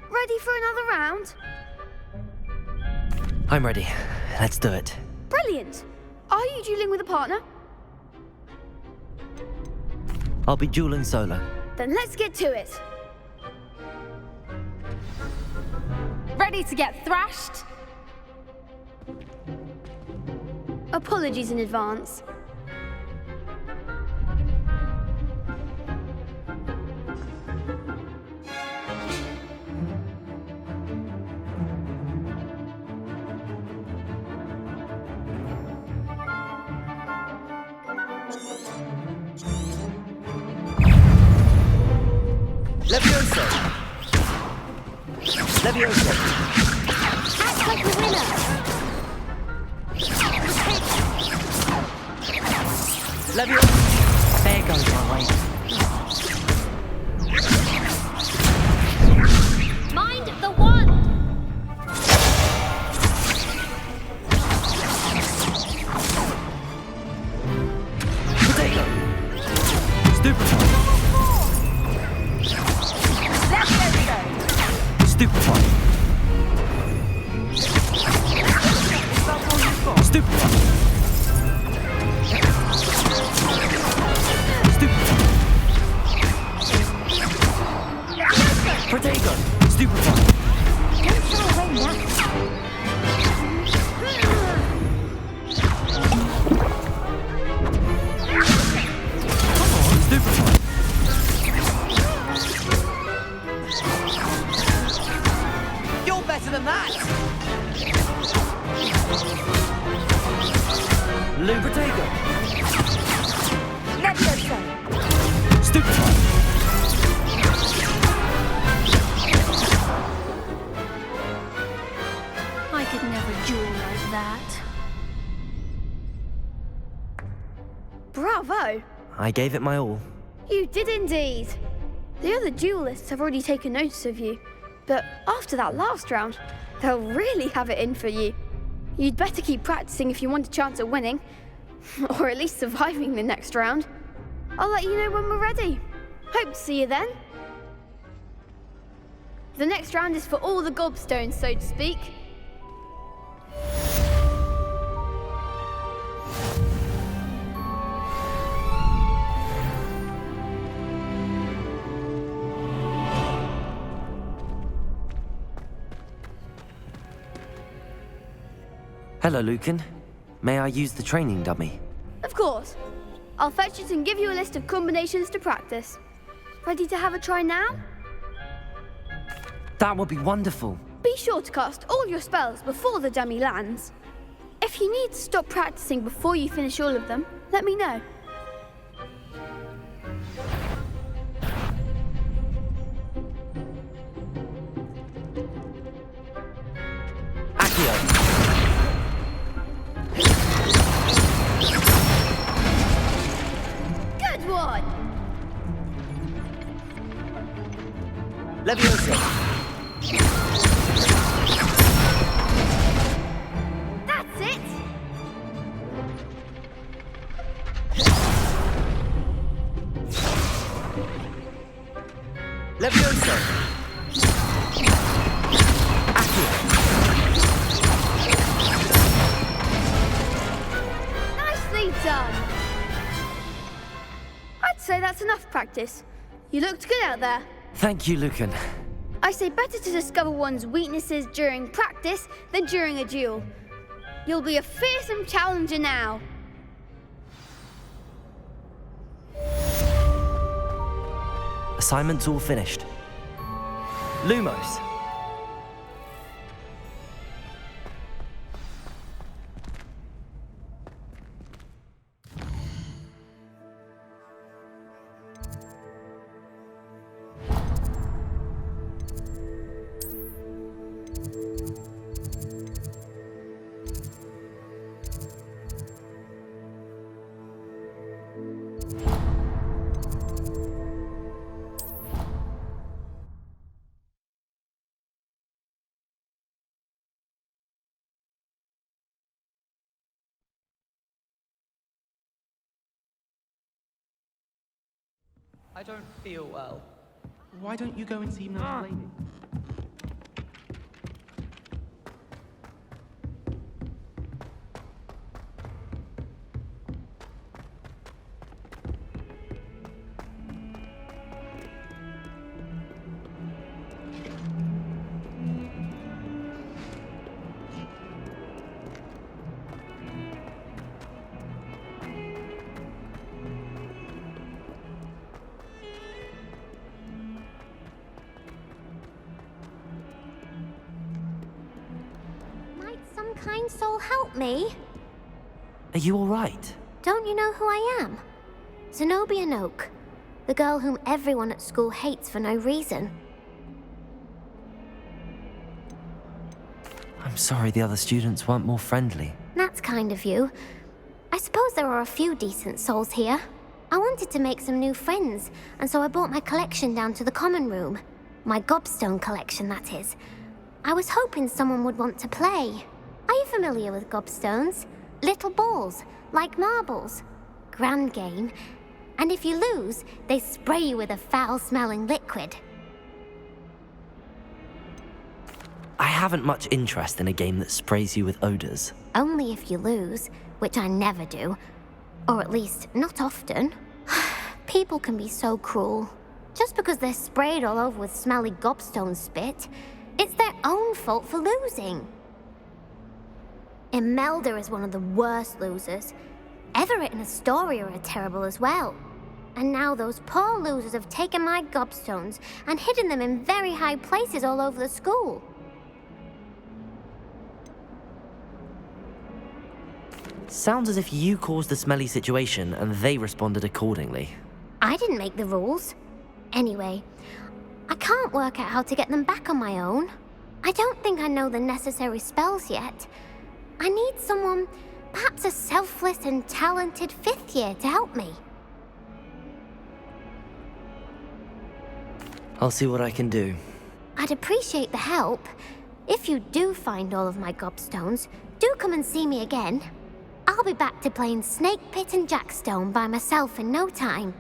Ready for another round? I'm ready. Let's do it. Brilliant. Are you dueling with a partner? I'll be dueling solo. Then let's get to it. Ready to get thrashed? Apologies in advance. Leviosa! Leviosa! Act like a winner! Leviosa! There goes my way. Mind the one! Potato! Stupefy! Stupefy! Stupefy! Protego! Stupefy! Don't throw away now. bravo! I gave it my all. You did indeed. The other duelists have already taken notice of you, but after that last round, they'll really have it in for you. You'd better keep practicing if you want a chance at winning, or at least surviving the next round. I'll let you know when we're ready. Hope to see you then. The next round is for all the gobstones, so to speak. Hello, Lucan. May I use the training dummy? Of course. I'll fetch it and give you a list of combinations to practice. Ready to have a try now? That would be wonderful. Be sure to cast all your spells before the dummy lands. If you need to stop practicing before you finish all of them, let me know. Accio. Good one! Leviosa. That's it! Leviosa. Accio. Nicely done! I'd say that's enough practice. You looked good out there. Thank you, Lucan. I say better to discover one's weaknesses during practice than during a duel. You'll be a fearsome challenger now. Assignment's all finished. Lumos. I don't feel well. Why don't you go and see Nurse Lady? Some kind soul help me. Are you all right? Don't you know who I am? Zenobia Noak, the girl whom everyone at school hates for no reason. I'm sorry the other students weren't more friendly. That's kind of you. I suppose there are a few decent souls here. I wanted to make some new friends, and so I brought my collection down to the common room. My gobstone collection, that is. I was hoping someone would want to play. Are you familiar with gobstones? Little balls, like marbles. Grand game. And if you lose, they spray you with a foul-smelling liquid. I haven't much interest in a game that sprays you with odors. Only if you lose, which I never do. Or at least, not often. People can be so cruel. Just because they're sprayed all over with smelly gobstone spit, it's their own fault for losing. Imelda is one of the worst losers. Everett and Astoria are terrible as well. And now those poor losers have taken my gobstones and hidden them in very high places all over the school. Sounds as if you caused the smelly situation and they responded accordingly. I didn't make the rules. Anyway, I can't work out how to get them back on my own. I don't think I know the necessary spells yet. I need someone Perhaps a selfless and talented 5th year to help me. I'll see what I can do. I'd appreciate the help. If you do find all of my gobstones, do come and see me again. I'll be back to playing Snake Pit and Jackstone by myself in no time.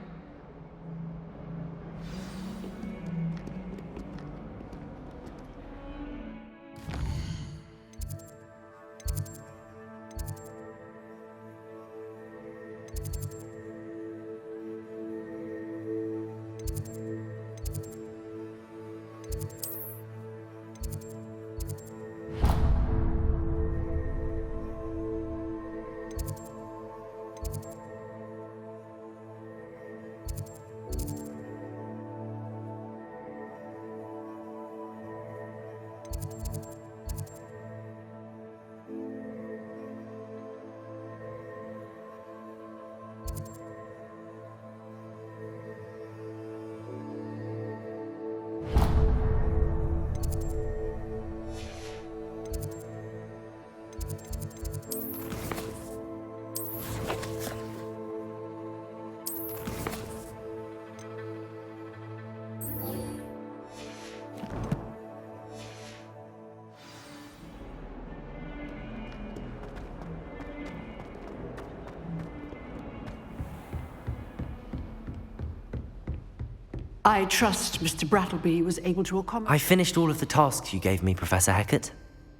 I trust Mr. Brattleby was able to accommodate... I finished all of the tasks you gave me, Professor Hackett.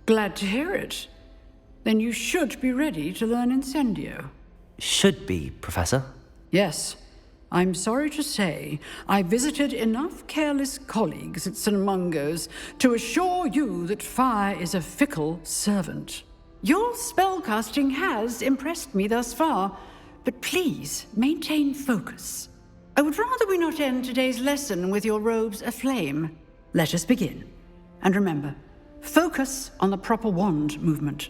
Glad to hear it. Then you should be ready to learn Incendio. Should be, Professor. Yes. I'm sorry to say, I visited enough careless colleagues at St. Mungo's to assure you that fire is a fickle servant. Your spellcasting has impressed me thus far, but please maintain focus. I would rather we not end today's lesson with your robes aflame. Let us begin. And remember, focus on the proper wand movement.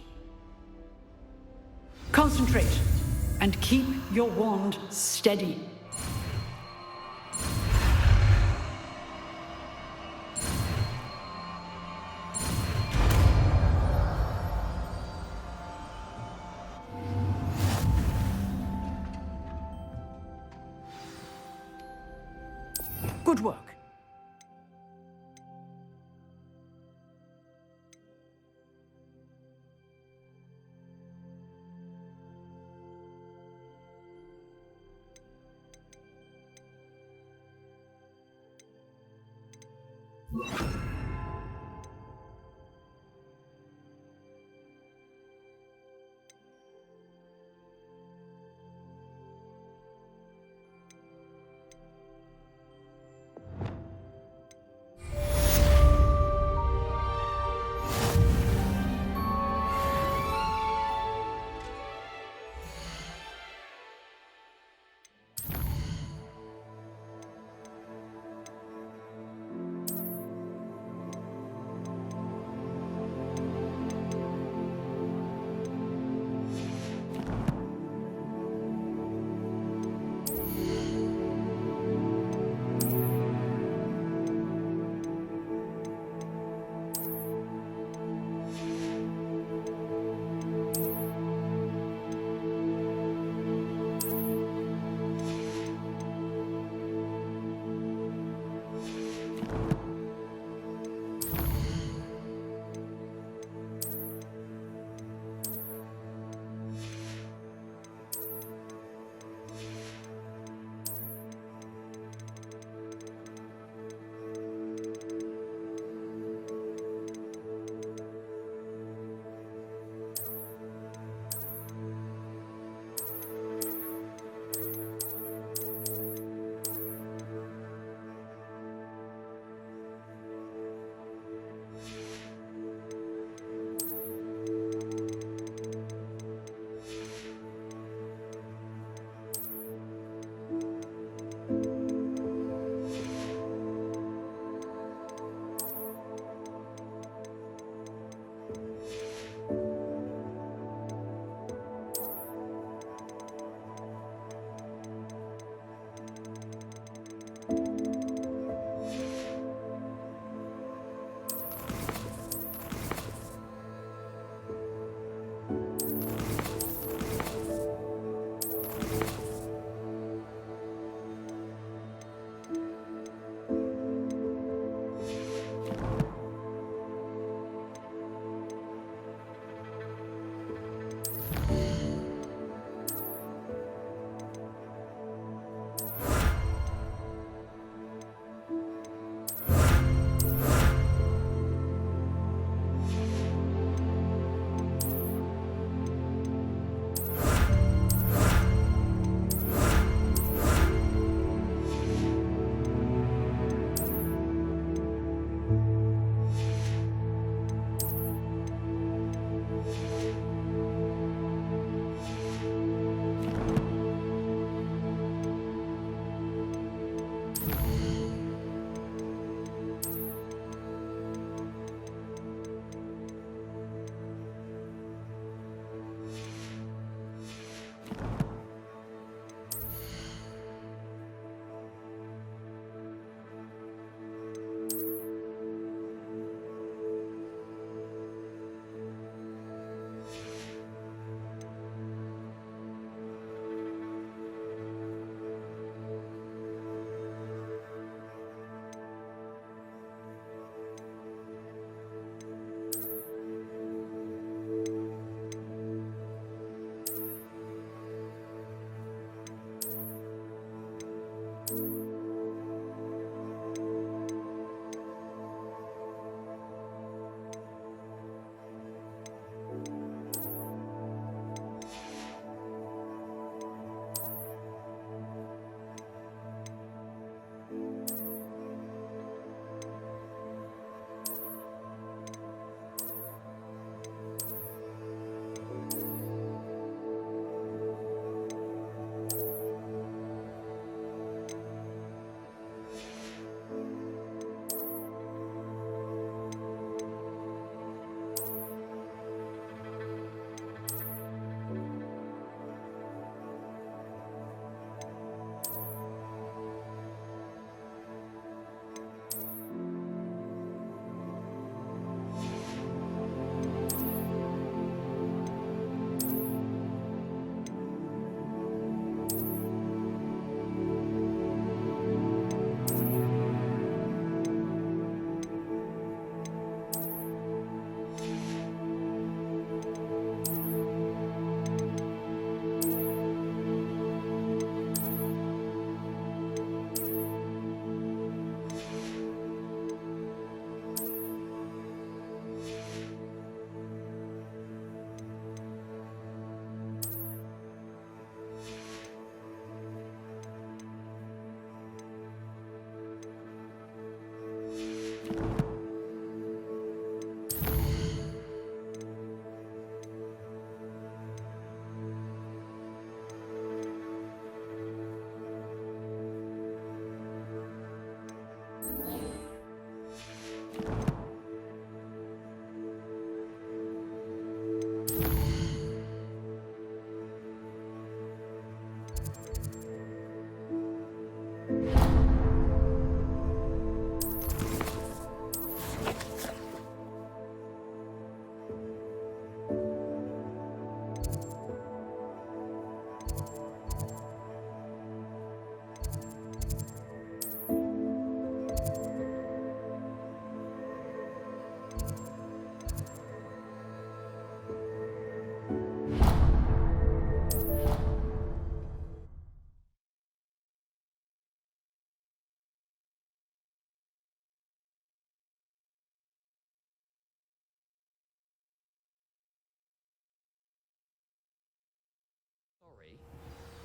Concentrate, and keep your wand steady. Good work.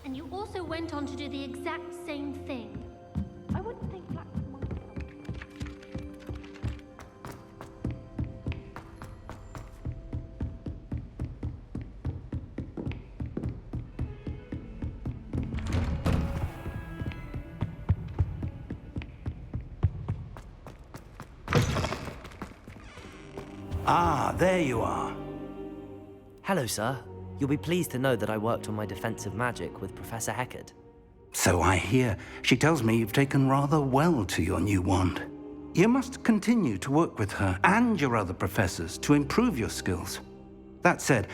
And you also went on to do the exact same thing. I wouldn't think black monk. Ah, there you are. Hello, sir. You'll be pleased to know that I worked on my defensive magic with Professor Heckard. So I hear. She tells me you've taken rather well to your new wand. You must continue to work with her and your other professors to improve your skills. That said,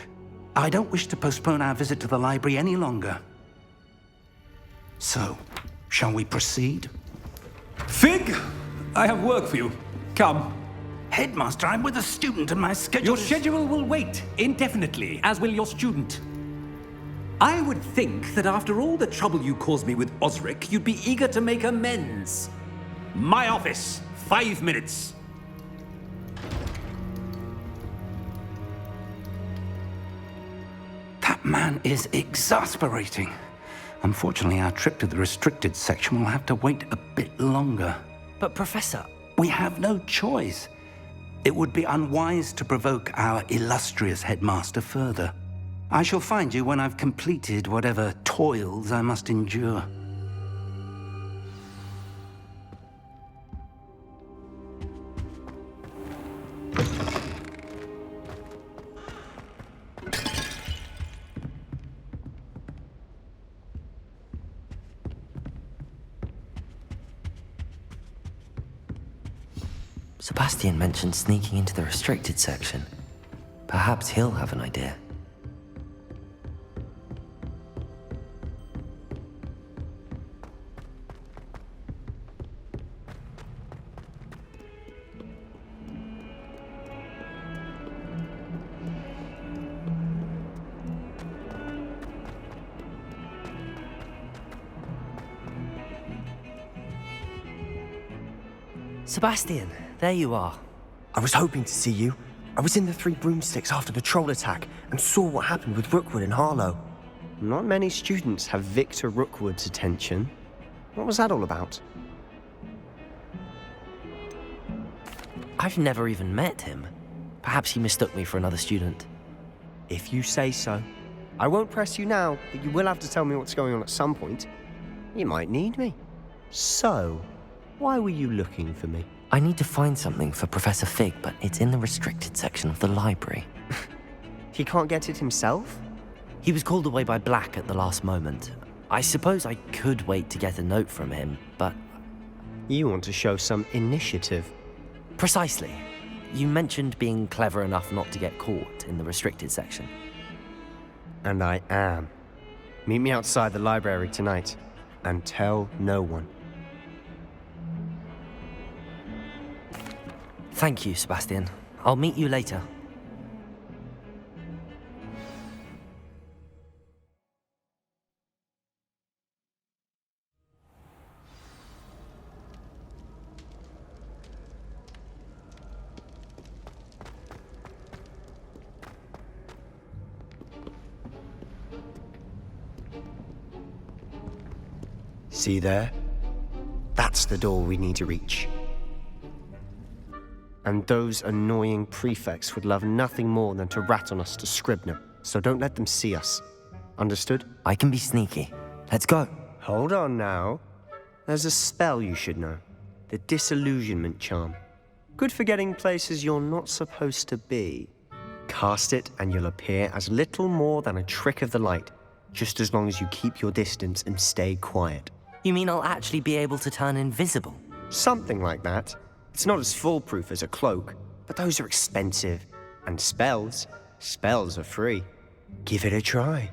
I don't wish to postpone our visit to the library any longer. So, shall we proceed? Fig! I have work for you. Come. Headmaster, I'm with a student and my schedule Your schedule will wait indefinitely, as will your student. I would think that after all the trouble you caused me with Osric, you'd be eager to make amends. My office, 5 minutes. That man is exasperating. Unfortunately, our trip to the restricted section will have to wait a bit longer. But, Professor... We have no choice. It would be unwise to provoke our illustrious headmaster further. I shall find you when I've completed whatever toils I must endure. Sebastian mentioned sneaking into the restricted section. Perhaps he'll have an idea. Sebastian, there you are. I was hoping to see you. I was in the Three Broomsticks after the troll attack and saw what happened with Rookwood and Harlow. Not many students have Victor Rookwood's attention. What was that all about? I've never even met him. Perhaps he mistook me for another student. If you say so. I won't press you now, but you will have to tell me what's going on at some point. You might need me. So, why were you looking for me? I need to find something for Professor Fig, but it's in the restricted section of the library. He can't get it himself? He was called away by Black at the last moment. I suppose I could wait to get a note from him, but... You want to show some initiative. Precisely. You mentioned being clever enough not to get caught in the restricted section. And I am. Meet me outside the library tonight, and tell no one. Thank you, Sebastian. I'll meet you later. See there? That's the door we need to reach. And those annoying prefects would love nothing more than to rat on us to Scribner, so don't let them see us. Understood? I can be sneaky. Let's go. Hold on now. There's a spell you should know. The Disillusionment Charm. Good for getting places you're not supposed to be. Cast it and you'll appear as little more than a trick of the light, just as long as you keep your distance and stay quiet. You mean I'll actually be able to turn invisible? Something like that. It's not as foolproof as a cloak, but those are expensive. And spells are free. Give it a try.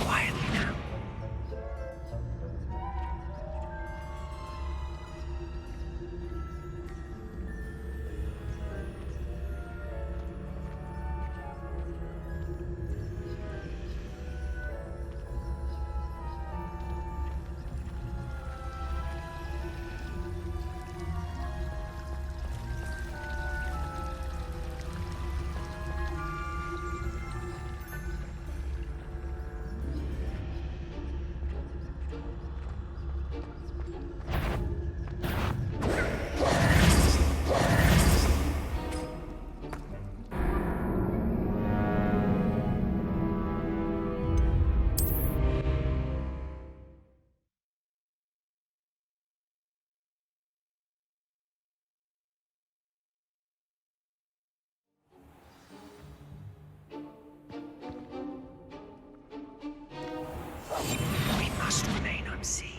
Quietly now. We must remain unseen.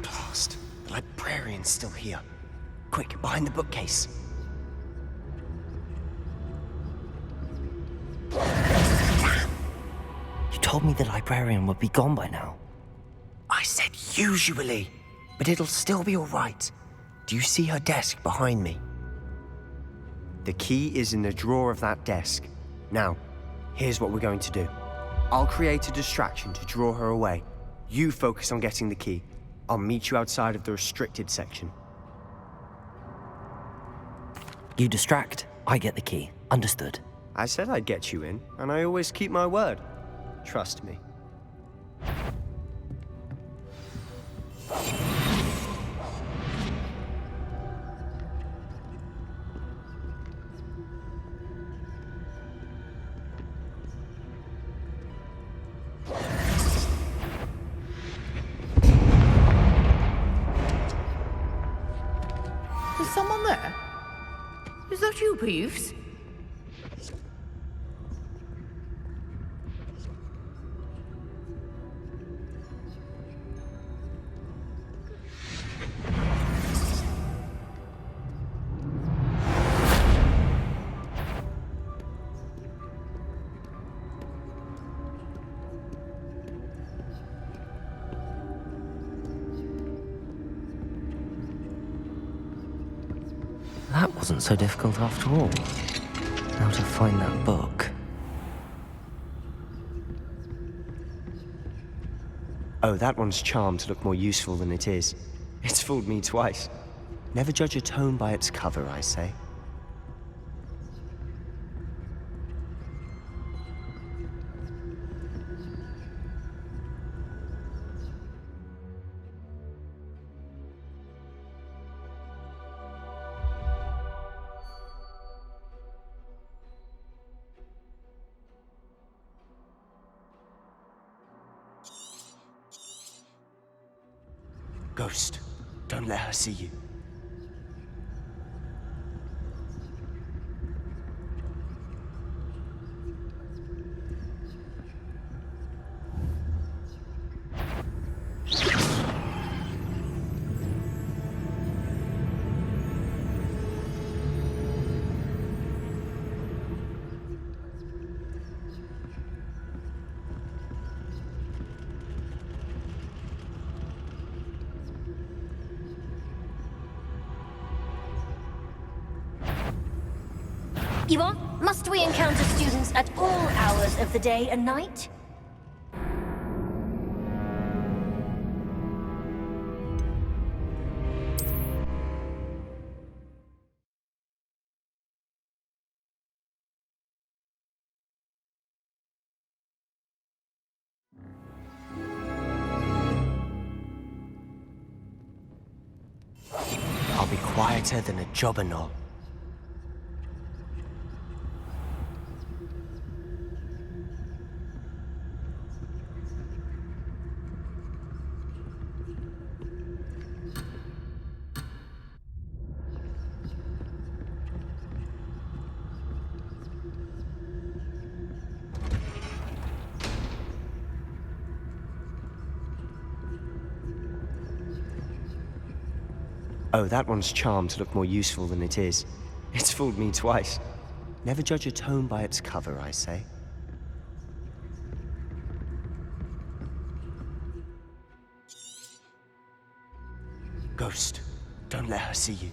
Blast. The librarian's still here. Quick, behind the bookcase. Damn! You told me the librarian would be gone by now. I said usually, but it'll still be all right. Do you see her desk behind me? The key is in the drawer of that desk. Now, here's what we're going to do. I'll create a distraction to draw her away. You focus on getting the key. I'll meet you outside of the restricted section. You distract, I get the key. Understood. I said I'd get you in, and I always keep my word. Trust me. Is someone there? Is that you, Peeves? That wasn't so difficult after all. Now to find that book. Oh, that one's charmed to look more useful than it is. It's fooled me twice. Never judge a tome by its cover, I say. Ghost, don't let her see you. You are? Must we encounter students at all hours of the day and night? I'll be quieter than a jobberknoll. Oh, that one's charmed to look more useful than it is. It's fooled me twice. Never judge a tome by its cover, I say. Ghost, don't let her see you.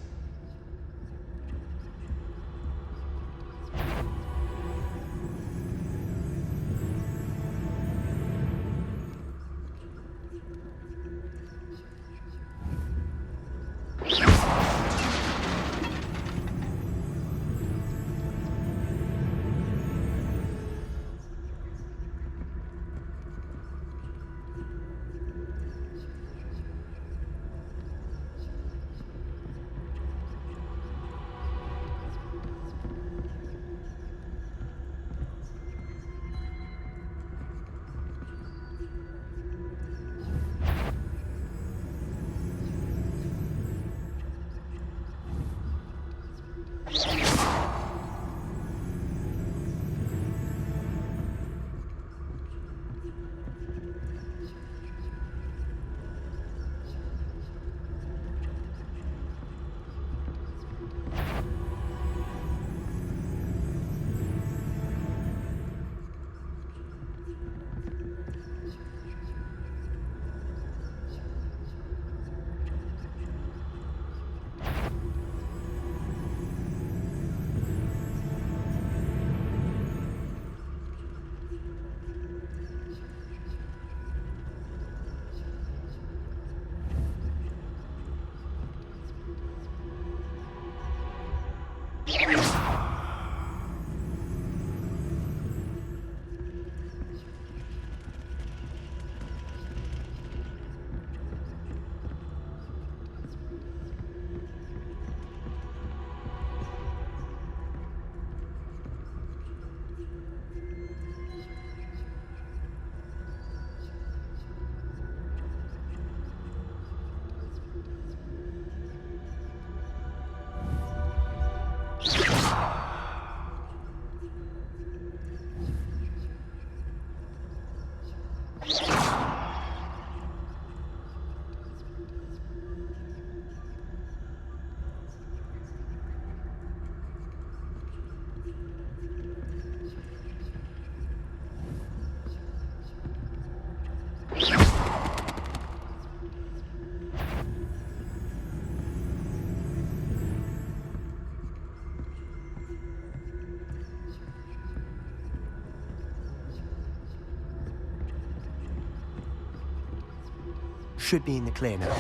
Should be in the clear now.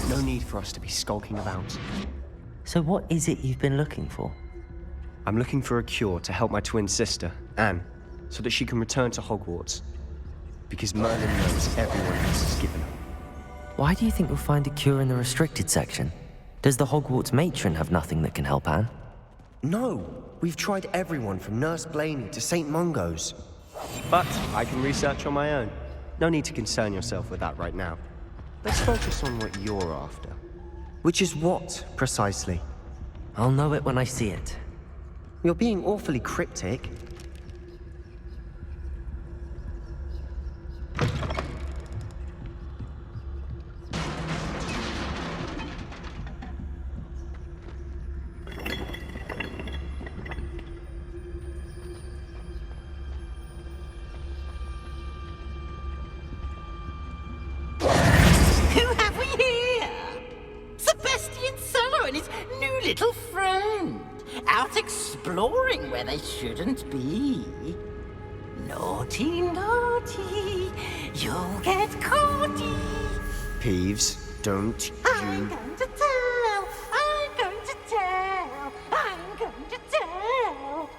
No need for us to be skulking about. So what is it you've been looking for? I'm looking for a cure to help my twin sister, Anne, so that she can return to Hogwarts. Because Merlin knows everyone else is given her. Why do you think you'll find a cure in the restricted section? Does the Hogwarts matron have nothing that can help Anne? No, we've tried everyone from Nurse Blaney to St. Mungo's. But I can research on my own. No need to concern yourself with that right now. Let's focus on what you're after. Which is what, precisely? I'll know it when I see it. You're being awfully cryptic. Little friend. out exploring where they shouldn't be. Naughty, naughty, you'll get caughty. Peeves, don't I'm you... going to tell, I'm going to tell, I'm going to tell.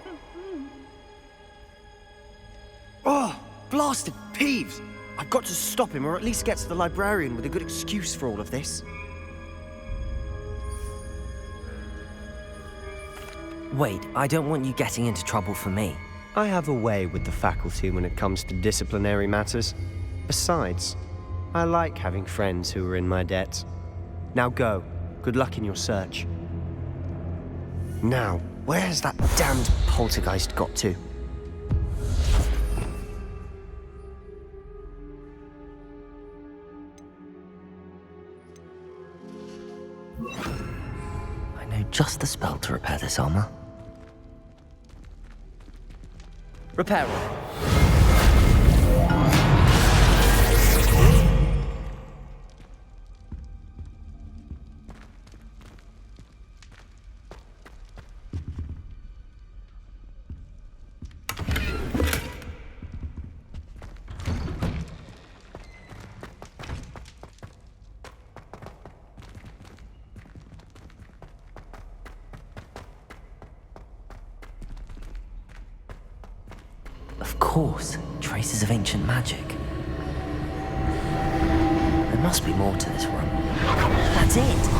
Oh, blasted Peeves! I've got to stop him, or at least get to the librarian with a good excuse for all of this. Wait, I don't want you getting into trouble for me. I have a way with the faculty when it comes to disciplinary matters. Besides, I like having friends who are in my debt. Now go. Good luck in your search. Now, where has that damned poltergeist got to? I know just the spell to repair this armor. Repair it. Of course, traces of ancient magic. There must be more to this room. That's it!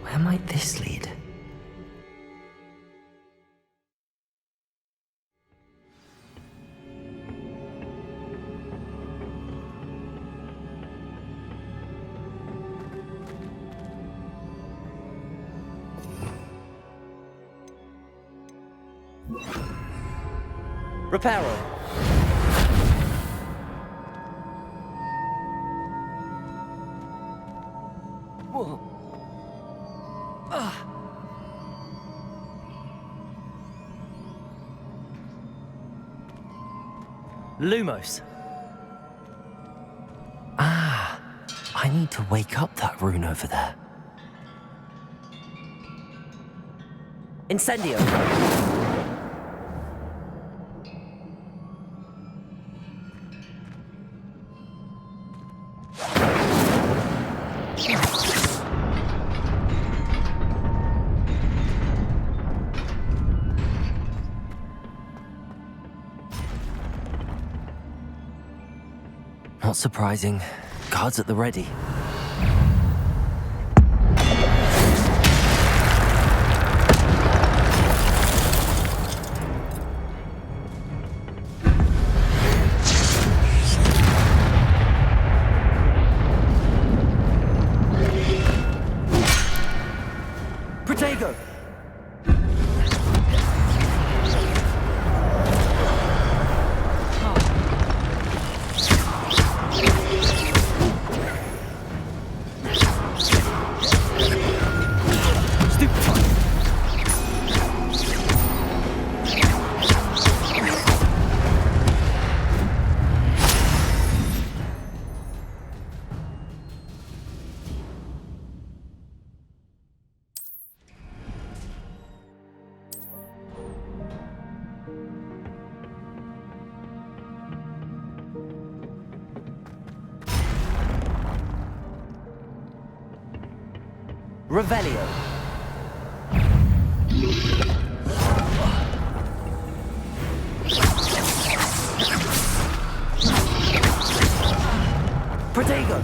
Where might this lead? Reparo. Whoa. Lumos. Ah, I need to wake up that rune over there. Incendio. Not surprising. Guards at the ready. Protego! Revelio. Protego.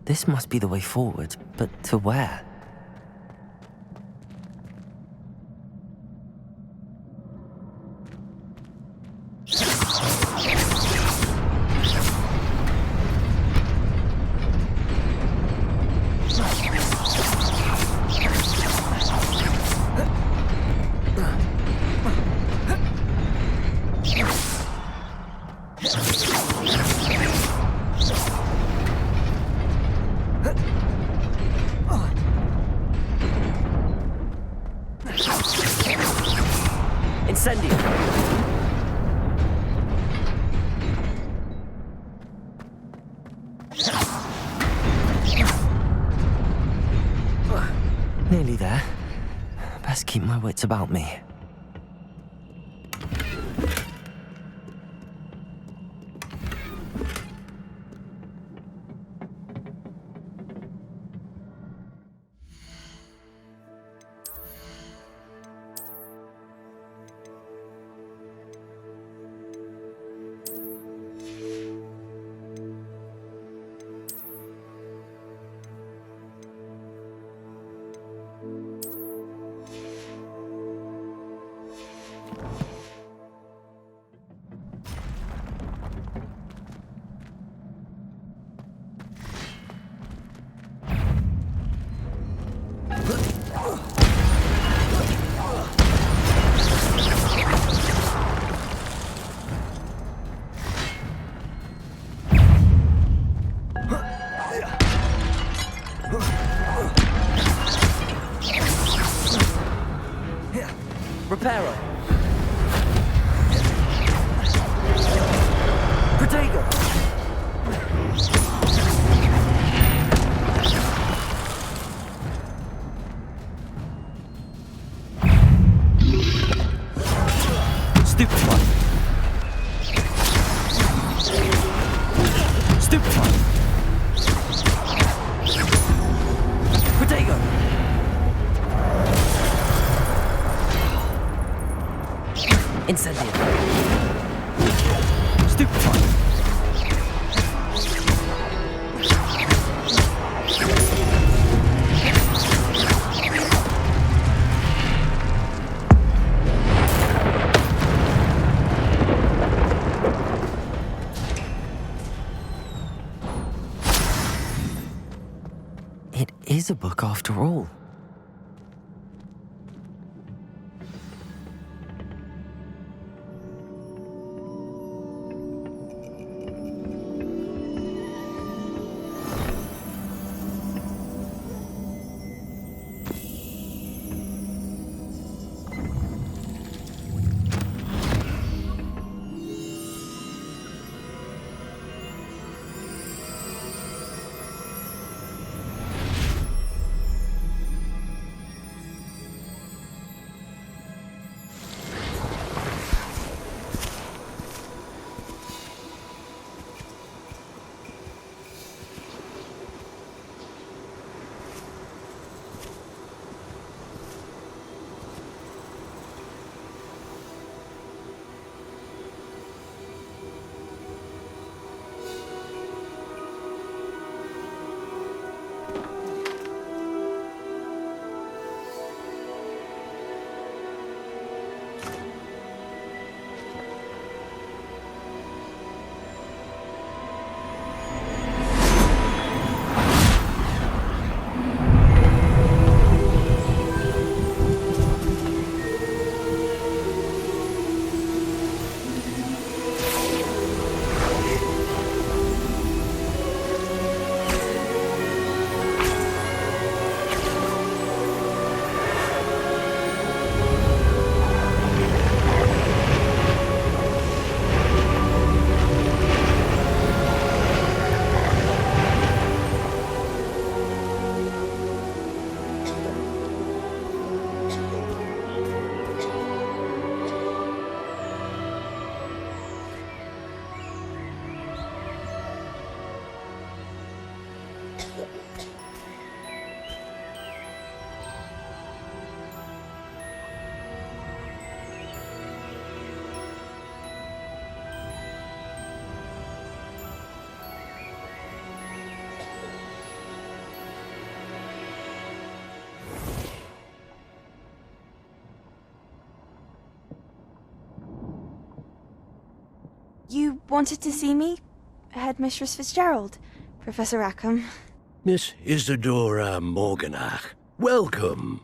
This must be the way forward, but to where? Nearly there. Best keep my wits about me. Reparo. Protego. Stupefy. Stupefy. Protego. Incendio. Stupefy. It is a book after all. You wanted to see me? Headmistress Fitzgerald, Professor Rackham. Miss Isadora Morganach, welcome.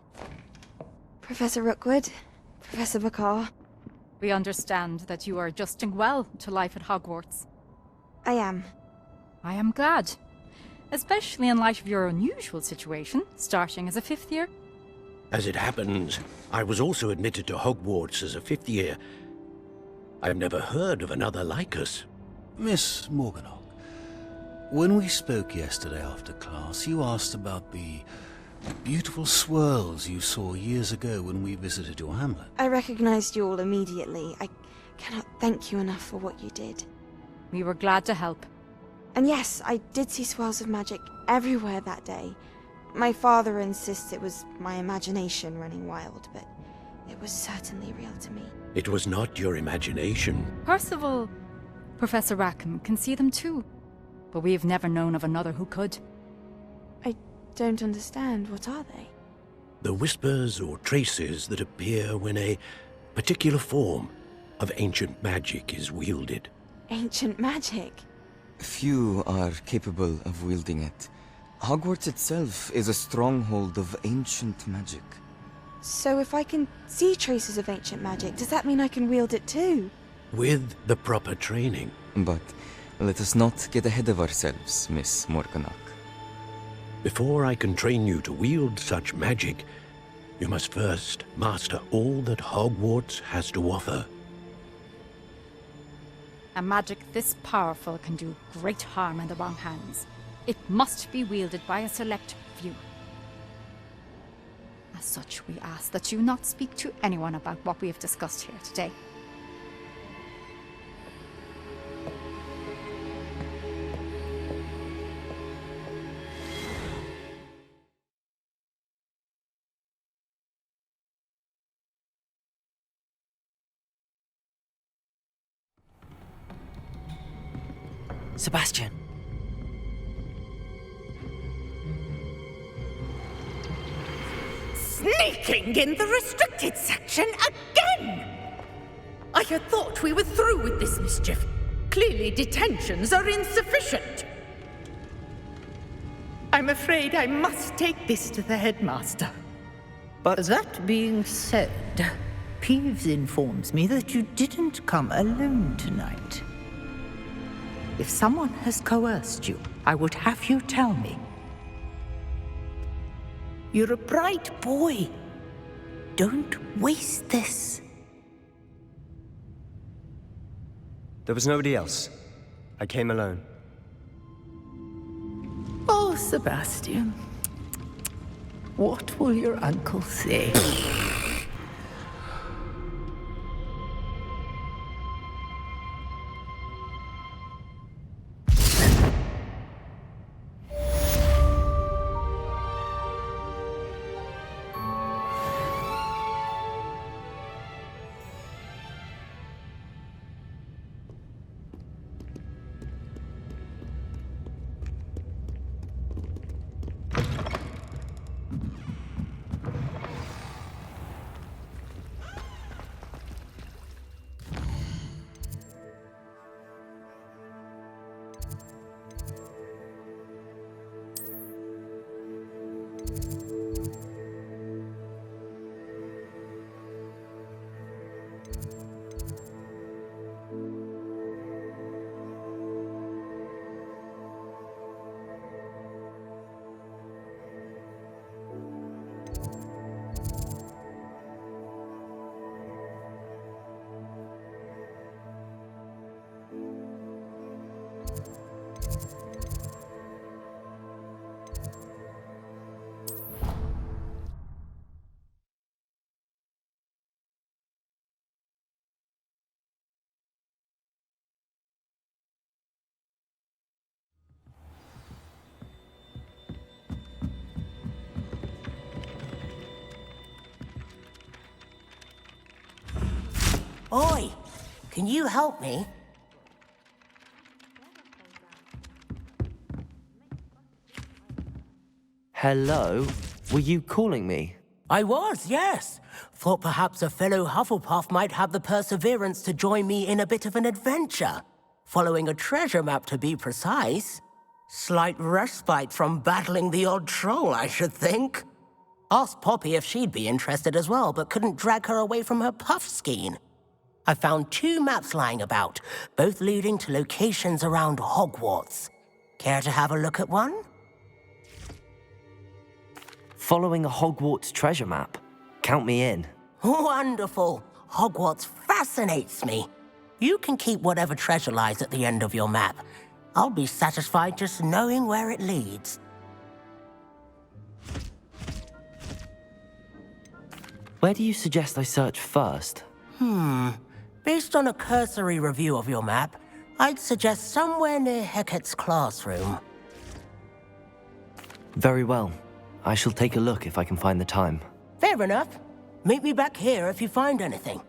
Professor Rookwood, Professor Bakar. We understand that you are adjusting well to life at Hogwarts. I am. I am glad. Especially in light of your unusual situation, starting as a 5th year. As it happens, I was also admitted to Hogwarts as a 5th year. I've never heard of another like us. Miss Morganach, when we spoke yesterday after class, you asked about the beautiful swirls you saw years ago when we visited your hamlet. I recognized you all immediately. I cannot thank you enough for what you did. We were glad to help. And yes, I did see swirls of magic everywhere that day. My father insists it was my imagination running wild, but it was certainly real to me. It was not your imagination. Percival, Professor Rackham can see them too. But we have never known of another who could. I don't understand. What are they? The whispers or traces that appear when a particular form of ancient magic is wielded. Ancient magic? Few are capable of wielding it. Hogwarts itself is a stronghold of ancient magic. So if I can see traces of ancient magic, does that mean I can wield it too? With the proper training. But let us not get ahead of ourselves, Miss Morganach. Before I can train you to wield such magic, you must first master all that Hogwarts has to offer. A magic this powerful can do great harm in the wrong hands. It must be wielded by a select few. As such, we ask that you not speak to anyone about what we have discussed here today. Sebastian. Sneaking in the restricted section again! I had thought we were through with this mischief. Clearly detentions are insufficient. I'm afraid I must take this to the headmaster. But that being said, Peeves informs me that you didn't come alone tonight. If someone has coerced you, I would have you tell me. You're a bright boy. Don't waste this. There was nobody else. I came alone. Oh, Sebastian. What will your uncle say? Oi! Can you help me? Hello? Were you calling me? I was, yes. Thought perhaps a fellow Hufflepuff might have the perseverance to join me in a bit of an adventure. Following a treasure map to be precise. Slight respite from battling the odd troll, I should think. Asked Poppy if she'd be interested as well, but couldn't drag her away from her puff skein. I found 2 maps lying about, both leading to locations around Hogwarts. Care to have a look at one? Following a Hogwarts treasure map. Count me in. Wonderful. Hogwarts fascinates me. You can keep whatever treasure lies at the end of your map. I'll be satisfied just knowing where it leads. Where do you suggest I search first? Based on a cursory review of your map, I'd suggest somewhere near Hecat's classroom. Very well. I shall take a look if I can find the time. Fair enough. Meet me back here if you find anything.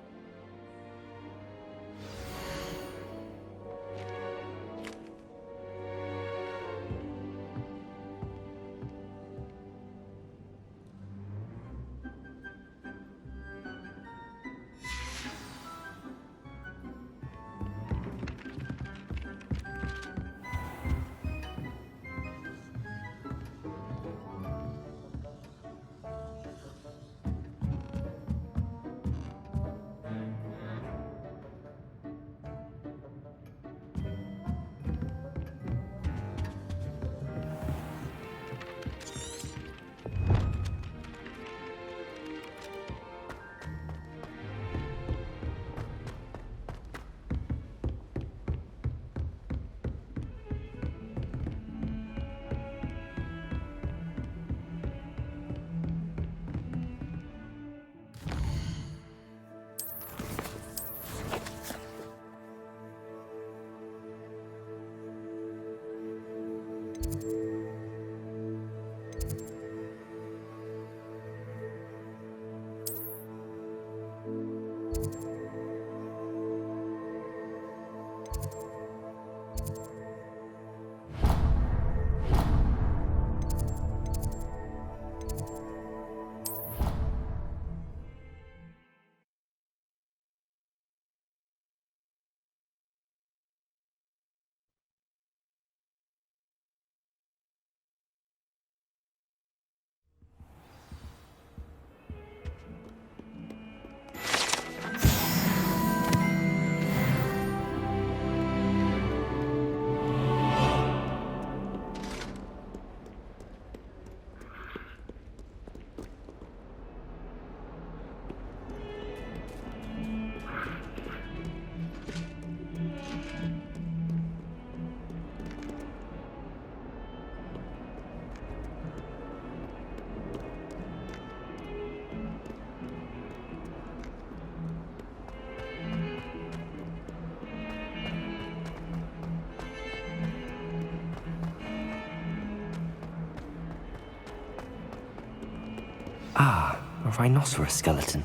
Ah, a rhinoceros skeleton.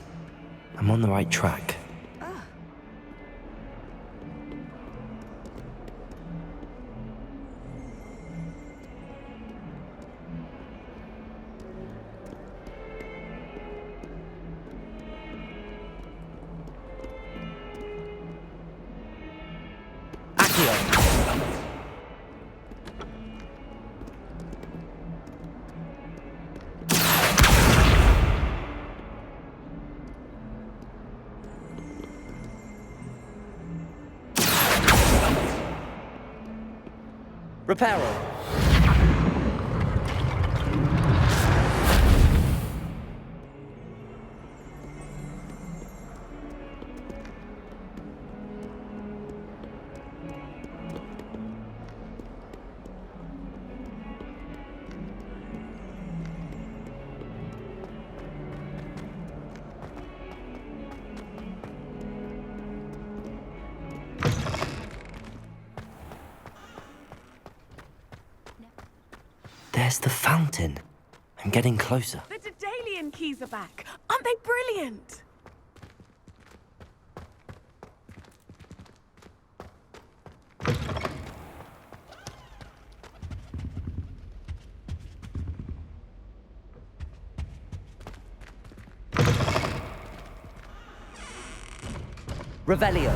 I'm on the right track. Reparo. There's the fountain. I'm getting closer. The Daedalian keys are back. Aren't they brilliant? Revelio.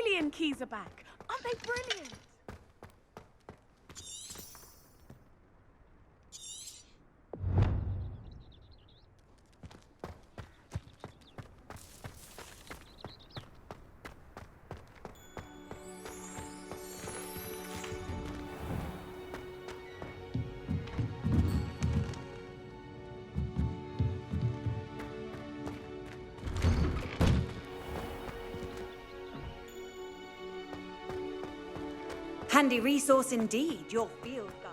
Daedalian keys are back. Aren't they brilliant? Handy resource indeed, your field guide.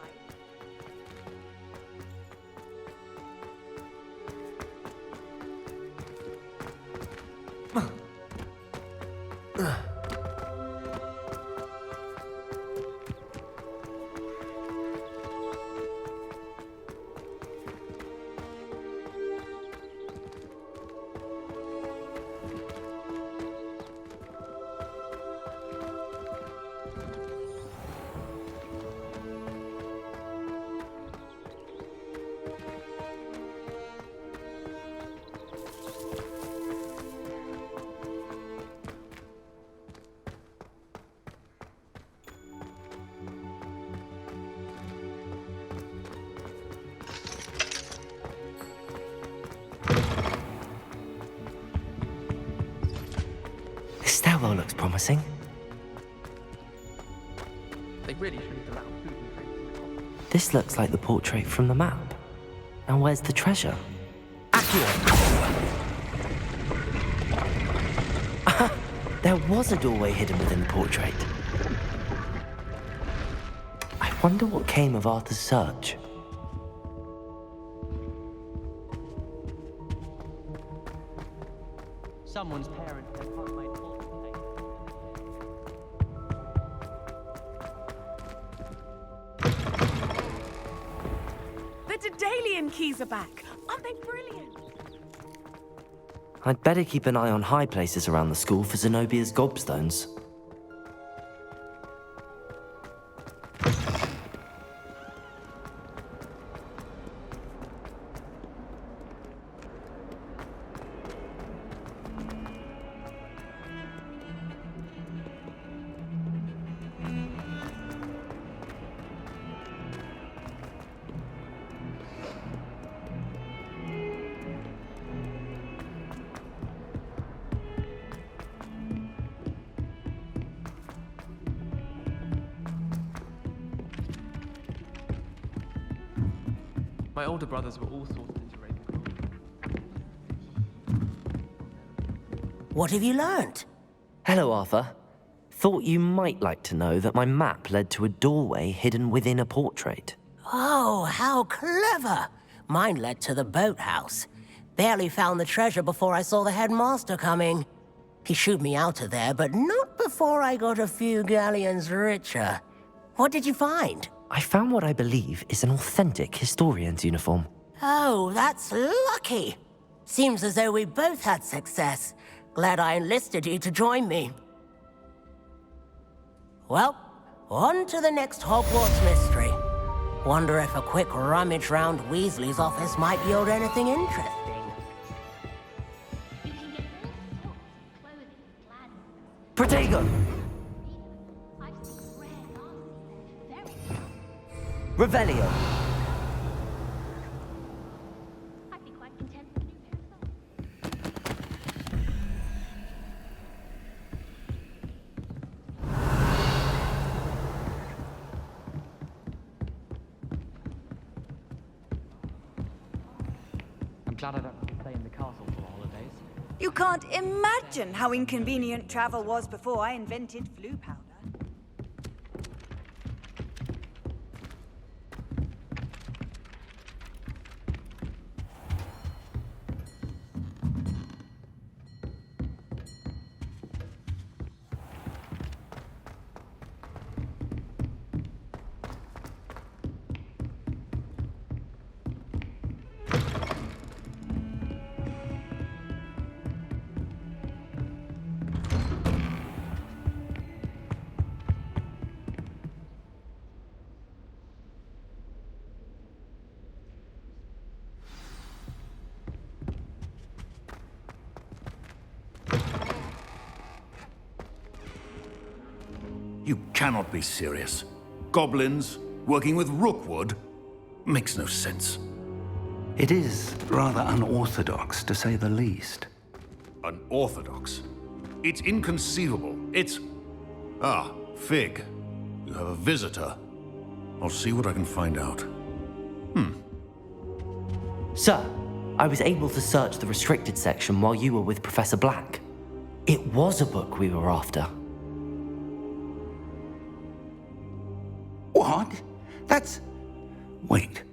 This stairwell looks promising. They really shouldn't allow food and drink. This looks like the portrait from the map. And where's the treasure? Aha! There was a doorway hidden within the portrait. I wonder what came of Arthur's search. Someone's parents can find my portrait. The Daedalian keys are back. Aren't they brilliant? I'd better keep an eye on high places around the school for Zenobia's gobstones. My older brothers were all sorted into Ravenclaw. What have you learnt? Hello, Arthur. Thought you might like to know that my map led to a doorway hidden within a portrait. Oh, how clever! Mine led to the boathouse. Barely found the treasure before I saw the headmaster coming. He shooed me out of there, but not before I got a few galleons richer. What did you find? I found what I believe is an authentic historian's uniform. Oh, that's lucky. Seems as though we both had success. Glad I enlisted you to join me. Well, on to the next Hogwarts mystery. Wonder if a quick rummage round Weasley's office might yield anything interesting. Protego! Revelio! I'm glad I don't have to stay in the castle for the holidays. You can't imagine how inconvenient travel was before I invented flu powder. You cannot be serious. Goblins working with Rookwood? Makes no sense. It is rather unorthodox, to say the least. Unorthodox? It's inconceivable. It's... Ah, Fig. You have a visitor. I'll see what I can find out. Sir, I was able to search the restricted section while you were with Professor Black. It was a book we were after. What? That's... Wait.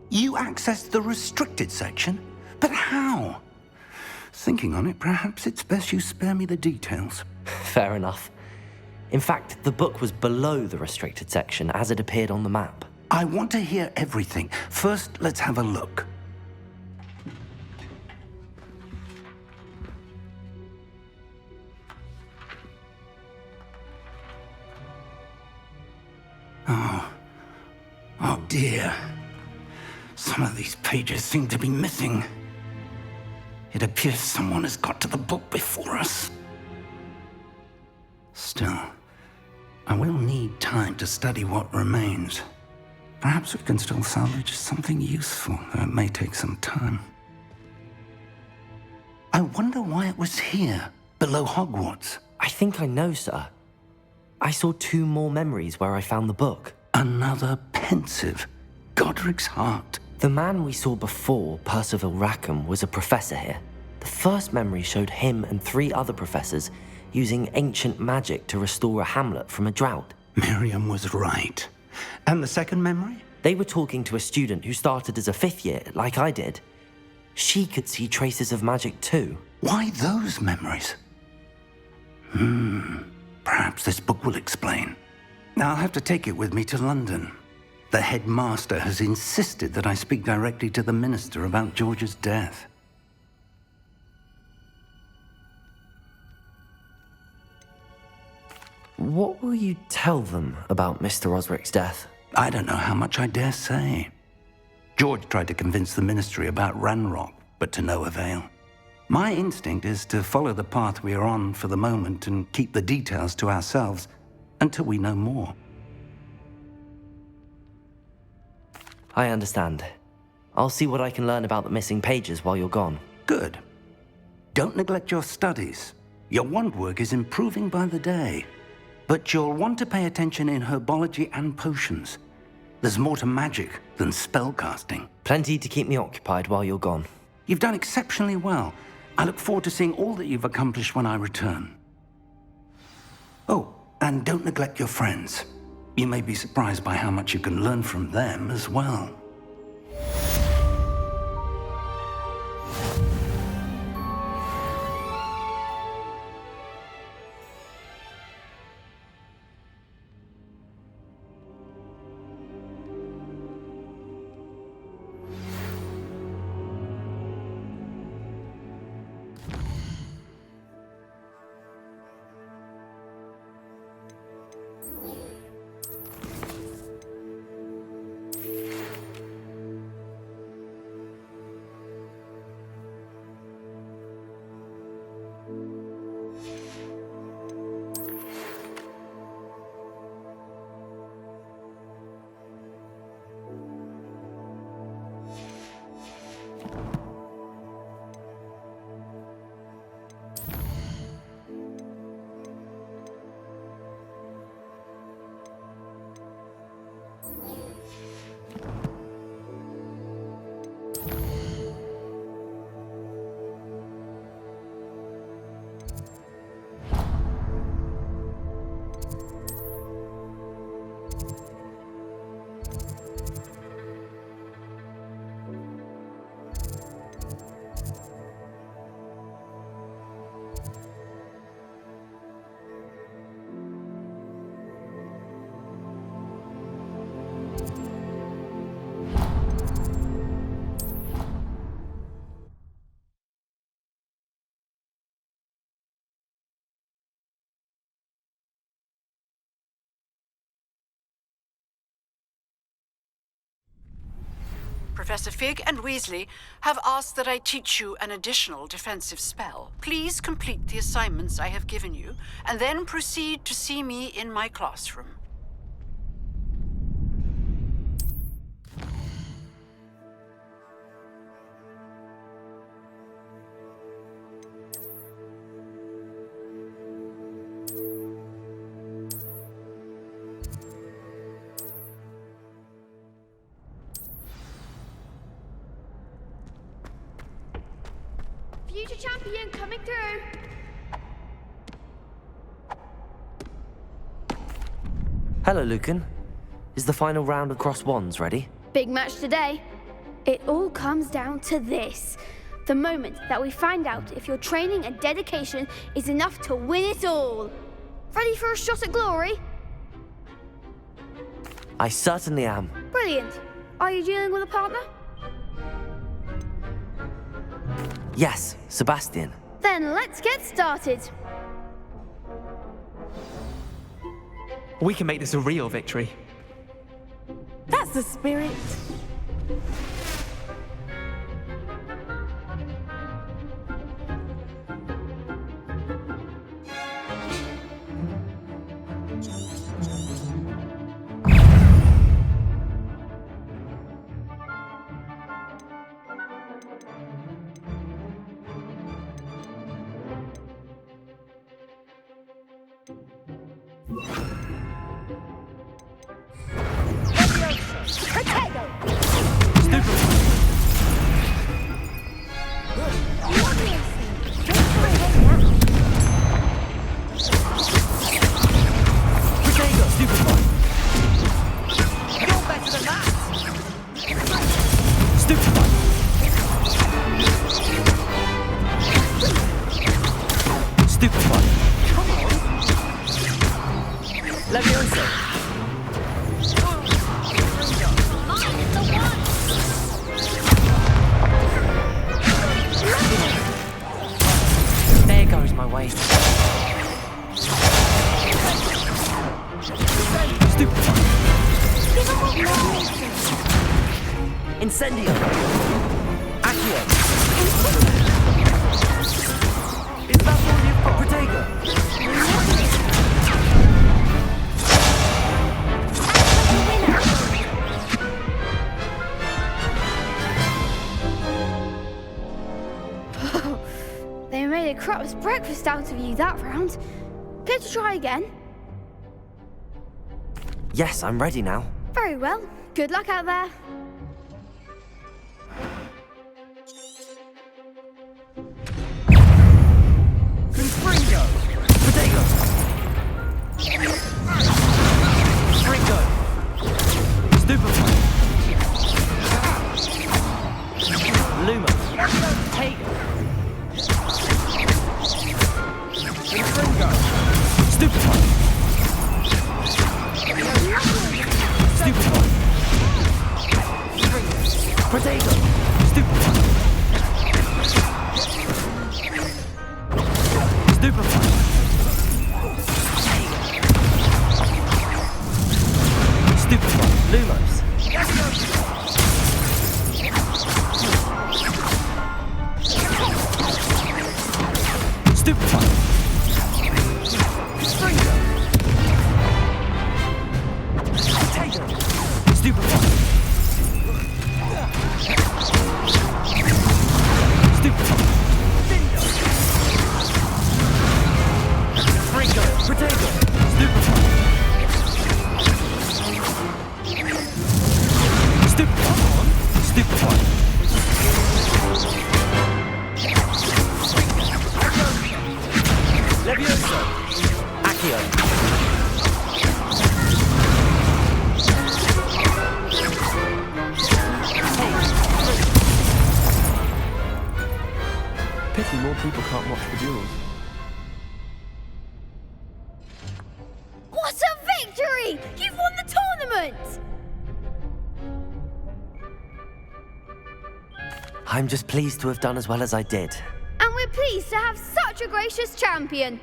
You accessed the restricted section? But how? Thinking on it, perhaps it's best you spare me the details. Fair enough. In fact, the book was below the restricted section as it appeared on the map. I want to hear everything. First, let's have a look. Oh dear. Some of these pages seem to be missing. It appears someone has got to the book before us. Still, I will need time to study what remains. Perhaps we can still salvage something useful, though it may take some time. I wonder why it was here, below Hogwarts. I think I know, sir. I saw 2 more memories where I found the book. Another pensive. Godric's heart. The man we saw before, Percival Rackham, was a professor here. The first memory showed him and 3 other professors using ancient magic to restore a hamlet from a drought. Miriam was right. And the second memory? They were talking to a student who started as a 5th year, like I did. She could see traces of magic too. Why those memories? Perhaps this book will explain. I'll have to take it with me to London. The headmaster has insisted that I speak directly to the minister about George's death. What will you tell them about Mr. Osric's death? I don't know how much I dare say. George tried to convince the ministry about Ranrock, but to no avail. My instinct is to follow the path we are on for the moment and keep the details to ourselves until we know more. I understand. I'll see what I can learn about the missing pages while you're gone. Good. Don't neglect your studies. Your wand work is improving by the day. But you'll want to pay attention in herbology and potions. There's more to magic than spellcasting. Plenty to keep me occupied while you're gone. You've done exceptionally well. I look forward to seeing all that you've accomplished when I return. Oh, and don't neglect your friends. You may be surprised by how much you can learn from them as well. Professor Fig and Weasley have asked that I teach you an additional defensive spell. Please complete the assignments I have given you, and then proceed to see me in my classroom. Future champion coming through. Hello, Lucan. Is the final round of crossed wands ready? Big match today. It all comes down to this. The moment that we find out if your training and dedication is enough to win it all. Ready for a shot at glory? I certainly am. Brilliant. Are you dealing with a partner? Yes, Sebastian. Then let's get started. We can make this a real victory. That's the spirit. There goes my way. Incendio! Accio! Is that all you've got? Protego! They made a crap's breakfast out of you that round. Care to try again? Yes, I'm ready now. Very well. Good luck out there. Confringo! Protego! Fringo! Stupefy! Luma! Protego! Confringo! Stupefy! Stupefy! Protego! Stupefy! Stupefy! Stupefy! Lumos! Stupefy! Stringo! Potato! Stupefy! Stupefy! Fringo! Potato! Stupefy! Stupefy! Stupefy! Levioso! Accio! Pity more people can't watch the duels. What a victory! You've won the tournament! I'm just pleased to have done as well as I did. And we're pleased to have such a gracious champion.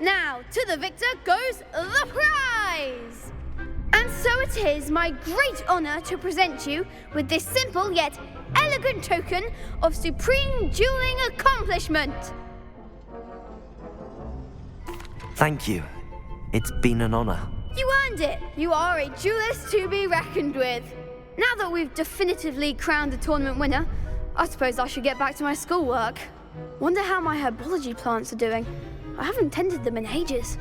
Now, to the victor goes the prize! And And so it is my great honor to present you with this simple yet elegant token of supreme dueling accomplishment. Thank you. It's been an honor. You earned it. You are a duelist to be reckoned with. Now that we've definitively crowned the tournament winner, I suppose I should get back to my schoolwork. Wonder how my herbology plants are doing. I haven't tended them in ages.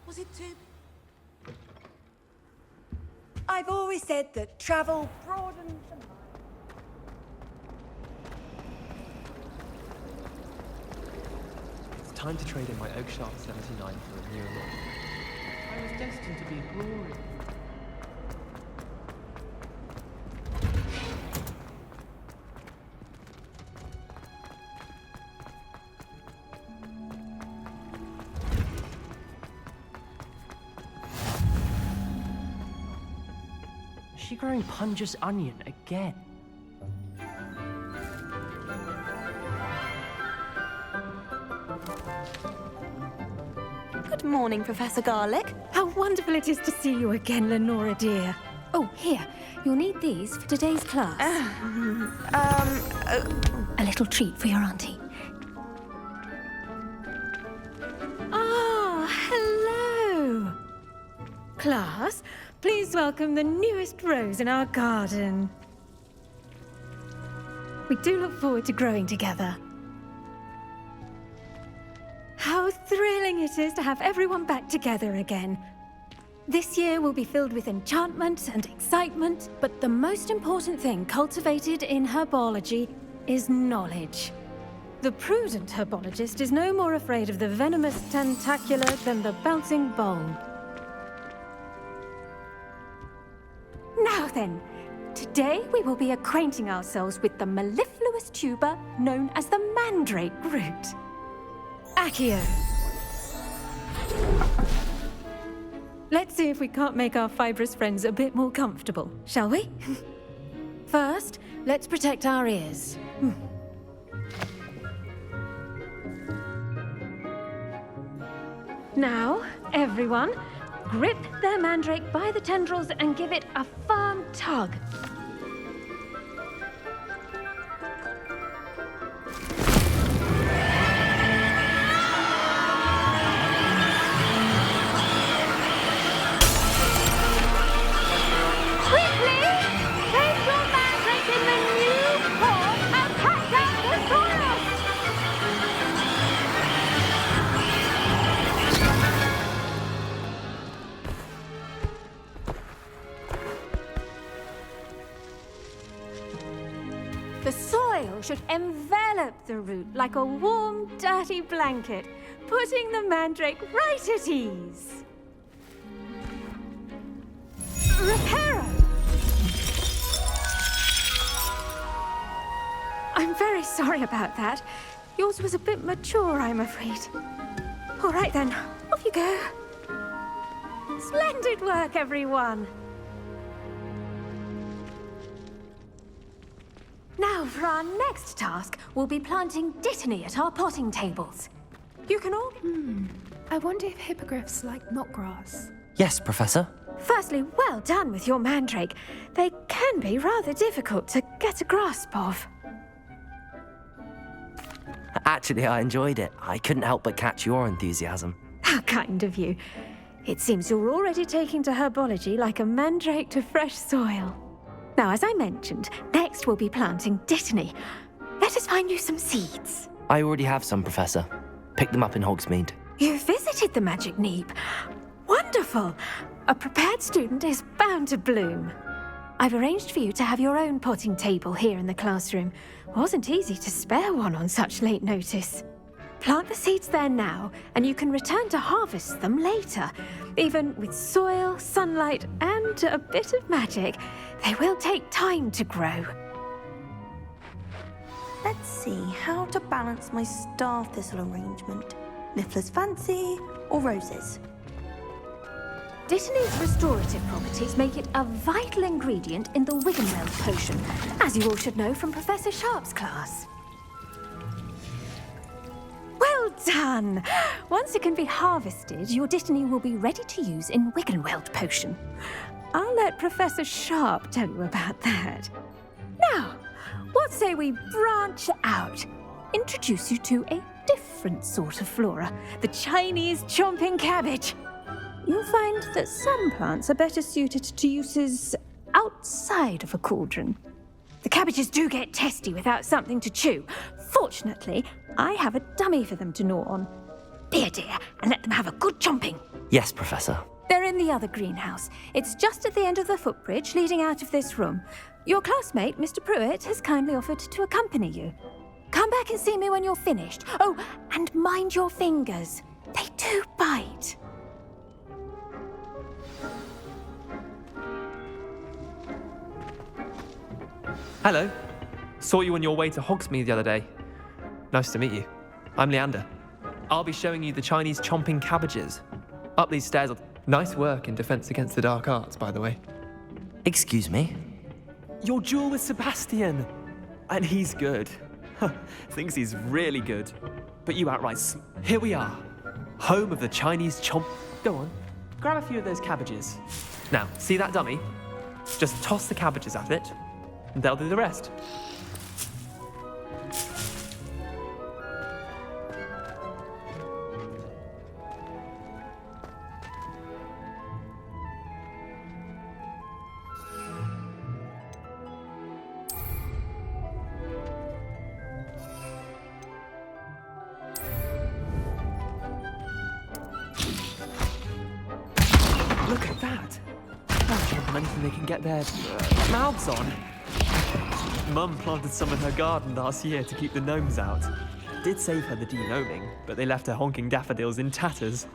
Was it too... I've always said that travel broadens the mind. It's time to trade in my Oak Sharp 79 for a newer model. I was destined to be glorious. Is she growing Punja's onion again? Good morning, Professor Garlick. How wonderful it is to see you again, Lenora dear. Oh, here. You'll need these for today's class. A little treat for your auntie. Ah, hello. Class, please welcome the newest rose in our garden. We do look forward to growing together. How thrilling it is to have everyone back together again. This year will be filled with enchantment and excitement, but the most important thing cultivated in herbology is knowledge. The prudent herbologist is no more afraid of the venomous tentacula than the bouncing bulb. Now then, today we will be acquainting ourselves with the mellifluous tuber known as the mandrake root. Accio. Let's see if we can't make our fibrous friends a bit more comfortable, shall we? First, let's protect our ears. Now, everyone, grip their mandrake by the tendrils and give it a firm tug. The soil should envelop the root like a warm, dirty blanket, putting the mandrake right at ease. Reparo! I'm very sorry about that. Yours was a bit mature, I'm afraid. All right then, off you go. Splendid work, everyone. Now, for our next task, we'll be planting dittany at our potting tables. You can all... I wonder if hippogriffs like knotgrass. Yes, Professor. Firstly, well done with your mandrake. They can be rather difficult to get a grasp of. Actually, I enjoyed it. I couldn't help but catch your enthusiasm. How kind of you. It seems you're already taking to herbology like a mandrake to fresh soil. Now, as I mentioned, next we'll be planting dittany. Let us find you some seeds. I already have some, Professor. Picked them up in Hogsmeade. You visited the Magic Neep. Wonderful. A prepared student is bound to bloom. I've arranged for you to have your own potting table here in the classroom. Wasn't easy to spare one on such late notice. Plant the seeds there now, and you can return to harvest them later. Even with soil, sunlight, and a bit of magic, they will take time to grow. Let's see how to balance my star thistle arrangement. Niffler's fancy or roses? Dittany's restorative properties make it a vital ingredient in the Wiggenweld potion, as you all should know from Professor Sharp's class. Well done! Once it can be harvested, your Dittany will be ready to use in Wiggenweld potion. I'll let Professor Sharp tell you about that. Now, what say we branch out? Introduce you to a different sort of flora, the Chinese chomping cabbage. You'll find that some plants are better suited to uses outside of a cauldron. The cabbages do get testy without something to chew. Fortunately, I have a dummy for them to gnaw on. Be a dear and let them have a good chomping. Yes, Professor. They're in the other greenhouse. It's just at the end of the footbridge leading out of this room. Your classmate, Mr. Pruitt, has kindly offered to accompany you. Come back and see me when you're finished. Oh, and mind your fingers. They do bite. Hello. Saw you on your way to Hogsmeade the other day. Nice to meet you. I'm Leander. I'll be showing you the Chinese chomping cabbages. Up these stairs. Nice work in Defense Against the Dark Arts, by the way. Excuse me? Your duel with Sebastian. And he's good. Thinks he's really good. But you outright Here we are. Home of the Chinese chomp... Go on. Grab a few of those cabbages. Now, see that dummy? Just toss the cabbages at it, and they'll do the rest. Look at that! That's anything they can get their mouths on. Mum planted some in her garden last year to keep the gnomes out. Did save her the de-gnoming, but they left her honking daffodils in tatters.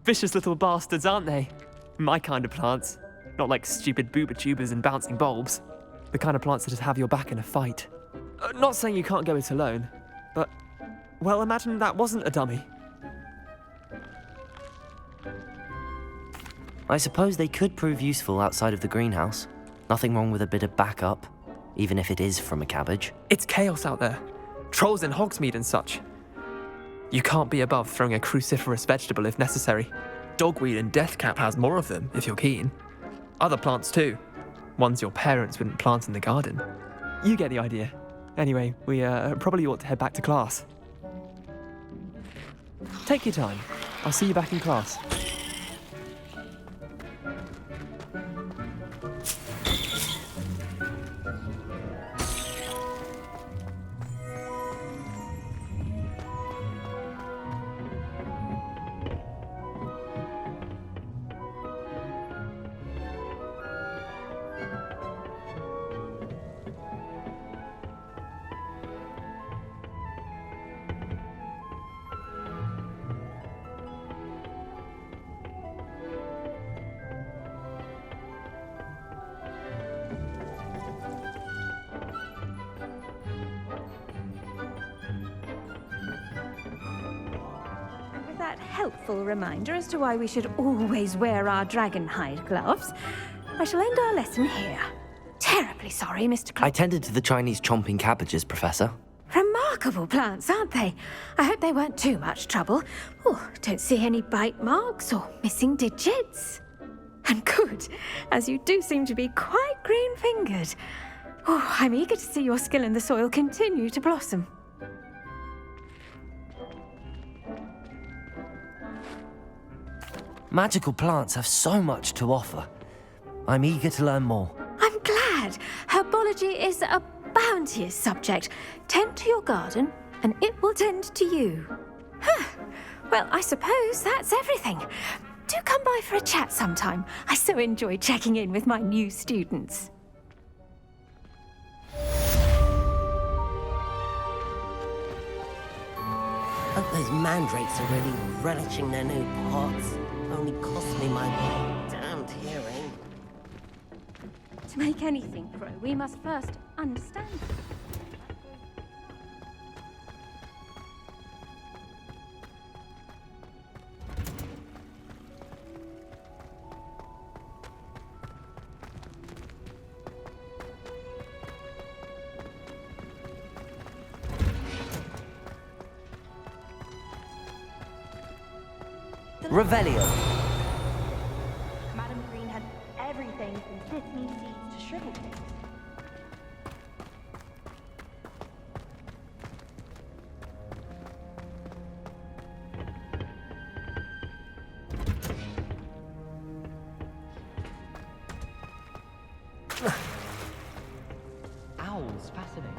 Vicious little bastards, aren't they? My kind of plants. Not like stupid booba tubers and bouncing bulbs. The kind of plants that just have your back in a fight. Not saying you can't go it alone, but... Well, imagine that wasn't a dummy. I suppose they could prove useful outside of the greenhouse. Nothing wrong with a bit of backup, even if it is from a cabbage. It's chaos out there. Trolls in Hogsmeade and such. You can't be above throwing a cruciferous vegetable if necessary. Dogweed and deathcap has more of them, if you're keen. Other plants too. Ones your parents wouldn't plant in the garden. You get the idea. Anyway, we probably ought to head back to class. Take your time. I'll see you back in class. Helpful reminder as to why we should always wear our dragonhide gloves, I shall end our lesson here. Terribly sorry, Mr. I tended to the Chinese chomping cabbages, Professor. Remarkable plants, aren't they? I hope they weren't too much trouble. Oh, don't see any bite marks or missing digits. And good, as you do seem to be quite green-fingered. Oh, I'm eager to see your skill in the soil continue to blossom. Magical plants have so much to offer. I'm eager to learn more. I'm glad. Herbology is a bounteous subject. Tend to your garden, and it will tend to you. Huh. Well, I suppose that's everything. Do come by for a chat sometime. I so enjoy checking in with my new students. Hope those mandrakes are really relishing their new pots. Only cost me my damned hearing. To make anything grow, we must first understand it. Revelio. Madam Green had everything from Tiffany seeds to shrivel cakes. Owls, fascinating.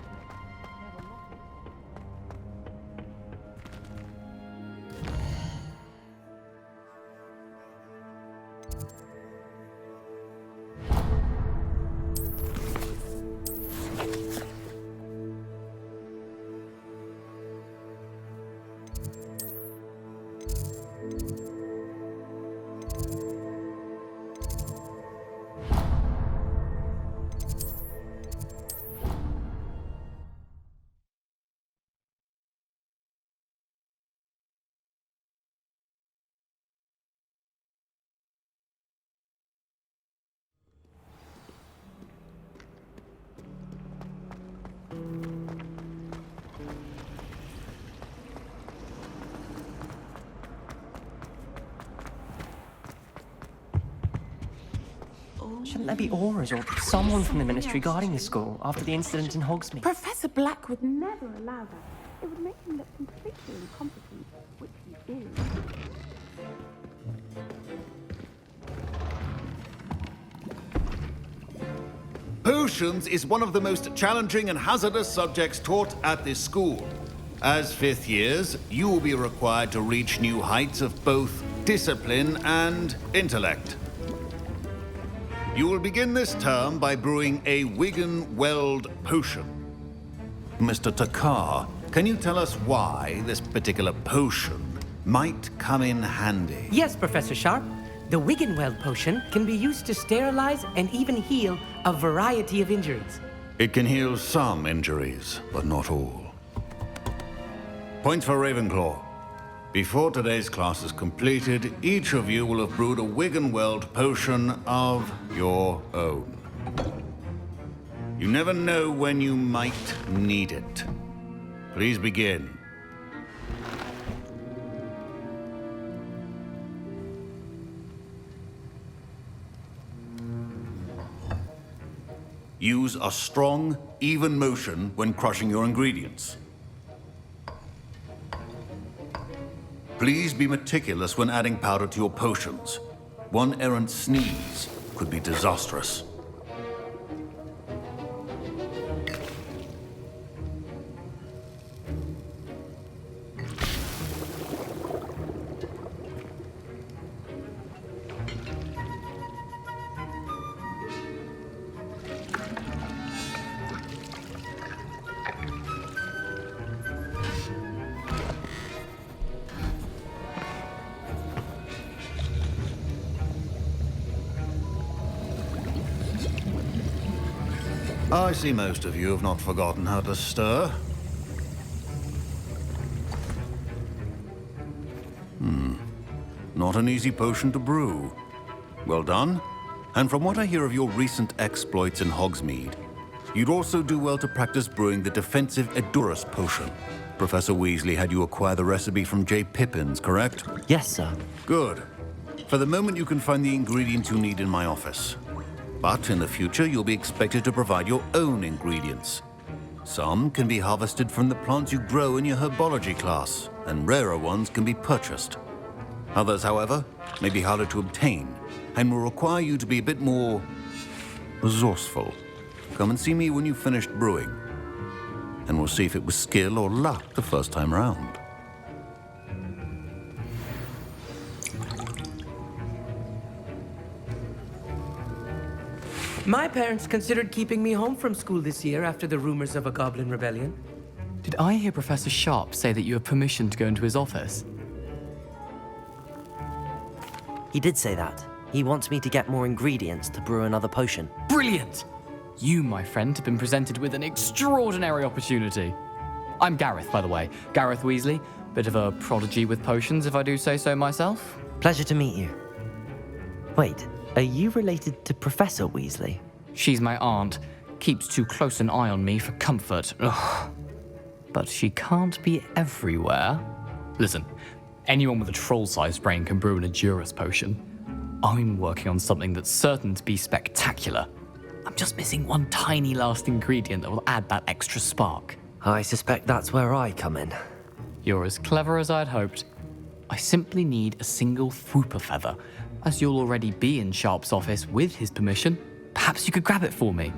Shouldn't there be auras or someone from the Ministry guarding the school after the incident in Hogsmeade? Professor Black would never allow that. It would make him look completely incompetent, which he is. Potions is one of the most challenging and hazardous subjects taught at this school. As fifth years, you will be required to reach new heights of both discipline and intellect. You will begin this term by brewing a Wigan-Weld potion. Mr. Takar, can you tell us why this particular potion might come in handy? Yes, Professor Sharp. The Wigan-Weld potion can be used to sterilize and even heal a variety of injuries. It can heal some injuries, but not all. Points for Ravenclaw. Before today's class is completed, each of you will have brewed a Wigan-Weld potion of your own. You never know when you might need it. Please begin. Use a strong, even motion when crushing your ingredients. Please be meticulous when adding powder to your potions. One errant sneeze could be disastrous. I see most of you have not forgotten how to stir. Not an easy potion to brew. Well done. And from what I hear of your recent exploits in Hogsmeade, you'd also do well to practice brewing the defensive Edurus potion. Professor Weasley had you acquire the recipe from J. Pippins, correct? Yes, sir. Good. For the moment, you can find the ingredients you need in my office. But in the future, you'll be expected to provide your own ingredients. Some can be harvested from the plants you grow in your herbology class, and rarer ones can be purchased. Others, however, may be harder to obtain, and will require you to be a bit more resourceful. Come and see me when you've finished brewing, and we'll see if it was skill or luck the first time round. My parents considered keeping me home from school this year after the rumors of a goblin rebellion. Did I hear Professor Sharp say that you have permission to go into his office? He did say that. He wants me to get more ingredients to brew another potion. Brilliant! You, my friend, have been presented with an extraordinary opportunity. I'm Gareth, by the way. Gareth Weasley. Bit of a prodigy with potions, if I do say so myself. Pleasure to meet you. Wait, are you related to Professor Weasley? She's my aunt. Keeps too close an eye on me for comfort. Ugh. But she can't be everywhere. Listen, anyone with a troll-sized brain can brew an Edurus potion. I'm working on something that's certain to be spectacular. I'm just missing one tiny last ingredient that will add that extra spark. I suspect that's where I come in. You're as clever as I'd hoped. I simply need a single Fwooper feather. As you'll already be in Sharp's office with his permission, perhaps you could grab it for me.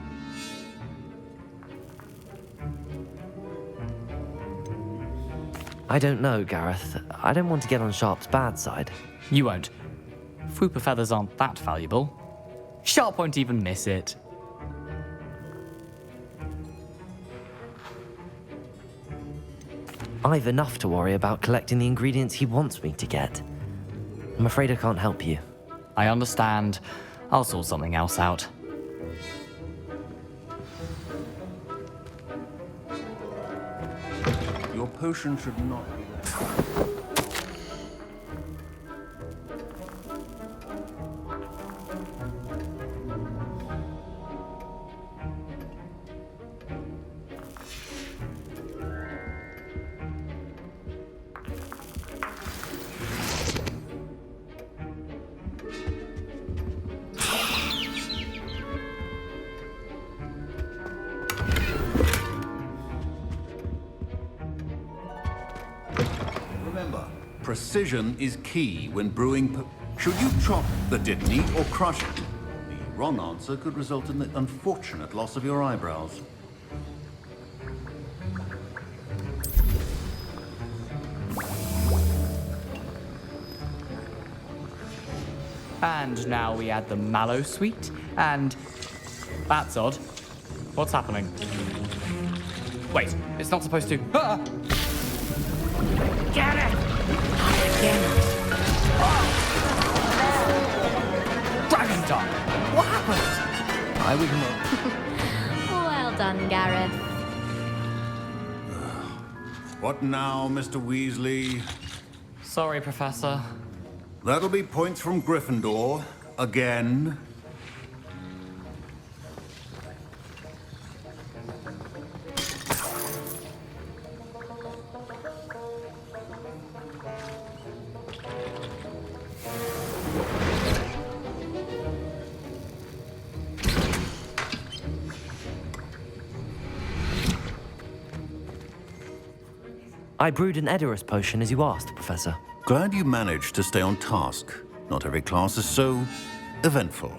I don't know, Gareth. I don't want to get on Sharp's bad side. You won't. Fwooper feathers aren't that valuable. Sharp won't even miss it. I've enough to worry about collecting the ingredients he wants me to get. I'm afraid I can't help you. I understand. I'll sort something else out. Your potion should not be there. Remember, precision is key when brewing. Should you chop the Dittany or crush it? The wrong answer could result in the unfortunate loss of your eyebrows. And now we add the mallow sweet, and... That's odd. What's happening? Wait, it's not supposed to... Ah! Get it! Dragon Dog! What happened? I would know. Well done, Gareth. What now, Mr. Weasley? Sorry, Professor. That'll be points from Gryffindor. Again. I brewed an Edurus potion as you asked, Professor. Glad you managed to stay on task. Not every class is so eventful.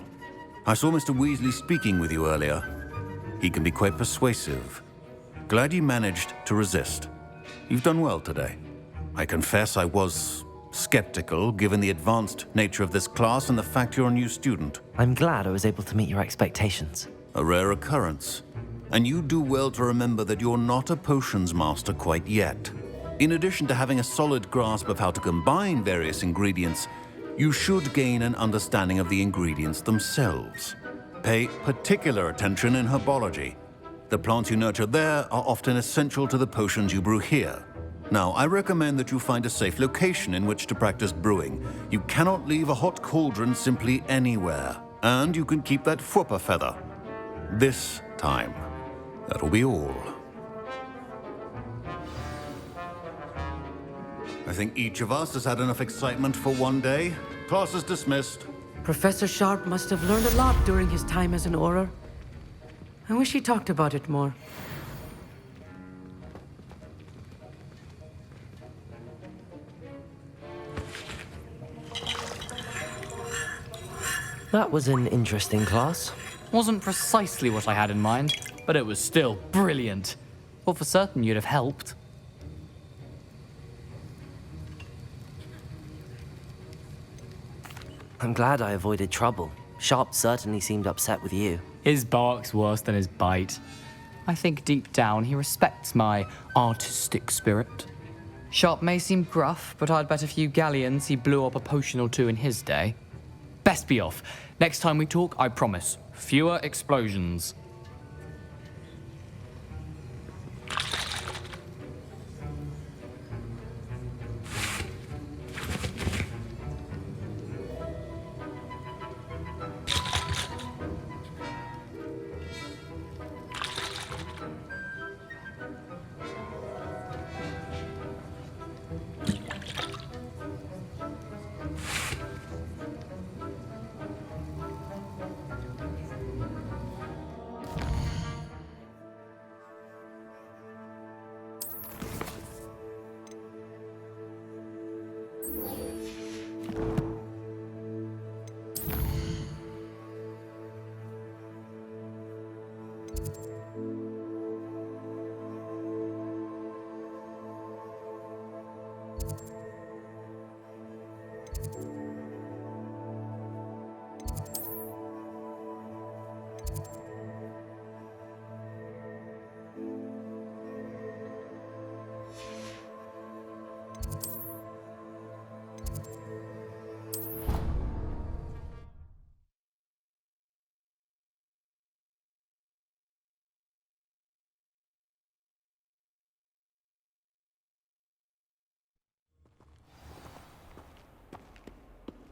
I saw Mr. Weasley speaking with you earlier. He can be quite persuasive. Glad you managed to resist. You've done well today. I confess I was skeptical, given the advanced nature of this class and the fact you're a new student. I'm glad I was able to meet your expectations. A rare occurrence. And you do well to remember that you're not a potions master quite yet. In addition to having a solid grasp of how to combine various ingredients, you should gain an understanding of the ingredients themselves. Pay particular attention in herbology. The plants you nurture there are often essential to the potions you brew here. Now, I recommend that you find a safe location in which to practice brewing. You cannot leave a hot cauldron simply anywhere. And you can keep that Fwooper feather. This time. That'll be all. I think each of us has had enough excitement for one day. Class is dismissed. Professor Sharp must have learned a lot during his time as an Auror. I wish he talked about it more. That was an interesting class. Wasn't precisely what I had in mind, but it was still brilliant. Well, for certain you'd have helped. I'm glad I avoided trouble. Sharp certainly seemed upset with you. His bark's worse than his bite. I think deep down he respects my artistic spirit. Sharp may seem gruff, but I'd bet a few galleons he blew up a potion or two in his day. Best be off. Next time we talk, I promise, fewer explosions.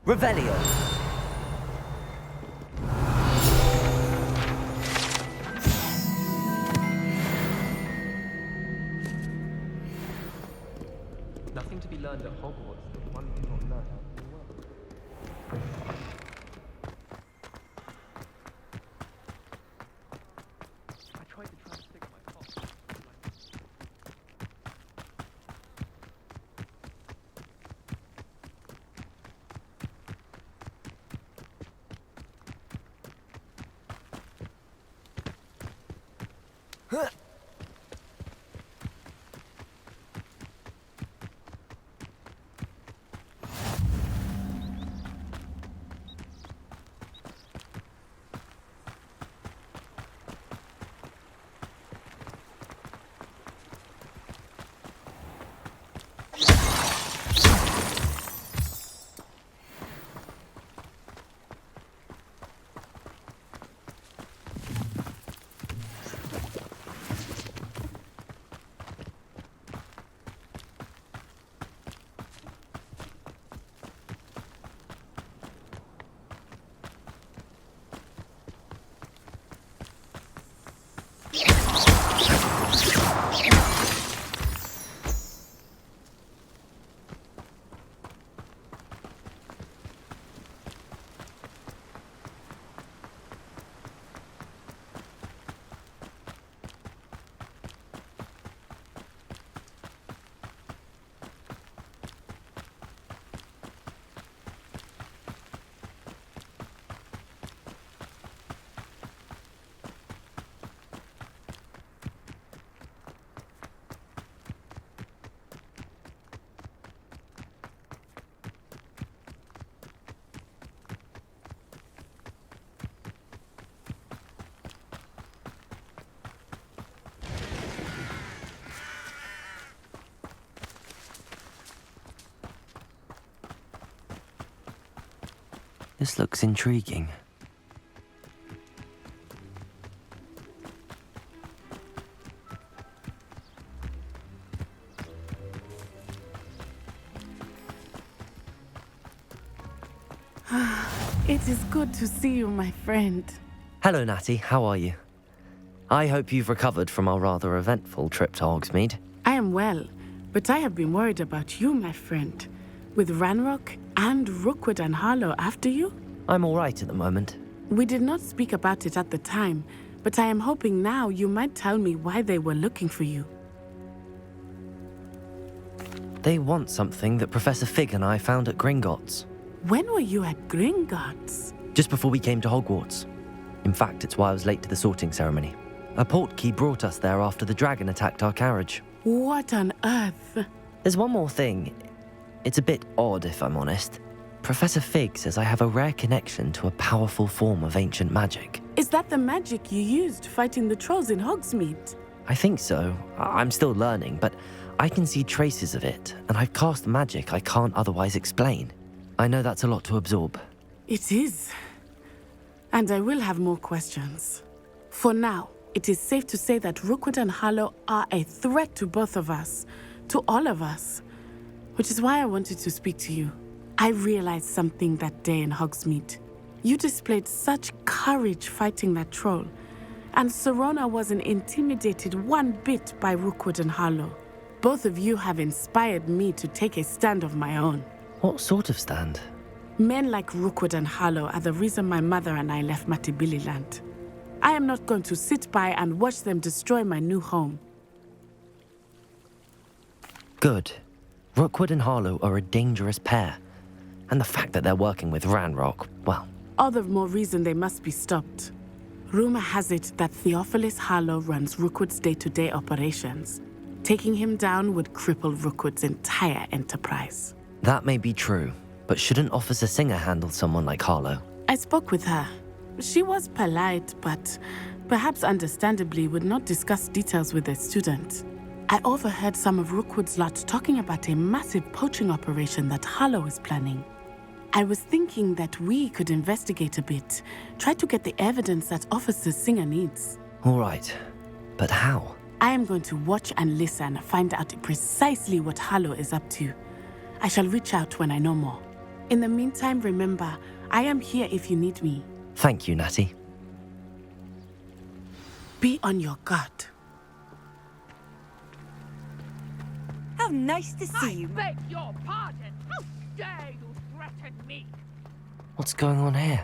Revelio. Nothing to be learned at Hogwarts that one cannot learn out in the world. I tried to transfix my cough. This looks intriguing. It is good to see you, my friend. Hello, Natty. How are you? I hope you've recovered from our rather eventful trip to Hogsmeade. I am well, but I have been worried about you, my friend. With Ranrock and Rookwood and Harlow after you? I'm all right at the moment. We did not speak about it at the time, but I am hoping now you might tell me why they were looking for you. They want something that Professor Fig and I found at Gringotts. When were you at Gringotts? Just before we came to Hogwarts. In fact, it's why I was late to the sorting ceremony. A portkey brought us there after the dragon attacked our carriage. What on earth? There's one more thing. It's a bit odd, if I'm honest. Professor Fig says I have a rare connection to a powerful form of ancient magic. Is that the magic you used fighting the trolls in Hogsmeade? I think so. I'm still learning, but I can see traces of it, and I've cast magic I can't otherwise explain. I know that's a lot to absorb. It is. And I will have more questions. For now, it is safe to say that Rookwood and Harlow are a threat to both of us, to all of us. Which is why I wanted to speak to you. I realized something that day in Hogsmeade. You displayed such courage fighting that troll, and Serona wasn't intimidated one bit by Rookwood and Harlow. Both of you have inspired me to take a stand of my own. What sort of stand? Men like Rookwood and Harlow are the reason my mother and I left Matibili land. I am not going to sit by and watch them destroy my new home. Good. Rookwood and Harlow are a dangerous pair. And the fact that they're working with Ranrock, well... All the more reason they must be stopped. Rumor has it that Theophilus Harlow runs Rookwood's day-to-day operations. Taking him down would cripple Rookwood's entire enterprise. That may be true, but shouldn't Officer Singer handle someone like Harlow? I spoke with her. She was polite, but perhaps understandably would not discuss details with a student. I overheard some of Rookwood's lot talking about a massive poaching operation that Harlow is planning. I was thinking that we could investigate a bit, try to get the evidence that Officer Singer needs. All right, but how? I am going to watch and listen, find out precisely what Harlow is up to. I shall reach out when I know more. In the meantime, remember, I am here if you need me. Thank you, Natty. Be on your guard. How nice to see you. Beg your pardon. How dare you threaten me? What's going on here?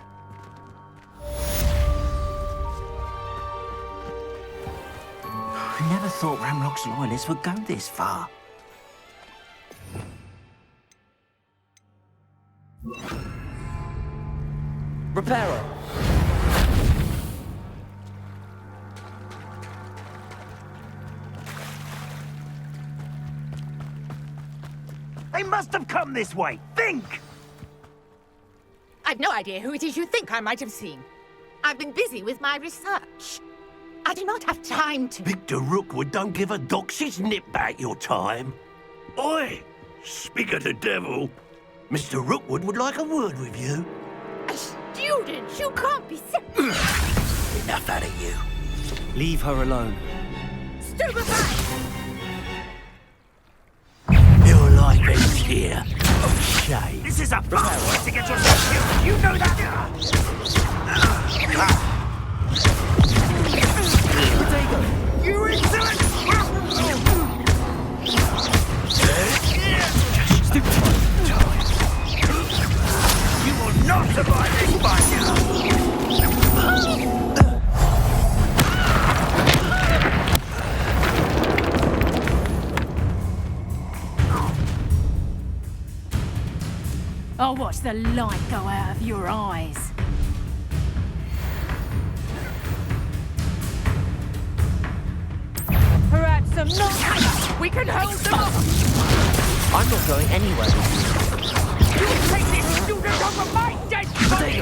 I never thought Ranrock's loyalists would go this far. Repairer! They must have come this way. Think! I've no idea who it is you think I might have seen. I've been busy with my research. I do not have time to... Victor Rookwood don't give a doxy's nip back your time. Oi! Speak of the devil. Mr. Rookwood would like a word with you. A student? You can't be so... Enough out of you. Leave her alone. Stupefy! Your life ends here. Oh, shame. This is a fast way to get yourself killed. You know that? You insolent! You will not survive this fight now! I'll watch the light go out of your eyes. Perhaps some night we can hold them up! I'm not going anywhere with you. You will take this student over my dead body!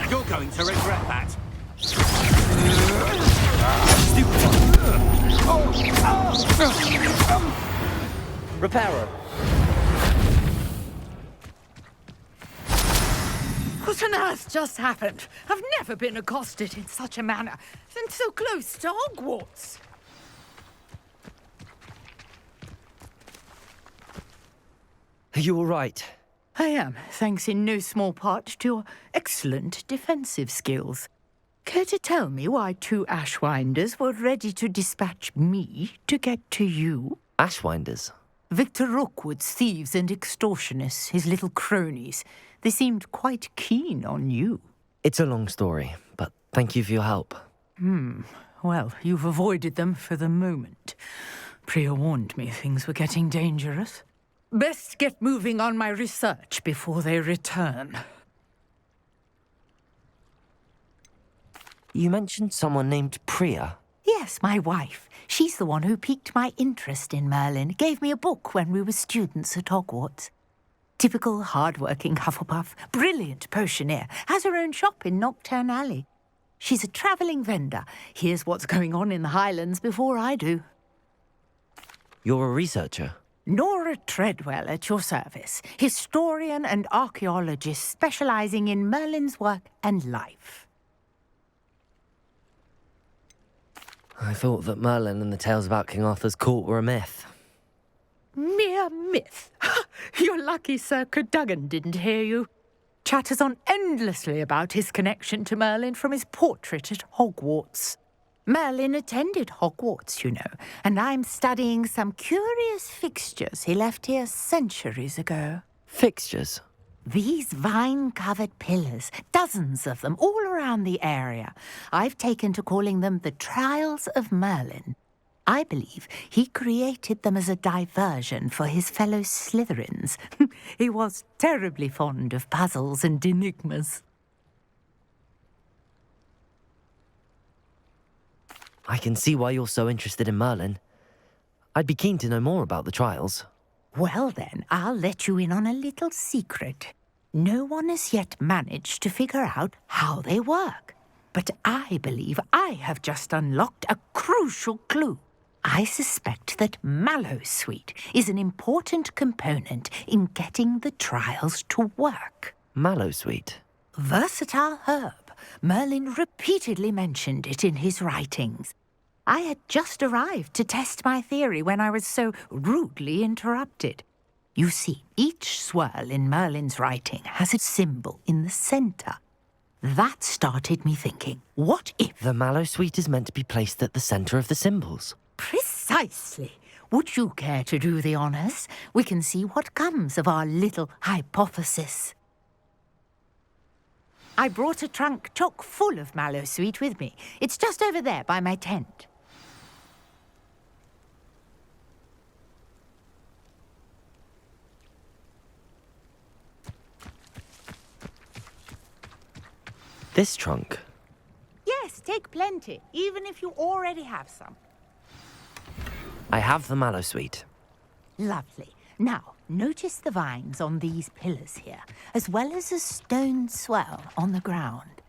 You're going to regret that. Repairer! What on earth just happened? I've never been accosted in such a manner, and so close to Hogwarts. Are you all right? I am, thanks in no small part to your excellent defensive skills. Care to tell me why two Ashwinders were ready to dispatch me to get to you? Ashwinders? Victor Rookwood's thieves and extortionists, his little cronies. They seemed quite keen on you. It's a long story, but thank you for your help. Well, you've avoided them for the moment. Priya warned me things were getting dangerous. Best get moving on my research before they return. You mentioned someone named Priya. Yes, my wife. She's the one who piqued my interest in Merlin, gave me a book when we were students at Hogwarts. Typical hard-working Hufflepuff, brilliant potioneer, has her own shop in Nocturne Alley. She's a travelling vendor, hears what's going on in the Highlands before I do. You're a researcher? Nora Treadwell at your service, historian and archaeologist specialising in Merlin's work and life. I thought that Merlin and the tales about King Arthur's court were a myth. Mere myth. You're lucky Sir Cadogan didn't hear you. Chatters on endlessly about his connection to Merlin from his portrait at Hogwarts. Merlin attended Hogwarts, you know, and I'm studying some curious fixtures he left here centuries ago. Fixtures? These vine-covered pillars, dozens of them, all around the area. I've taken to calling them the Trials of Merlin. I believe he created them as a diversion for his fellow Slytherins. He was terribly fond of puzzles and enigmas. I can see why you're so interested in Merlin. I'd be keen to know more about the trials. Well then, I'll let you in on a little secret. No one has yet managed to figure out how they work. But I believe I have just unlocked a crucial clue. I suspect that Mallowsweet is an important component in getting the trials to work. Mallowsweet? Versatile herb. Merlin repeatedly mentioned it in his writings. I had just arrived to test my theory when I was so rudely interrupted. You see, each swirl in Merlin's writing has a symbol in the centre. That started me thinking, what if... The Mallowsweet is meant to be placed at the centre of the symbols. Precisely. Would you care to do the honours? We can see what comes of our little hypothesis. I brought a trunk chock full of Mallowsweet with me. It's just over there by my tent. This trunk? Yes, take plenty, even if you already have some. I have the Mallowsweet. Lovely. Now, notice the vines on these pillars here, as well as a stone swell on the ground.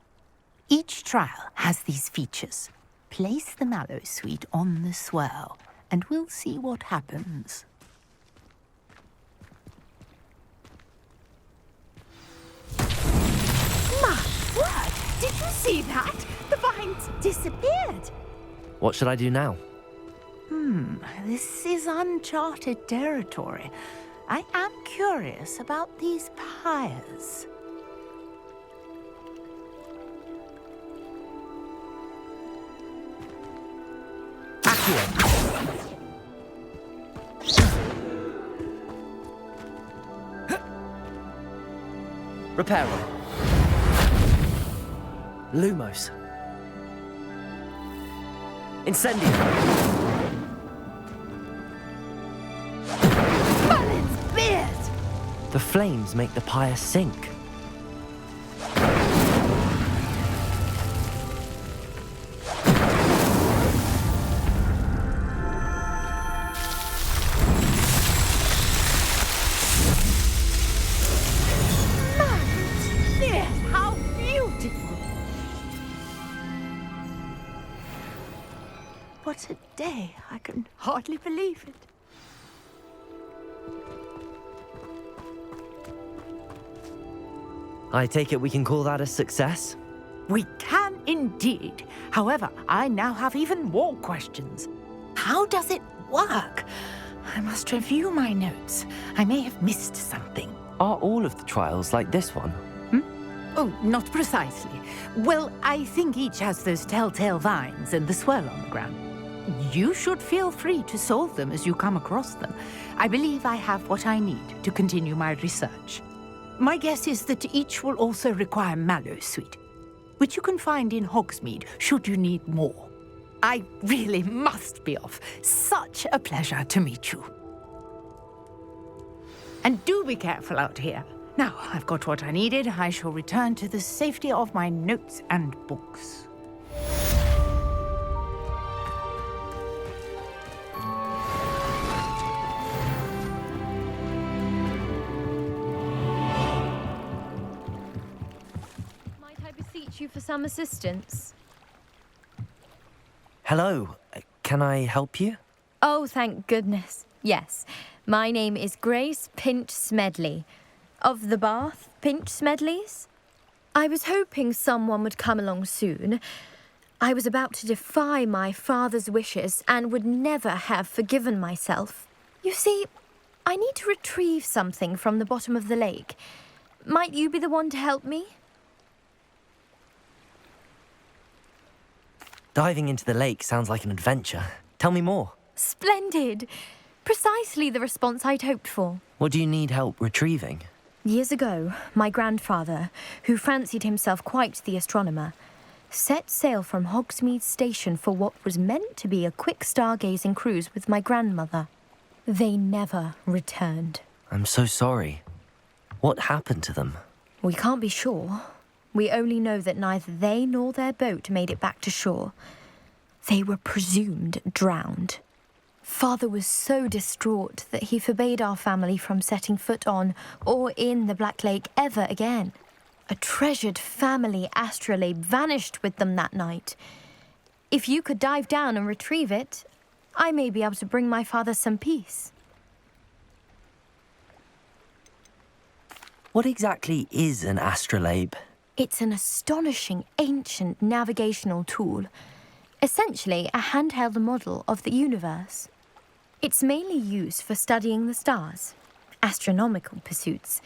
Each trial has these features. Place the Mallowsweet on the swell, and we'll see what happens. My word! Did you see that? The vines disappeared. What should I do now? This is uncharted territory. I am curious about these pyres. Reparo. Lumos. Incendio. The flames make the pyre sink. How beautiful! What a day! I can hardly believe it. I take it we can call that a success? We can indeed. However, I now have even more questions. How does it work? I must review my notes. I may have missed something. Are all of the trials like this one? Oh, not precisely. Well, I think each has those telltale vines and the swirl on the ground. You should feel free to solve them as you come across them. I believe I have what I need to continue my research. My guess is that each will also require Mallowsweet, which you can find in Hogsmeade should you need more. I really must be off. Such a pleasure to meet you. And do be careful out here. Now, I've got what I needed. I shall return to the safety of my notes and books. approach you for some assistance? Hello. Can I help you? Oh, thank goodness. Yes. My name is Grace Pinch Smedley. Of the Bath Pinch Smedleys? I was hoping someone would come along soon. I was about to defy my father's wishes and would never have forgiven myself. You see, I need to retrieve something from the bottom of the lake. Might you be the one to help me? Diving into the lake sounds like an adventure. Tell me more. Splendid! Precisely the response I'd hoped for. What do you need help retrieving? Years ago, my grandfather, who fancied himself quite the astronomer, set sail from Hogsmeade Station for what was meant to be a quick stargazing cruise with my grandmother. They never returned. I'm so sorry. What happened to them? We can't be sure. We only know that neither they nor their boat made it back to shore. They were presumed drowned. Father was so distraught that he forbade our family from setting foot on or in the Black Lake ever again. A treasured family astrolabe vanished with them that night. If you could dive down and retrieve it, I may be able to bring my father some peace. What exactly is an astrolabe? It's an astonishing ancient navigational tool. Essentially a handheld model of the universe. It's mainly used for studying the stars, astronomical pursuits,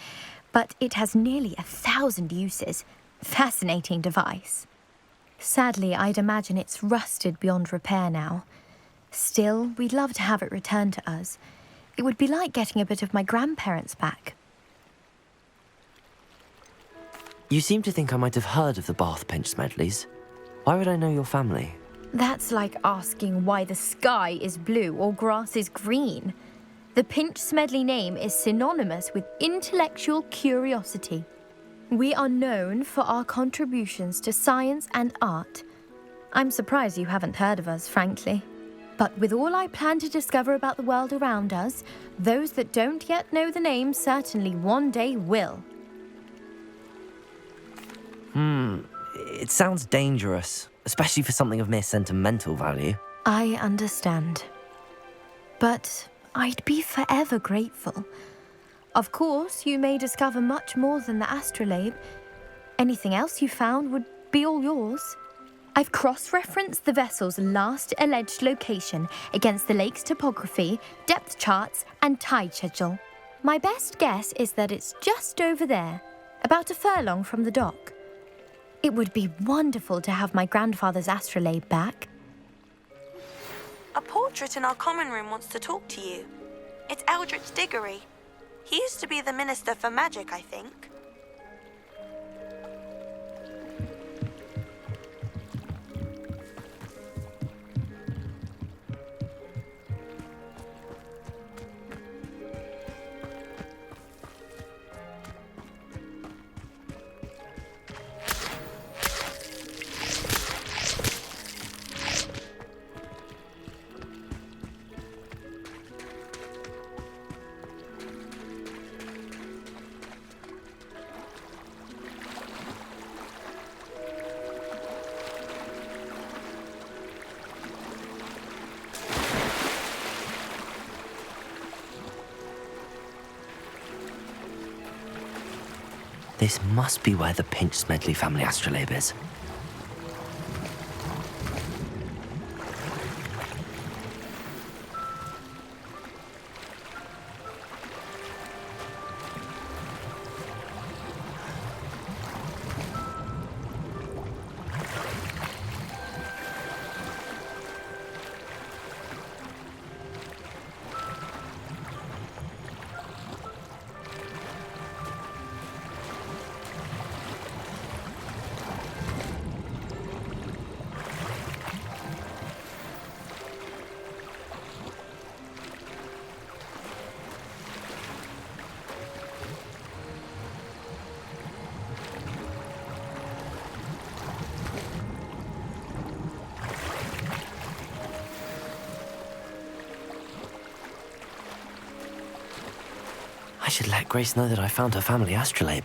but it has nearly 1,000 uses. Fascinating device. Sadly, I'd imagine it's rusted beyond repair now. Still, we'd love to have it returned to us. It would be like getting a bit of my grandparents back. You seem to think I might have heard of the Bath Pinch Smedleys. Why would I know your family? That's like asking why the sky is blue or grass is green. The Pinch Smedley name is synonymous with intellectual curiosity. We are known for our contributions to science and art. I'm surprised you haven't heard of us, frankly. But with all I plan to discover about the world around us, those that don't yet know the name certainly one day will. It sounds dangerous, especially for something of mere sentimental value. I understand. But I'd be forever grateful. Of course, you may discover much more than the astrolabe. Anything else you found would be all yours. I've cross-referenced the vessel's last alleged location against the lake's topography, depth charts, and tide schedule. My best guess is that it's just over there, about a furlong from the dock. It would be wonderful to have my grandfather's astrolabe back. A portrait in our common room wants to talk to you. It's Eldritch Diggory. He used to be the Minister for Magic, I think. This must be where the Pinch Smedley family astrolabe is. I should let Grace know that I found her family astrolabe.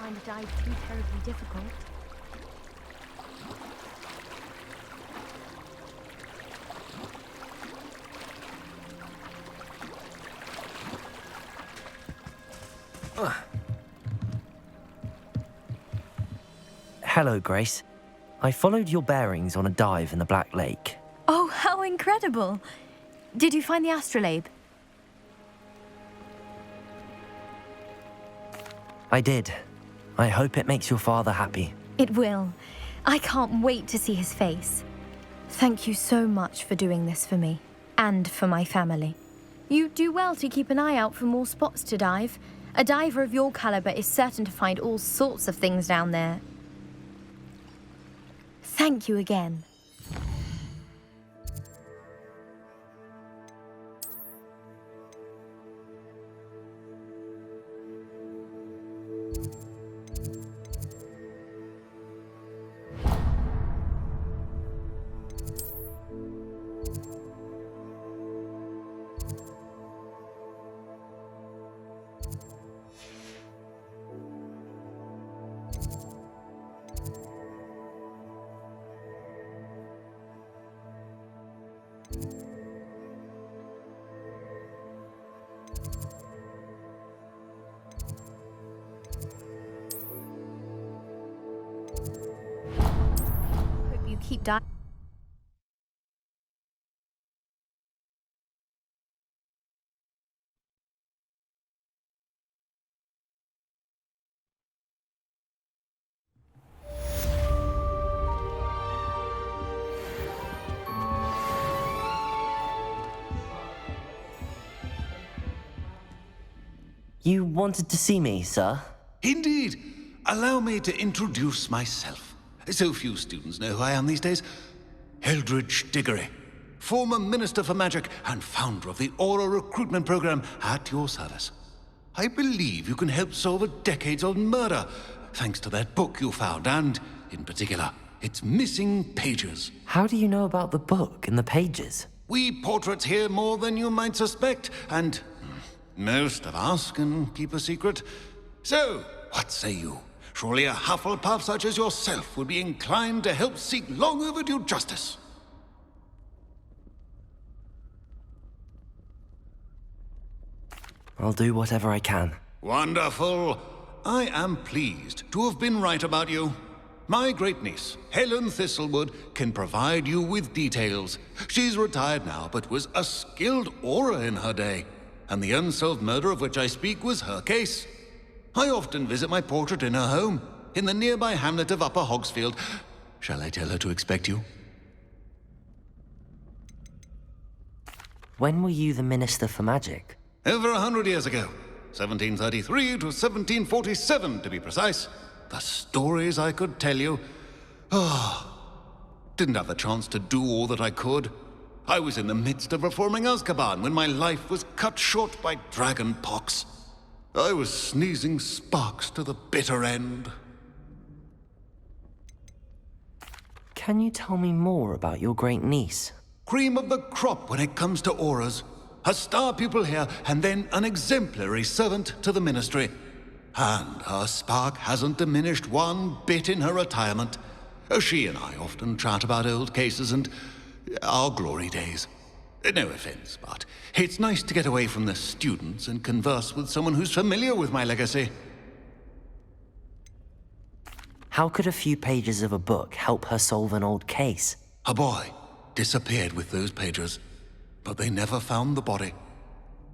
find a dive too terribly difficult. Hello, Grace. I followed your bearings on a dive in the Black Lake. Oh, how incredible! Did you find the astrolabe? I did. I hope it makes your father happy. It will. I can't wait to see his face. Thank you so much for doing this for me, and for my family. You do well to keep an eye out for more spots to dive. A diver of your caliber is certain to find all sorts of things down there. Thank you again. Hope you keep diving. You wanted to see me, sir? Indeed. Allow me to introduce myself. So few students know who I am these days. Eldridge Diggory, former Minister for Magic and founder of the Aura Recruitment Program, at your service. I believe you can help solve a decades-old murder, thanks to that book you found, and, in particular, its missing pages. How do you know about the book and the pages? We portraits hear more than you might suspect, and most of us can keep a secret. So, what say you? Surely a Hufflepuff such as yourself would be inclined to help seek long overdue justice. I'll do whatever I can. Wonderful. I am pleased to have been right about you. My great-niece, Helen Thistlewood, can provide you with details. She's retired now, but was a skilled aura in her day. And the unsolved murder of which I speak was her case. I often visit my portrait in her home, in the nearby hamlet of Upper Hogsfield. Shall I tell her to expect you? When were you the Minister for Magic? Over 100 years ago. 1733 to 1747, to be precise. The stories I could tell you. Didn't have the chance to do all that I could. I was in the midst of reforming Azkaban when my life was cut short by dragon pox. I was sneezing sparks to the bitter end. Can you tell me more about your great niece? Cream of the crop when it comes to auras. A star pupil here, and then an exemplary servant to the ministry. And her spark hasn't diminished one bit in her retirement. She and I often chat about old cases and our glory days. No offense, but it's nice to get away from the students and converse with someone who's familiar with my legacy. How could a few pages of a book help her solve an old case? A boy disappeared with those pages, but they never found the body.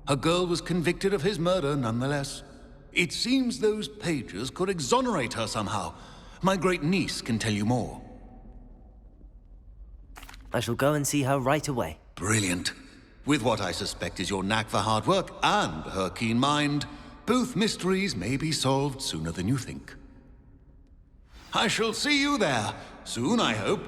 A girl was convicted of his murder nonetheless. It seems those pages could exonerate her somehow. My great niece can tell you more. I shall go and see her right away. Brilliant. With what I suspect is your knack for hard work and her keen mind, both mysteries may be solved sooner than you think. I shall see you there, soon I hope.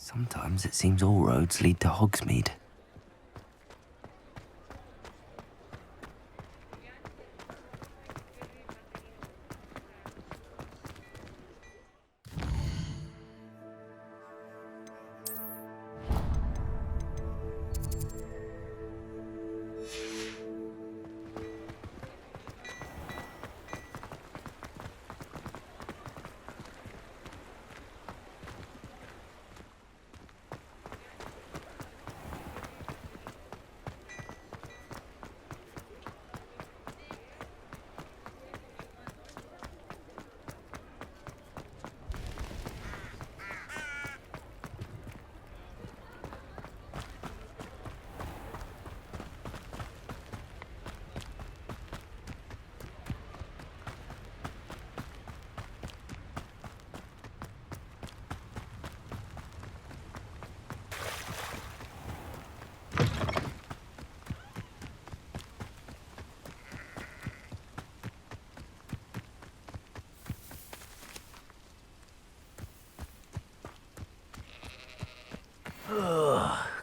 Sometimes it seems all roads lead to Hogsmeade.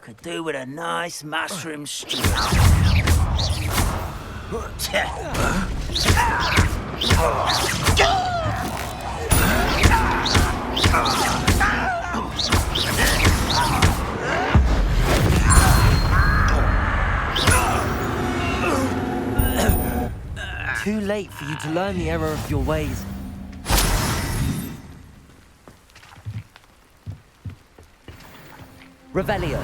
Could do with a nice mushroom stew. Too late for you to learn the error of your ways. Revelio.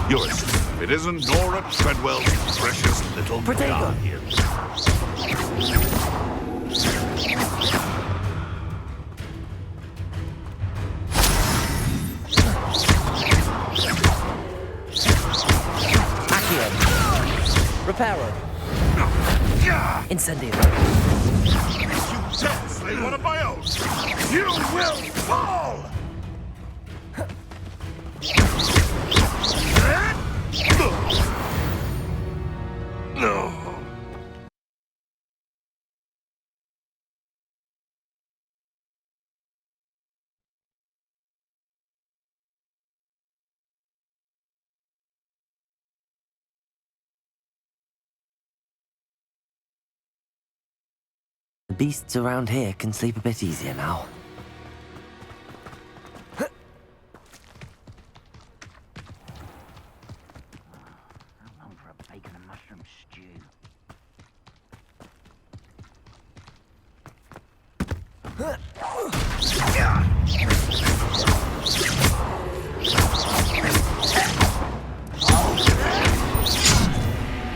You're a It isn't Nora Treadwell's precious little guardian. Reparo. Incendio. You dare slay one of my own! You will fall! No. The beasts around here can sleep a bit easier now.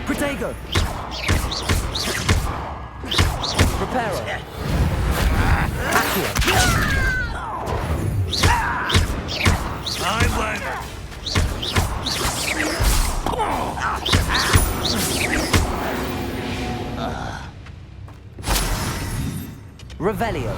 Protego! Reparo! I won't. Revelio.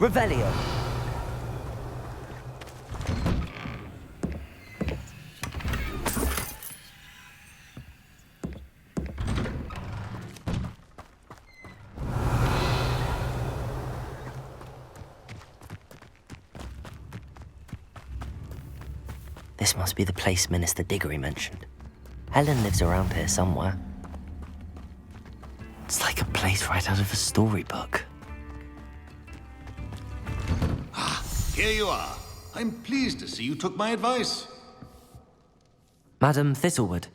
Revelio. This must be the place Minister Diggory mentioned. Helen lives around here somewhere. It's like a place right out of a storybook. Here you are. I'm pleased to see you took my advice. Madam Thistlewood,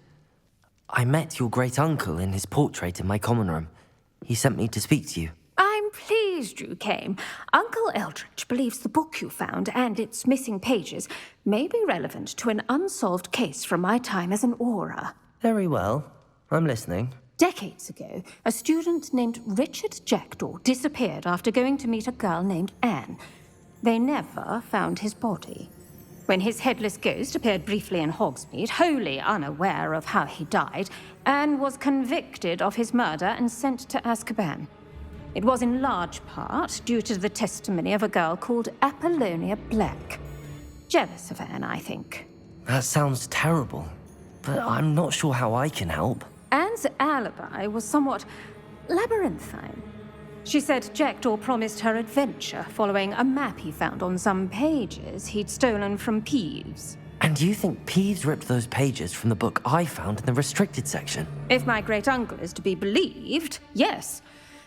I met your great-uncle in his portrait in my common room. He sent me to speak to you. I'm pleased you came. Uncle Eldritch believes the book you found and its missing pages may be relevant to an unsolved case from my time as an aura. Very well. I'm listening. Decades ago, a student named Richard Jackdaw disappeared after going to meet a girl named Anne. They never found his body. When his headless ghost appeared briefly in Hogsmeade, wholly unaware of how he died, Anne was convicted of his murder and sent to Azkaban. It was in large part due to the testimony of a girl called Apollonia Black. Jealous of Anne, I think. That sounds terrible, but I'm not sure how I can help. Anne's alibi was somewhat labyrinthine. She said Jackdaw promised her adventure following a map he found on some pages he'd stolen from Peeves. And you think Peeves ripped those pages from the book I found in the restricted section? If my great-uncle is to be believed, yes.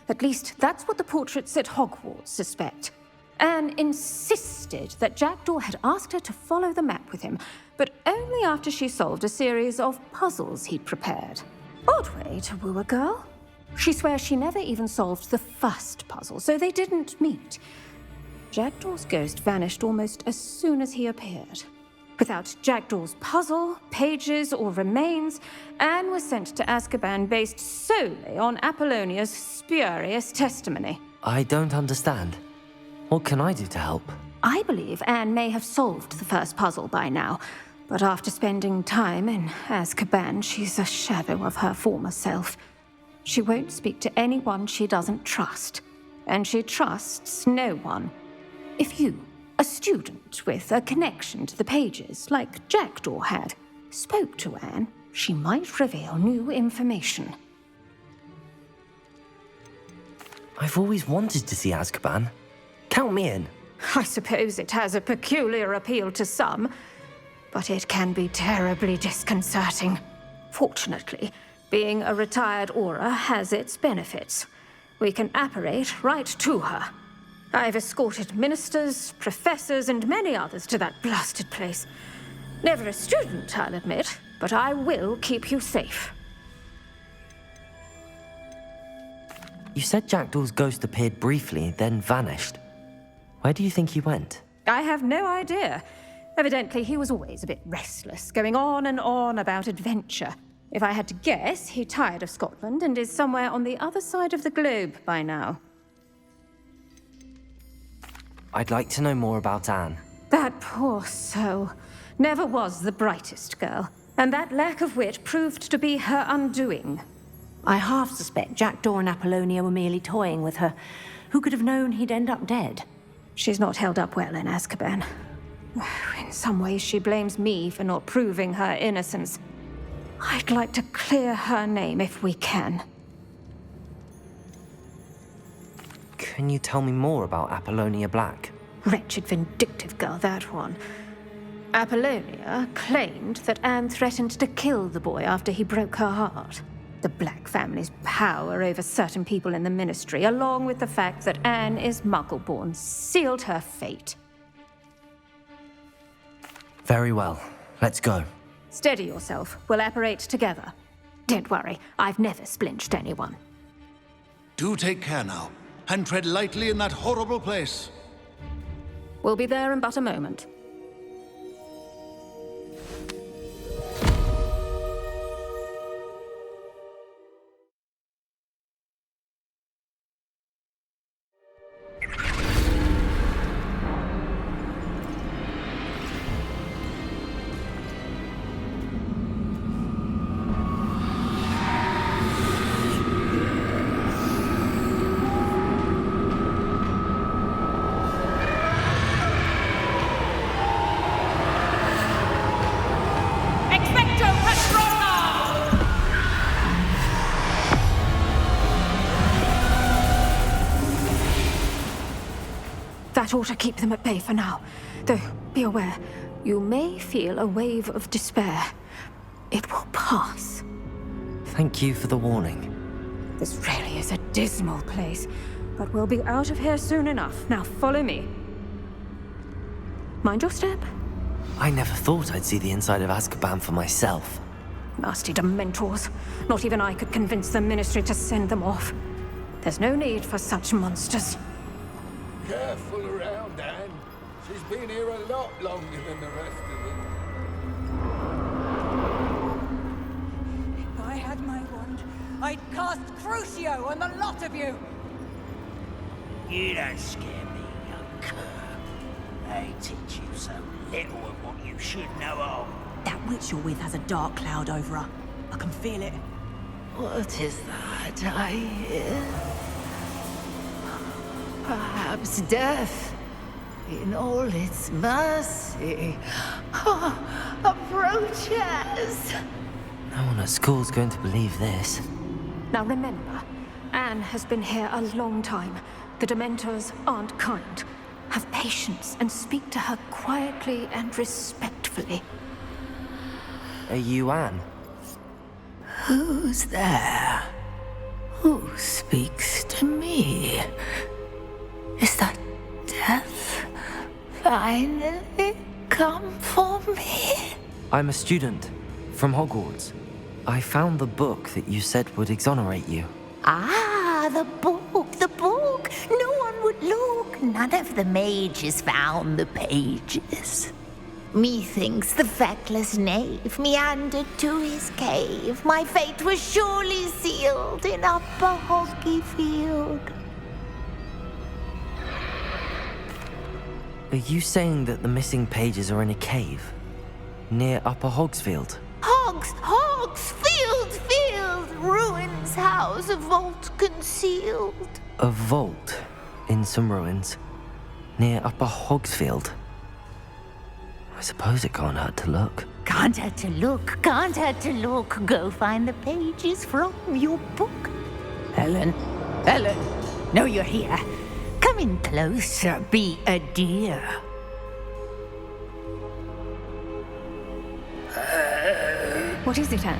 At least that's what the portraits at Hogwarts suspect. Anne insisted that Jackdaw had asked her to follow the map with him, but only after she solved a series of puzzles he'd prepared. Odd way to woo a girl. She swears she never even solved the first puzzle, so they didn't meet. Jackdaw's ghost vanished almost as soon as he appeared. Without Jackdaw's puzzle, pages, or remains, Anne was sent to Azkaban based solely on Apollonia's spurious testimony. I don't understand. What can I do to help? I believe Anne may have solved the first puzzle by now, but after spending time in Azkaban, she's a shadow of her former self. She won't speak to anyone she doesn't trust, and she trusts no one. If you, a student with a connection to the pages, like Jackdaw had, spoke to Anne, she might reveal new information. I've always wanted to see Azkaban. Count me in. I suppose it has a peculiar appeal to some, but it can be terribly disconcerting. Fortunately, being a retired aura has its benefits. We can apparate right to her. I've escorted ministers, professors, and many others to that blasted place. Never a student, I'll admit, but I will keep you safe. You said Jackdaw's ghost appeared briefly, then vanished. Where do you think he went? I have no idea. Evidently, he was always a bit restless, going on and on about adventure. If I had to guess, he tired of Scotland and is somewhere on the other side of the globe by now. I'd like to know more about Anne. That poor soul. Never was the brightest girl, and that lack of wit proved to be her undoing. I half suspect Jackdaw and Apollonia were merely toying with her. Who could have known he'd end up dead? She's not held up well in Azkaban. In some ways, she blames me for not proving her innocence. I'd like to clear her name if we can. Can you tell me more about Apollonia Black? Wretched, vindictive girl, that one. Apollonia claimed that Anne threatened to kill the boy after he broke her heart. The Black family's power over certain people in the Ministry, along with the fact that Anne is Muggle-born, sealed her fate. Very well. Let's go. Steady yourself. We'll apparate together. Don't worry, I've never splinched anyone. Do take care now, and tread lightly in that horrible place. We'll be there in but a moment. That ought to keep them at bay for now. Though, be aware, you may feel a wave of despair. It will pass. Thank you for the warning. This really is a dismal place, but we'll be out of here soon enough. Now follow me. Mind your step. I never thought I'd see the inside of Azkaban for myself. Nasty Dementors. Not even I could convince the Ministry to send them off. There's no need for such monsters. Careful around, Anne. She's been here a lot longer than the rest of them. If I had my wand, I'd cast Crucio on the lot of you! You don't scare me, young cur. They teach you so little of what you should know of. That witch you're with has a dark cloud over her. I can feel it. What is that I hear? Perhaps death, in all its mercy, approaches. No one at school's going to believe this. Now remember, Anne has been here a long time. The Dementors aren't kind. Have patience and speak to her quietly and respectfully. Are you Anne? Who's there? Who speaks to me? Is that death finally come for me? I'm a student from Hogwarts. I found the book that you said would exonerate you. Ah, the book, the book. No one would look. None of the mages found the pages. Methinks the feckless knave meandered to his cave. My fate was surely sealed in Upper Hoggyfield. Are you saying that the missing pages are in a cave? Near Upper Hogsfield? Field, ruins house, a vault concealed. A vault in some ruins? Near Upper Hogsfield? I suppose it can't hurt to look. Can't hurt to look, can't hurt to look. Go find the pages from your book. Helen, no, you're here. Come in closer, be a dear. What is it, Anne?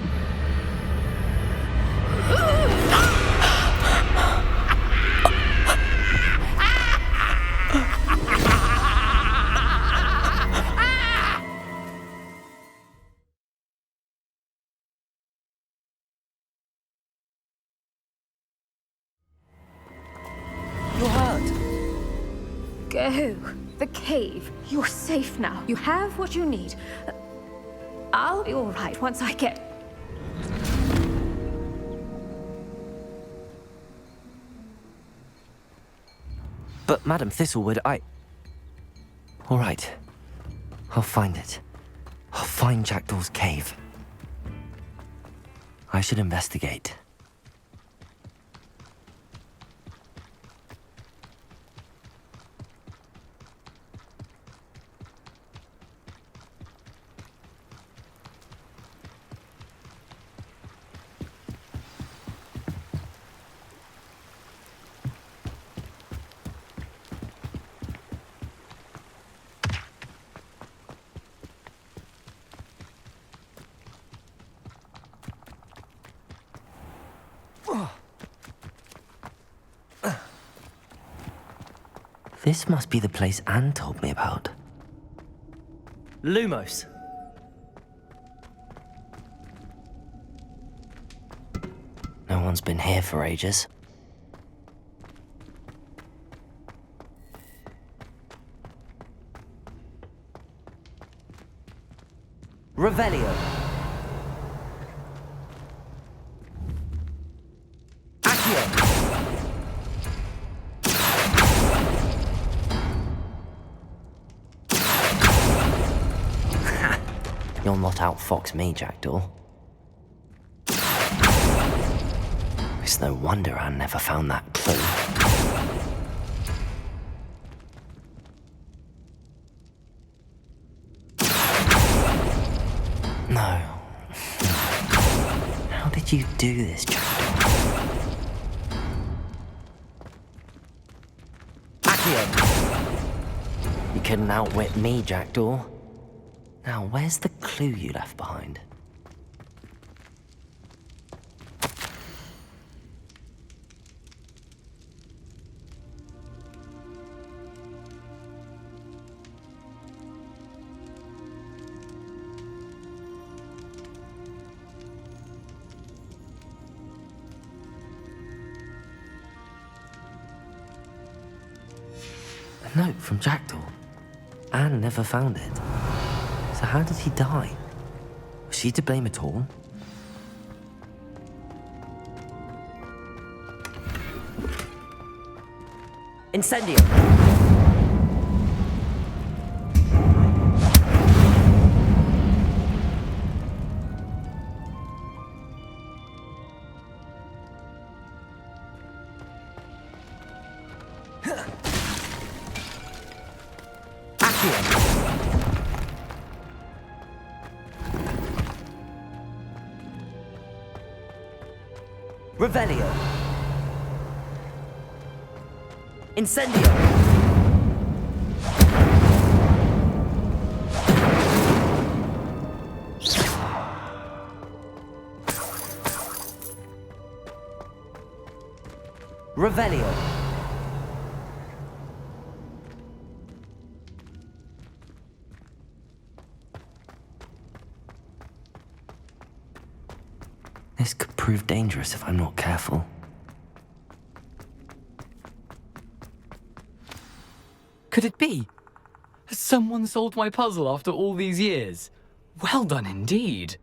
You're hurt. Go. The cave. You're safe now. You have what you need. I'll be all right once I get... But Madam Thistlewood, All right. I'll find it. I'll find Jackdaw's cave. I should investigate. This must be the place Anne told me about. Lumos. No one's been here for ages. Revelio. Accio. You'll not outfox me, Jackdaw. It's no wonder Anne never found that clue. No. How did you do this, Jackdaw? Accio. You couldn't outwit me, Jackdaw. Now, where's the clue you left behind? A note from Jackdaw. Anne never found it. So how did he die? Was she to blame at all? Incendio! Revelio. Incendio. Revelio. This could prove dangerous if I'm not careful. Could it be? Has someone solved my puzzle after all these years? Well done indeed.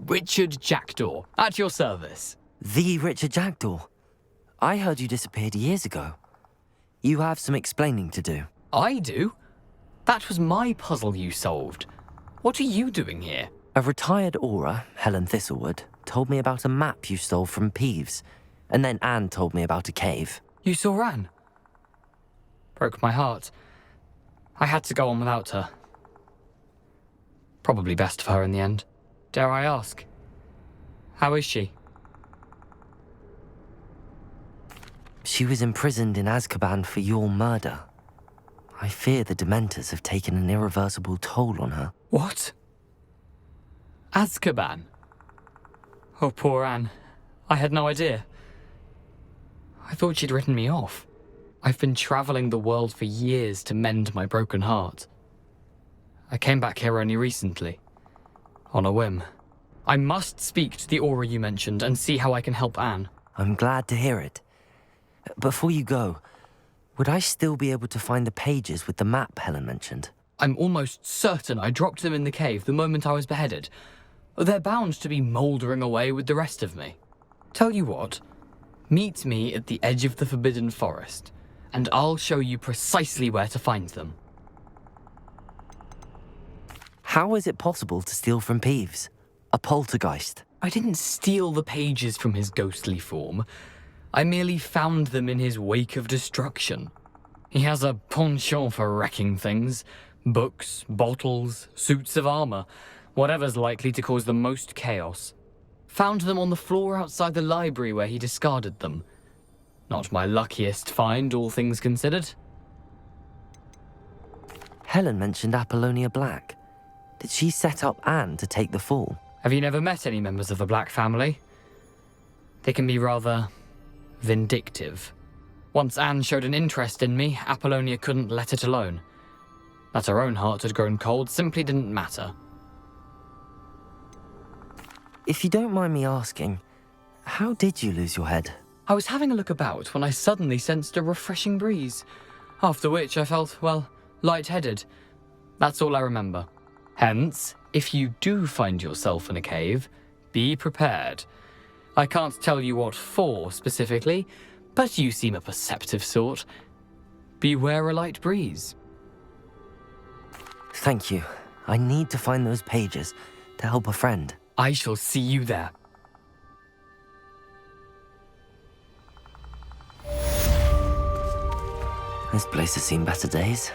Richard Jackdaw, at your service. The Richard Jackdaw? I heard you disappeared years ago. You have some explaining to do. I do? That was my puzzle you solved. What are you doing here? A retired aura, Helen Thistlewood, told me about a map you stole from Peeves, and then Anne told me about a cave. You saw Anne? Broke my heart. I had to go on without her. Probably best for her in the end. Dare I ask? How is she? She was imprisoned in Azkaban for your murder. I fear the Dementors have taken an irreversible toll on her. What? Azkaban? Oh, poor Anne. I had no idea. I thought she'd written me off. I've been traveling the world for years to mend my broken heart. I came back here only recently, on a whim. I must speak to the aura you mentioned and see how I can help Anne. I'm glad to hear it. Before you go, would I still be able to find the pages with the map Helen mentioned? I'm almost certain I dropped them in the cave the moment I was beheaded. They're bound to be mouldering away with the rest of me. Tell you what, meet me at the edge of the Forbidden Forest, and I'll show you precisely where to find them. How is it possible to steal from Peeves? A poltergeist? I didn't steal the pages from his ghostly form. I merely found them in his wake of destruction. He has a penchant for wrecking things. Books, bottles, suits of armor, whatever's likely to cause the most chaos. Found them on the floor outside the library where he discarded them. Not my luckiest find, all things considered. Helen mentioned Apollonia Black. Did she set up Anne to take the fall? Have you never met any members of the Black family? They can be rather vindictive. Once Anne showed an interest in me, Apollonia couldn't let it alone. That her own heart had grown cold simply didn't matter. If you don't mind me asking, how did you lose your head? I was having a look about when I suddenly sensed a refreshing breeze, after which I felt, well, lightheaded. That's all I remember. Hence, if you do find yourself in a cave, be prepared. I can't tell you what for specifically, but you seem a perceptive sort. Beware a light breeze. Thank you. I need to find those pages to help a friend. I shall see you there. This place has seen better days.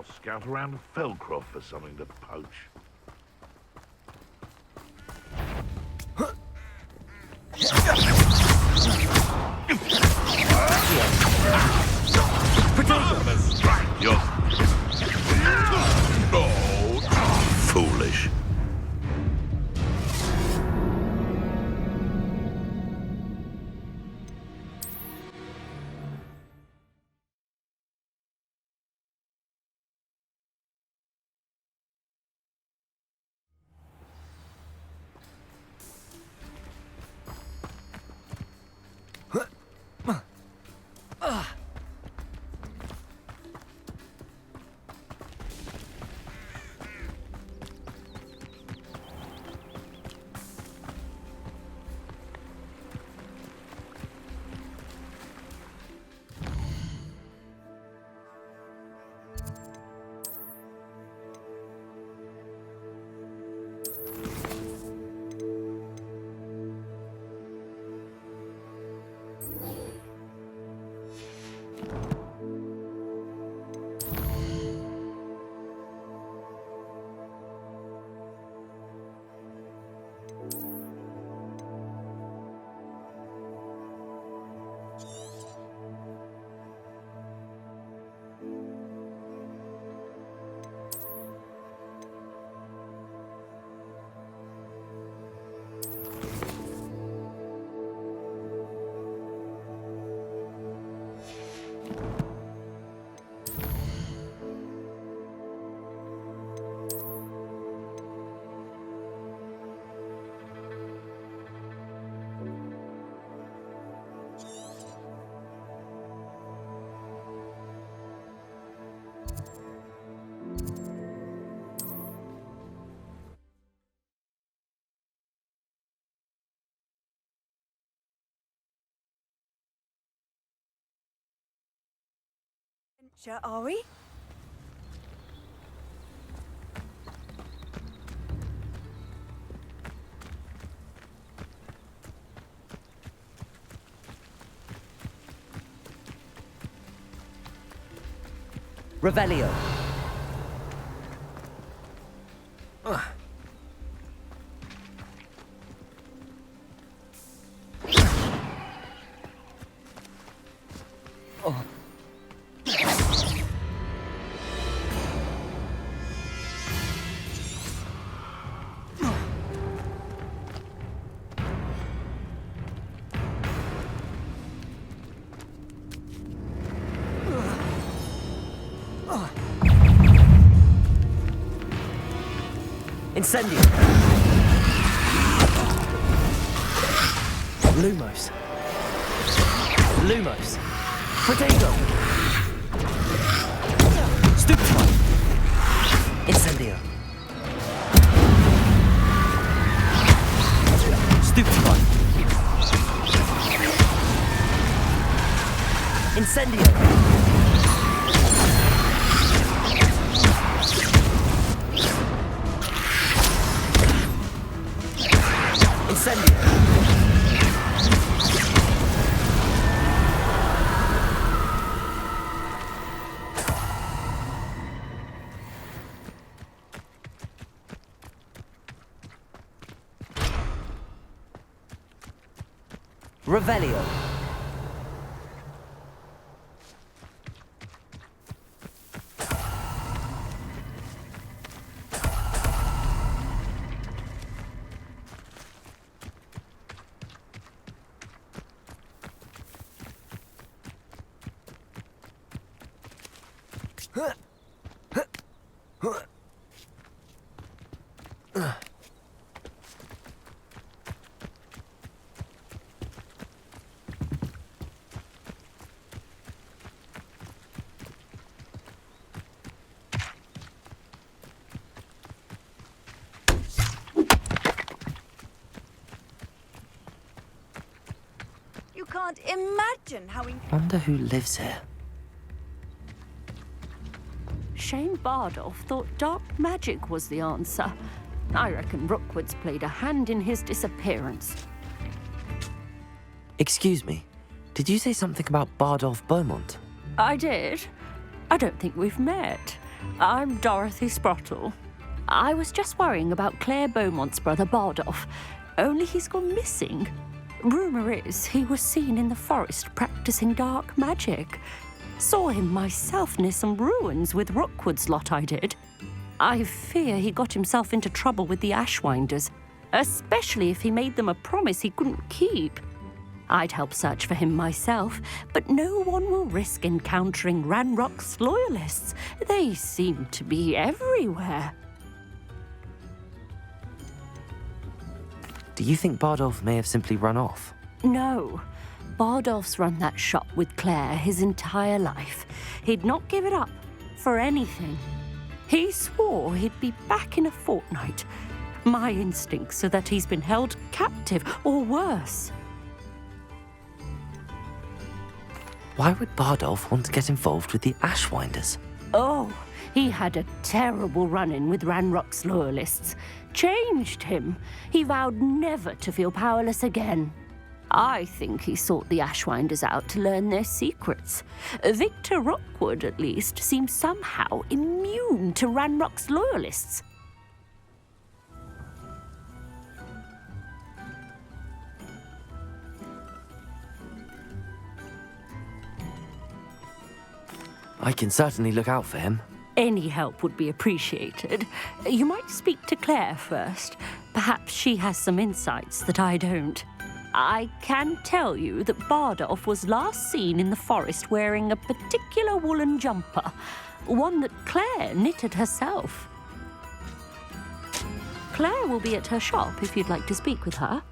I'll scout around Felcroft for something to poach. You're... Oh, foolish. Are we? Revelio. Incendio. Lumos. Lumos. Potato. Stupefy. Incendio. Stupefy. Incendio. Incendio. Revelio. You can't imagine how Wonder who lives here. Shane Bardolph thought dark magic was the answer. I reckon Rookwood's played a hand in his disappearance. Excuse me, did you say something about Bardolph Beaumont? I did. I don't think we've met. I'm Dorothy Sprottle. I was just worrying about Claire Beaumont's brother Bardolph, only he's gone missing. Rumour is he was seen in the forest practicing dark magic. Saw him myself near some ruins with Rookwood's lot I did. I fear he got himself into trouble with the Ashwinders, especially if he made them a promise he couldn't keep. I'd help search for him myself, but no one will risk encountering Ranrock's loyalists. They seem to be everywhere. Do you think Bardolph may have simply run off? No. Bardolph's run that shop with Claire his entire life. He'd not give it up for anything. He swore he'd be back in a fortnight. My instincts are that he's been held captive, or worse. Why would Bardolph want to get involved with the Ashwinders? Oh, he had a terrible run-in with Ranrock's loyalists. Changed him. He vowed never to feel powerless again. I think he sought the Ashwinders out to learn their secrets. Victor Rookwood, at least, seems somehow immune to Ranrock's loyalists. I can certainly look out for him. Any help would be appreciated. You might speak to Claire first. Perhaps she has some insights that I don't. I can tell you that Bardolph was last seen in the forest wearing a particular woolen jumper, one that Claire knitted herself. Claire will be at her shop if you'd like to speak with her.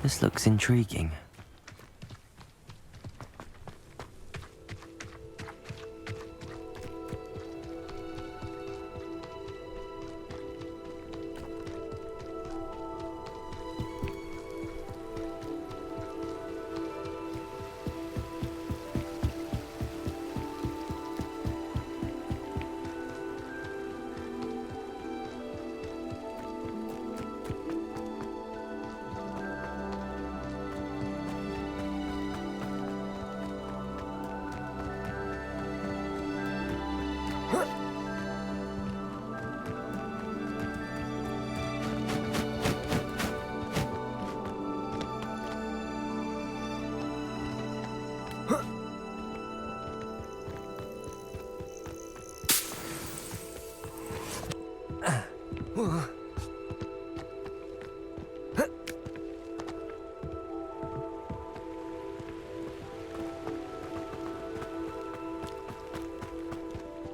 This looks intriguing.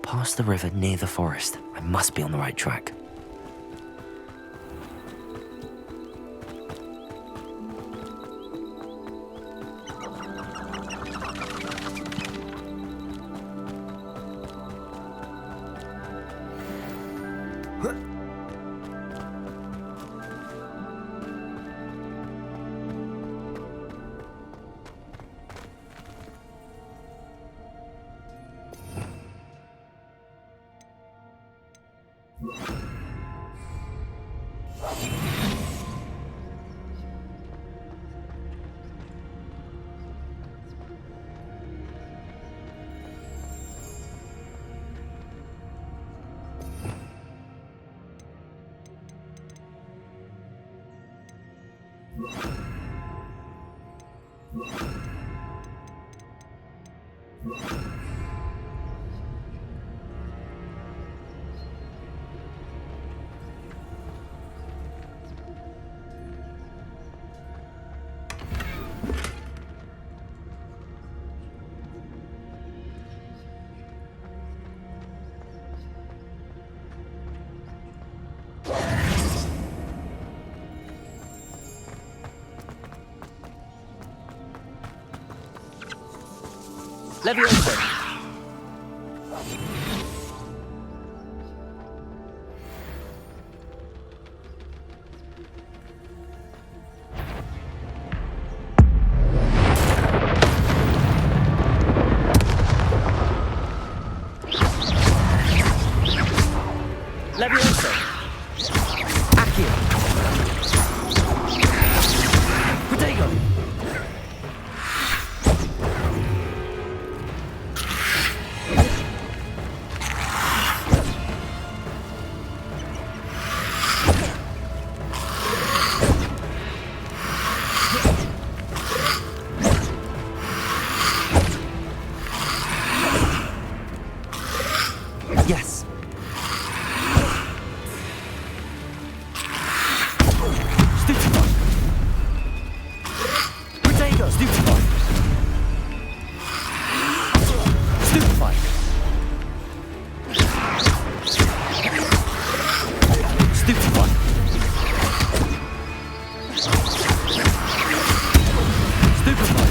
Past the river near the forest. I must be on the right track. Leviosa. Levioso. Accio. Protego. Yes. Stupefy. Protego. Stupefy. Stupefy. Stupefy. Stupefy.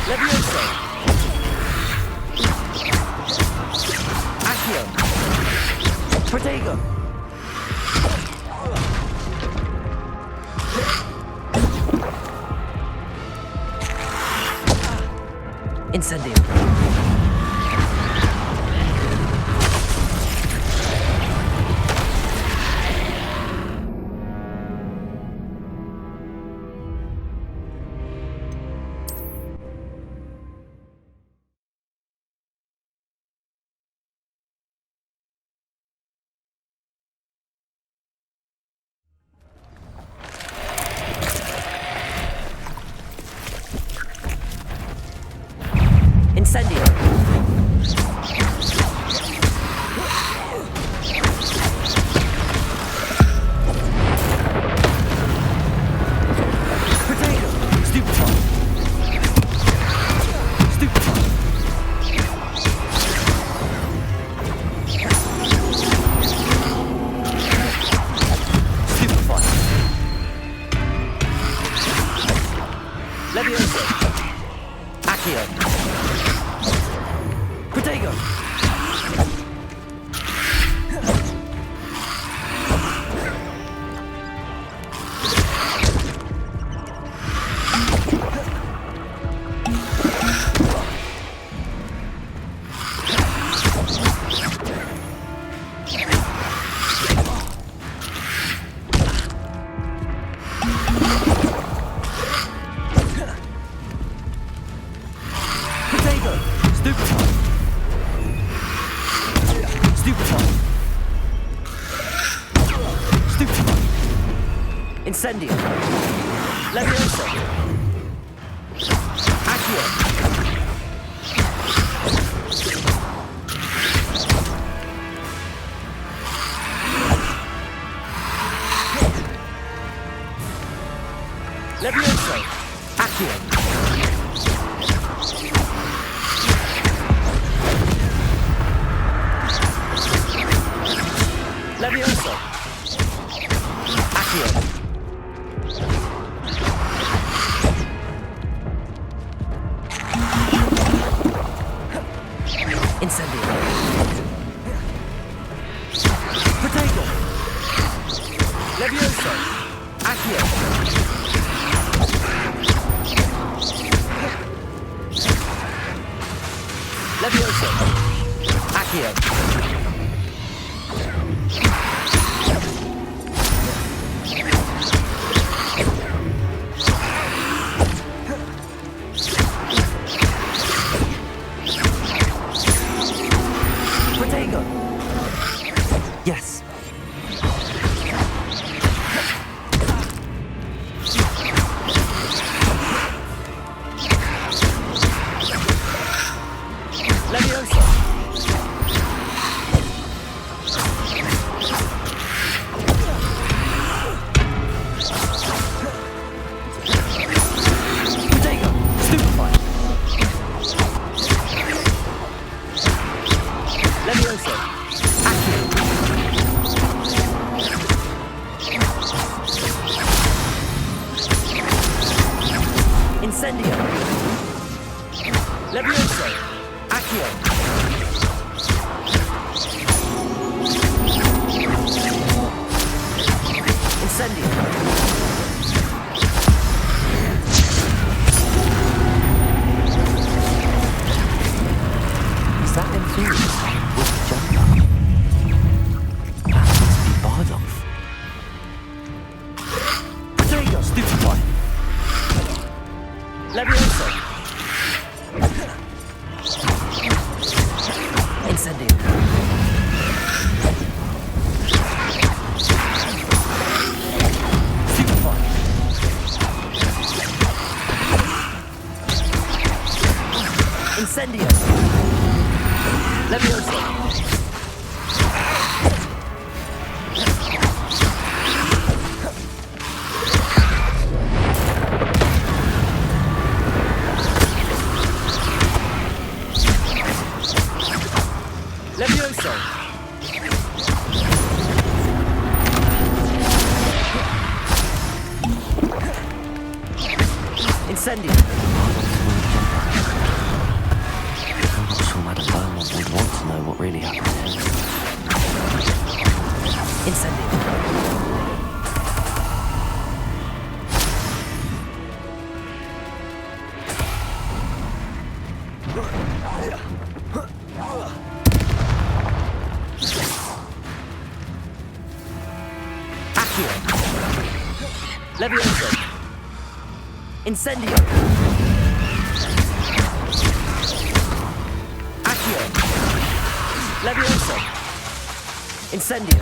Levioso. Accio. Protego. Incendio. Incendio. Protego. Stupefy. Stupefy. Stupefy. Levioso. Accio. Protego! Protego! Stupefy! Stupefy! Stupefy! Incendio! Levioso! Accio! Levioso! Accio! Levioso! Accio! Incendio! Protego! Levioso! Accio! Levioso! Accio! Protego! Yes. Levioso! Protego! Stupefy! Levioso! Accio! Incendio! Levioso! Accio! Incendio! Is that infurious by a wooden jumper. That must be Bardolph. Protego, stupefy! Levioso! Incendio! Stupefy! Incendio! Levioso! Levioso! Incendio! I'm not sure Madame Beaumont would want to know what really happened to him. Incendio! Accio! Levioso! Incendio! Accio! Levioso! Incendio!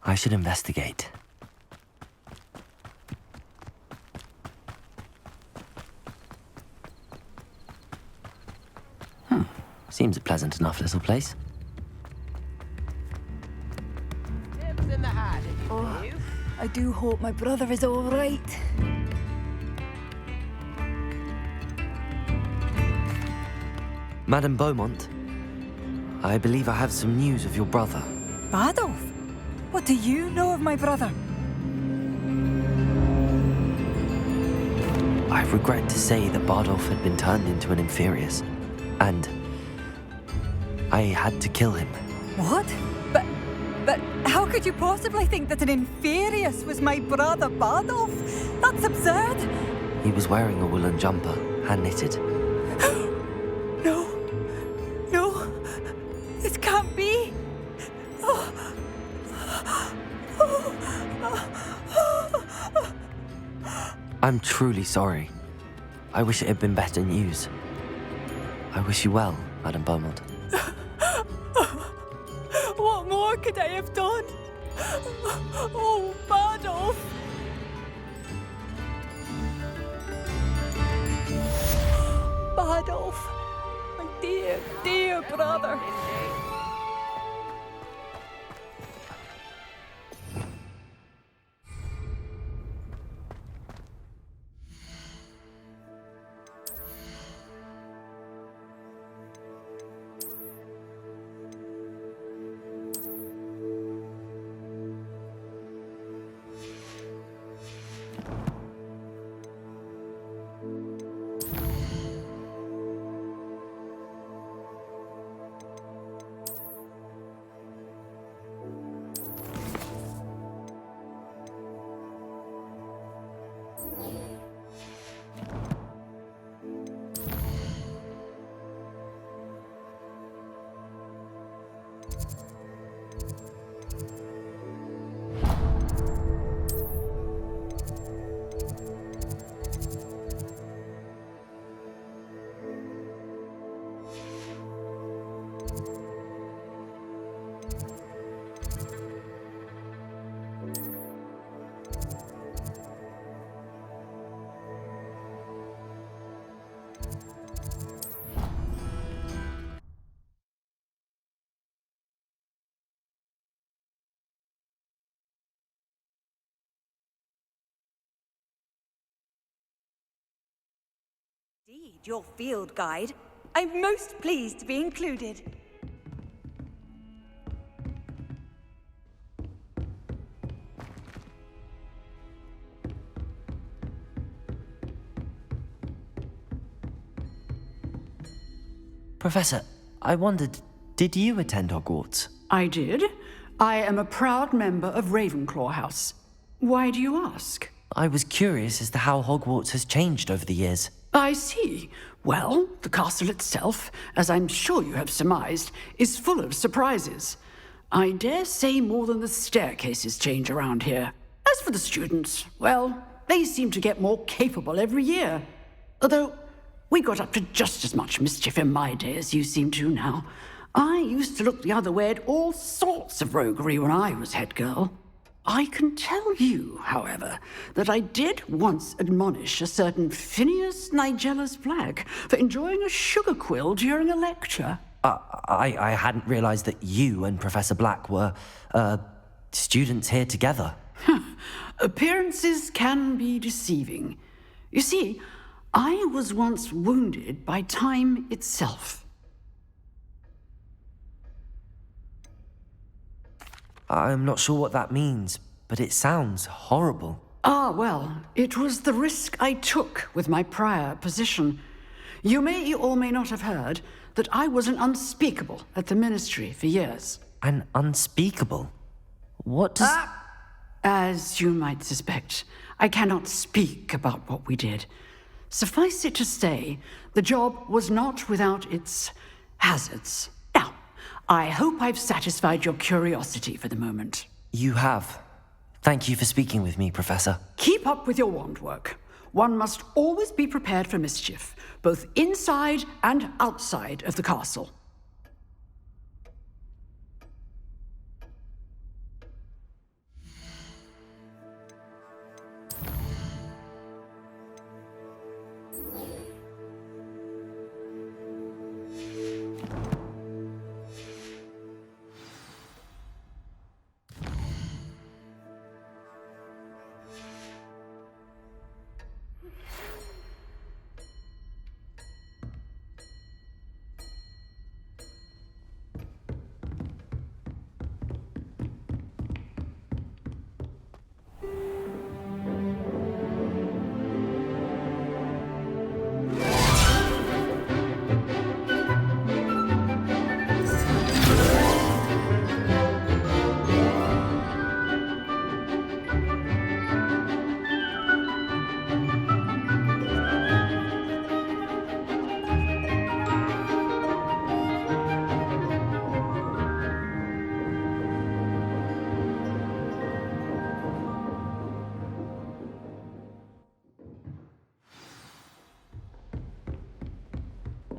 I should investigate. Seems a pleasant enough little place. Oh, I do hope my brother is all right. Madame Beaumont, I believe I have some news of your brother. Bardolph? What do you know of my brother? I regret to say that Bardolph had been turned into an Inferius, and I had to kill him. What? But how could you possibly think that an Inferius was my brother Bardolph? That's absurd. He was wearing a woolen jumper, hand-knitted. No, this can't be. I'm truly sorry. I wish it had been better news. I wish you well, Madame Beaumont. What more could I have done? Oh, Bardolph! Bardolph. My dear, dear brother. Indeed, your field guide. I'm most pleased to be included. Professor, I wondered, did you attend Hogwarts? I did. I am a proud member of Ravenclaw House. Why do you ask? I was curious as to how Hogwarts has changed over the years. I see. Well, the castle itself, as I'm sure you have surmised, is full of surprises. I dare say more than the staircases change around here. As for the students, well, they seem to get more capable every year. Although, we got up to just as much mischief in my day as you seem to now. I used to look the other way at all sorts of roguery when I was head girl. I can tell you, however, that I did once admonish a certain Phineas Nigellus Black for enjoying a sugar quill during a lecture. I hadn't realized that you and Professor Black were, students here together. Appearances can be deceiving. You see, I was once wounded by time itself. I'm not sure what that means, but it sounds horrible. Ah, well, it was the risk I took with my prior position. You may or may not have heard that I was an unspeakable at the Ministry for years. An unspeakable? What does... As you might suspect, I cannot speak about what we did. Suffice it to say, the job was not without its hazards. Now, I hope I've satisfied your curiosity for the moment. You have. Thank you for speaking with me, Professor. Keep up with your wand work. One must always be prepared for mischief, both inside and outside of the castle.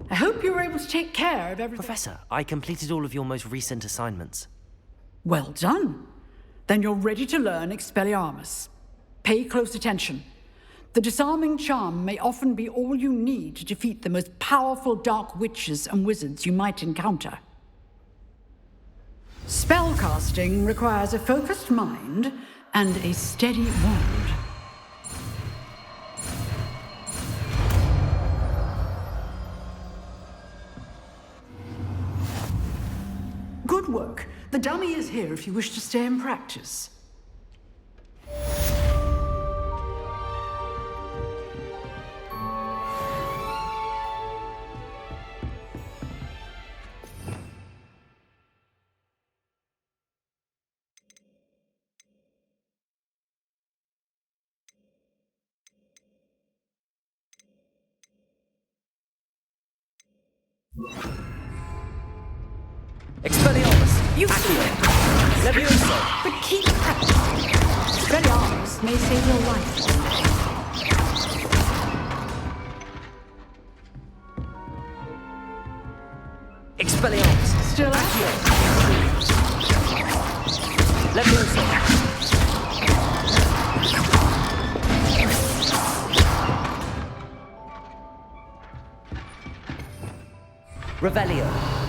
I hope you were able to take care of everything. Professor, I completed all of your most recent assignments. Well done. Then you're ready to learn Expelliarmus. Pay close attention. The disarming charm may often be all you need to defeat the most powerful dark witches and wizards you might encounter. Spellcasting requires a focused mind and a steady wand. Good work. The dummy is here if you wish to stay and practice. Expelliarmus! You Accio! Levioso! But keep practicing. Expelliarmus may save your life. Expelliarmus! Still Accio! Levioso! Revelio!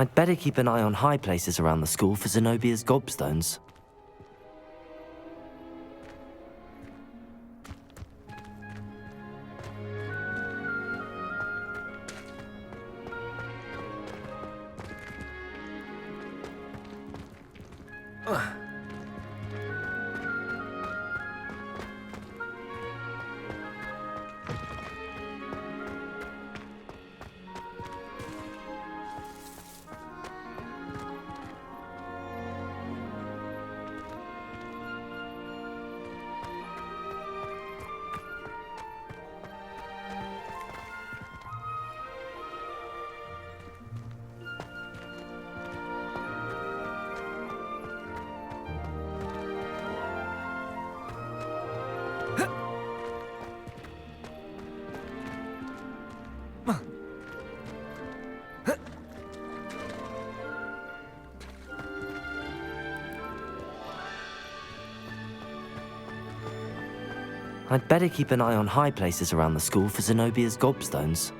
I'd better keep an eye on high places around the school for Zenobia's gobstones. I'd better keep an eye on high places around the school for Zenobia's gobstones.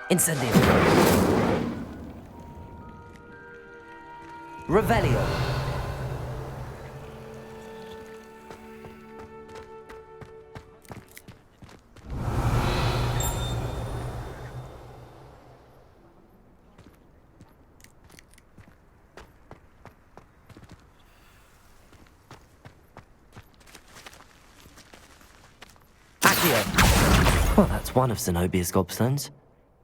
Incendio. Revelio. Accio. Well, that's one of Zenobia's gobstones.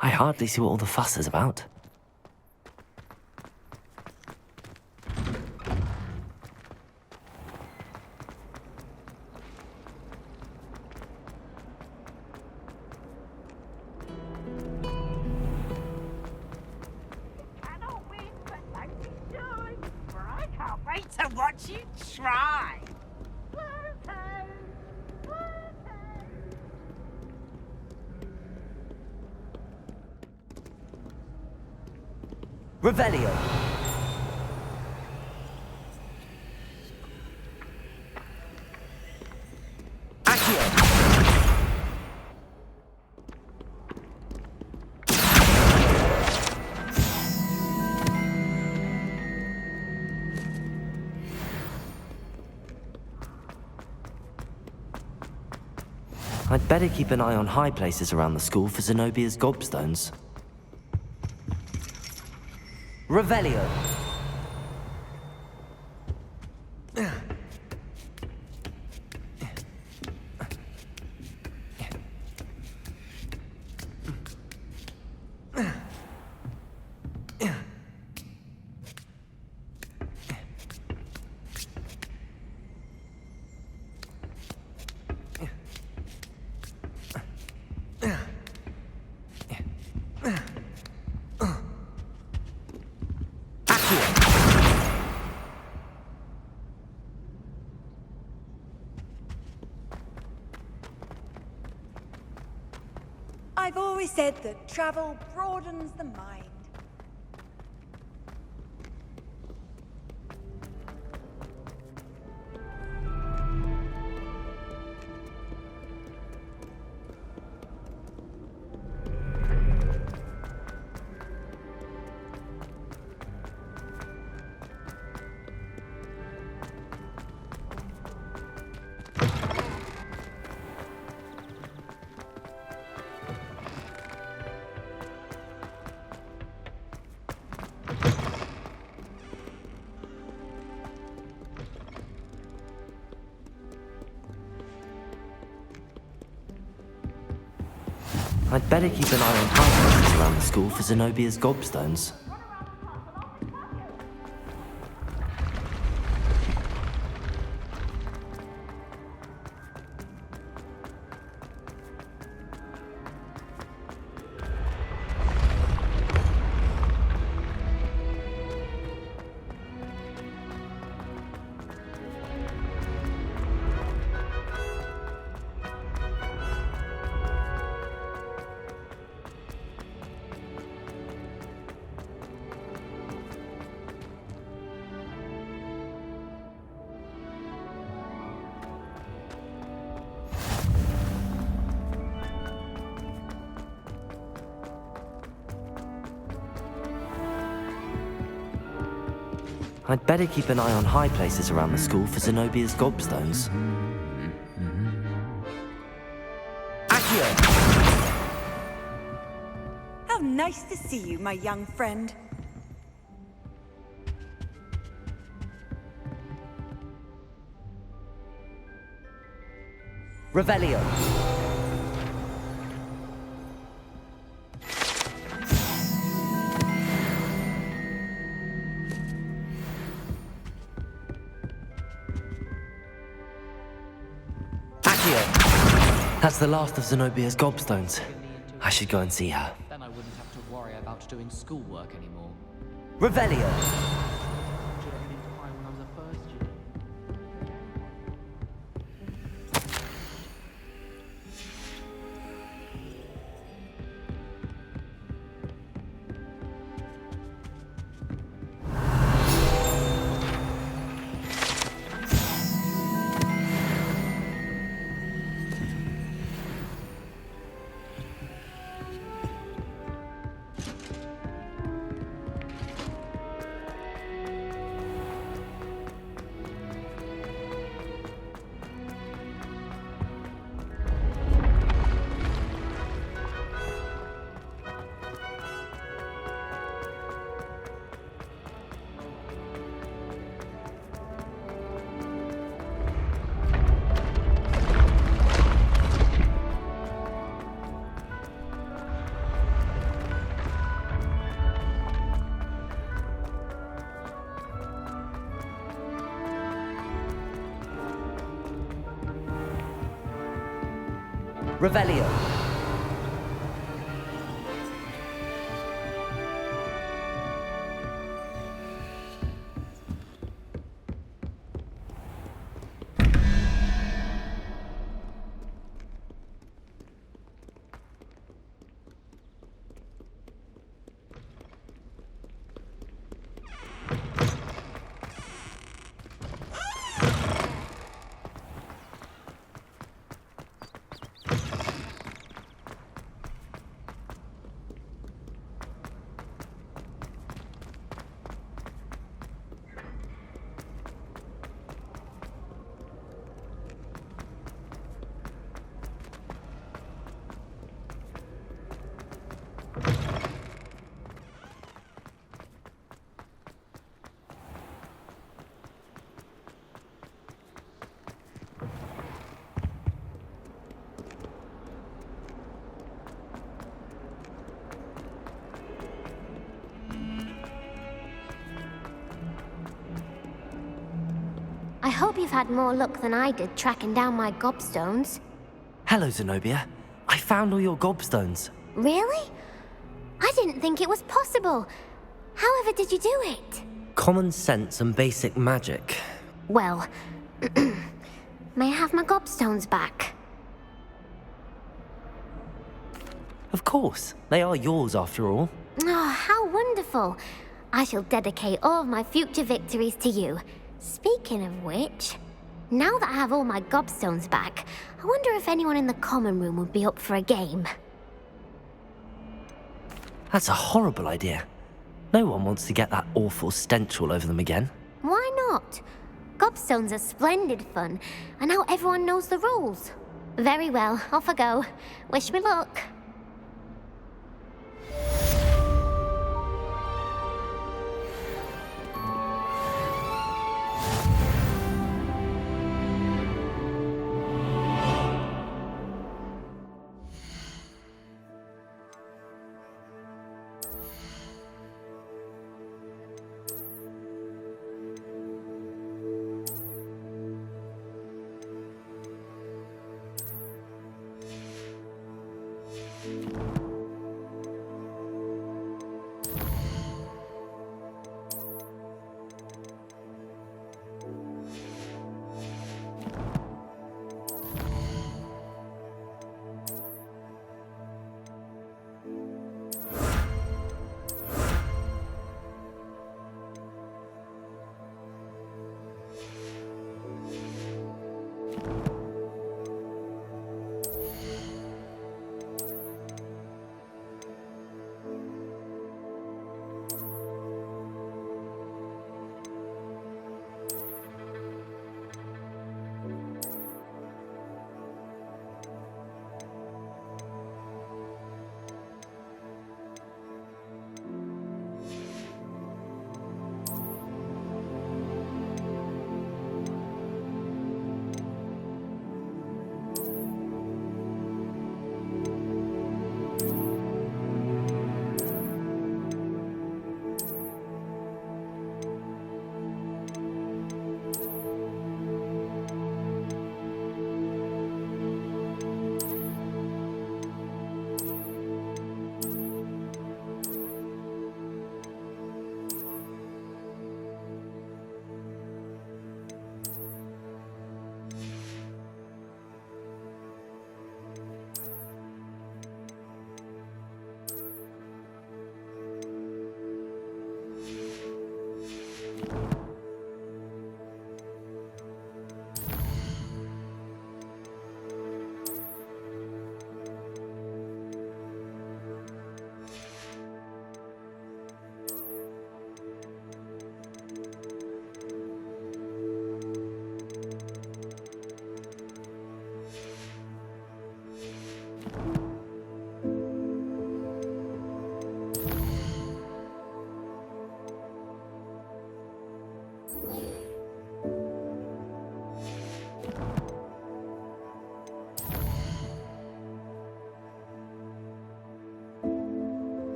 I hardly see what all the fuss is about. I can't wait to watch you try. Revelio. Accio. I'd better keep an eye on high places around the school for Zenobia's gobstones. Revelio. I've always said that travel broadens the mind. I'd better keep an eye on high places around the school for Zenobia's gobstones. I'd better keep an eye on high places around the school for Zenobia's gobstones. Accio! How nice to see you, my young friend. Revelio. That's the last of Zenobia's gobstones. I should go and see her. Then I wouldn't have to worry about doing schoolwork anymore. Revelio. Revelio. I hope you've had more luck than I did tracking down my gobstones. Hello, Zenobia. I found all your gobstones. Really? I didn't think it was possible. However did you do it? Common sense and basic magic. Well, may I have my gobstones back? Of course. They are yours after all. Oh, how wonderful. I shall dedicate all of my future victories to you. Speaking of which, now that I have all my gobstones back, I wonder if anyone in the common room would be up for a game. That's a horrible idea. No one wants to get that awful stench all over them again. Why not? Gobstones are splendid fun, and now everyone knows the rules. Very well, off I go. Wish me luck.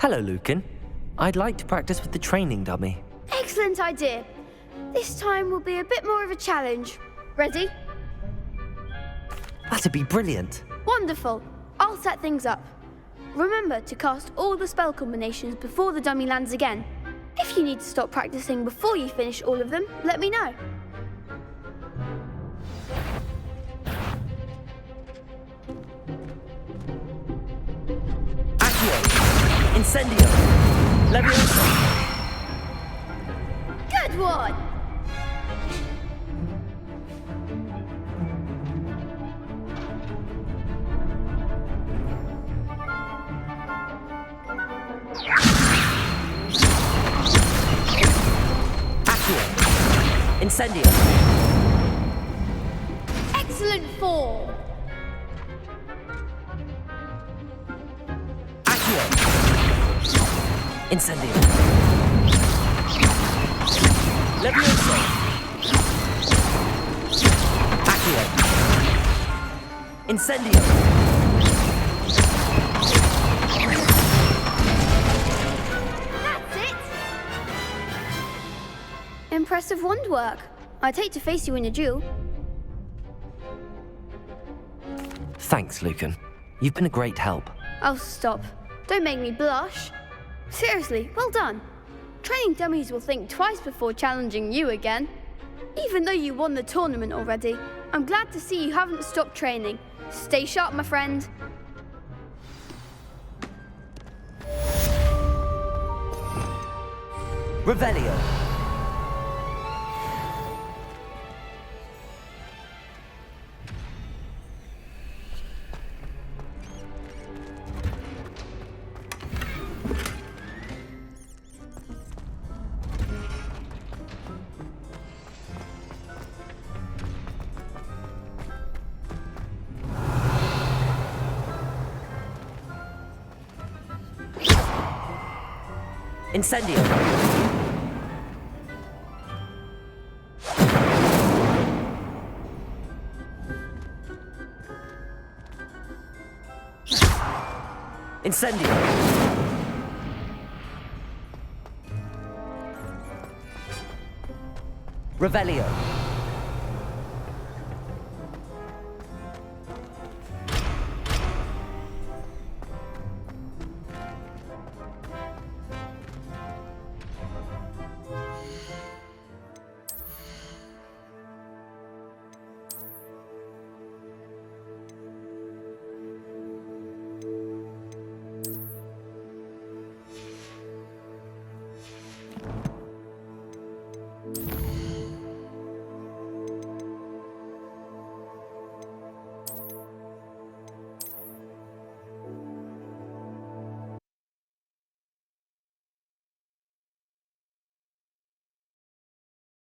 Hello, Lucan. I'd like to practice with the training dummy. Excellent idea. This time will be a bit more of a challenge. Ready? That'd be brilliant. Wonderful. I'll set things up. Remember to cast all the spell combinations before the dummy lands again. If you need to stop practicing before you finish all of them, let me know. Accio! Incendio! Leviosa! Good one! Accio! Incendio! Excellent form! Accio! Incendio! Leviosa! Accio! Incendio! That's it! Impressive wand work. I'd hate to face you in a duel. Thanks, Lucan. You've been a great help. Oh, stop. Don't make me blush. Seriously, well done. Training dummies will think twice before challenging you again. Even though you won the tournament already, I'm glad to see you haven't stopped training. Stay sharp, my friend. Revelio! Incendio! Incendio! Revelio!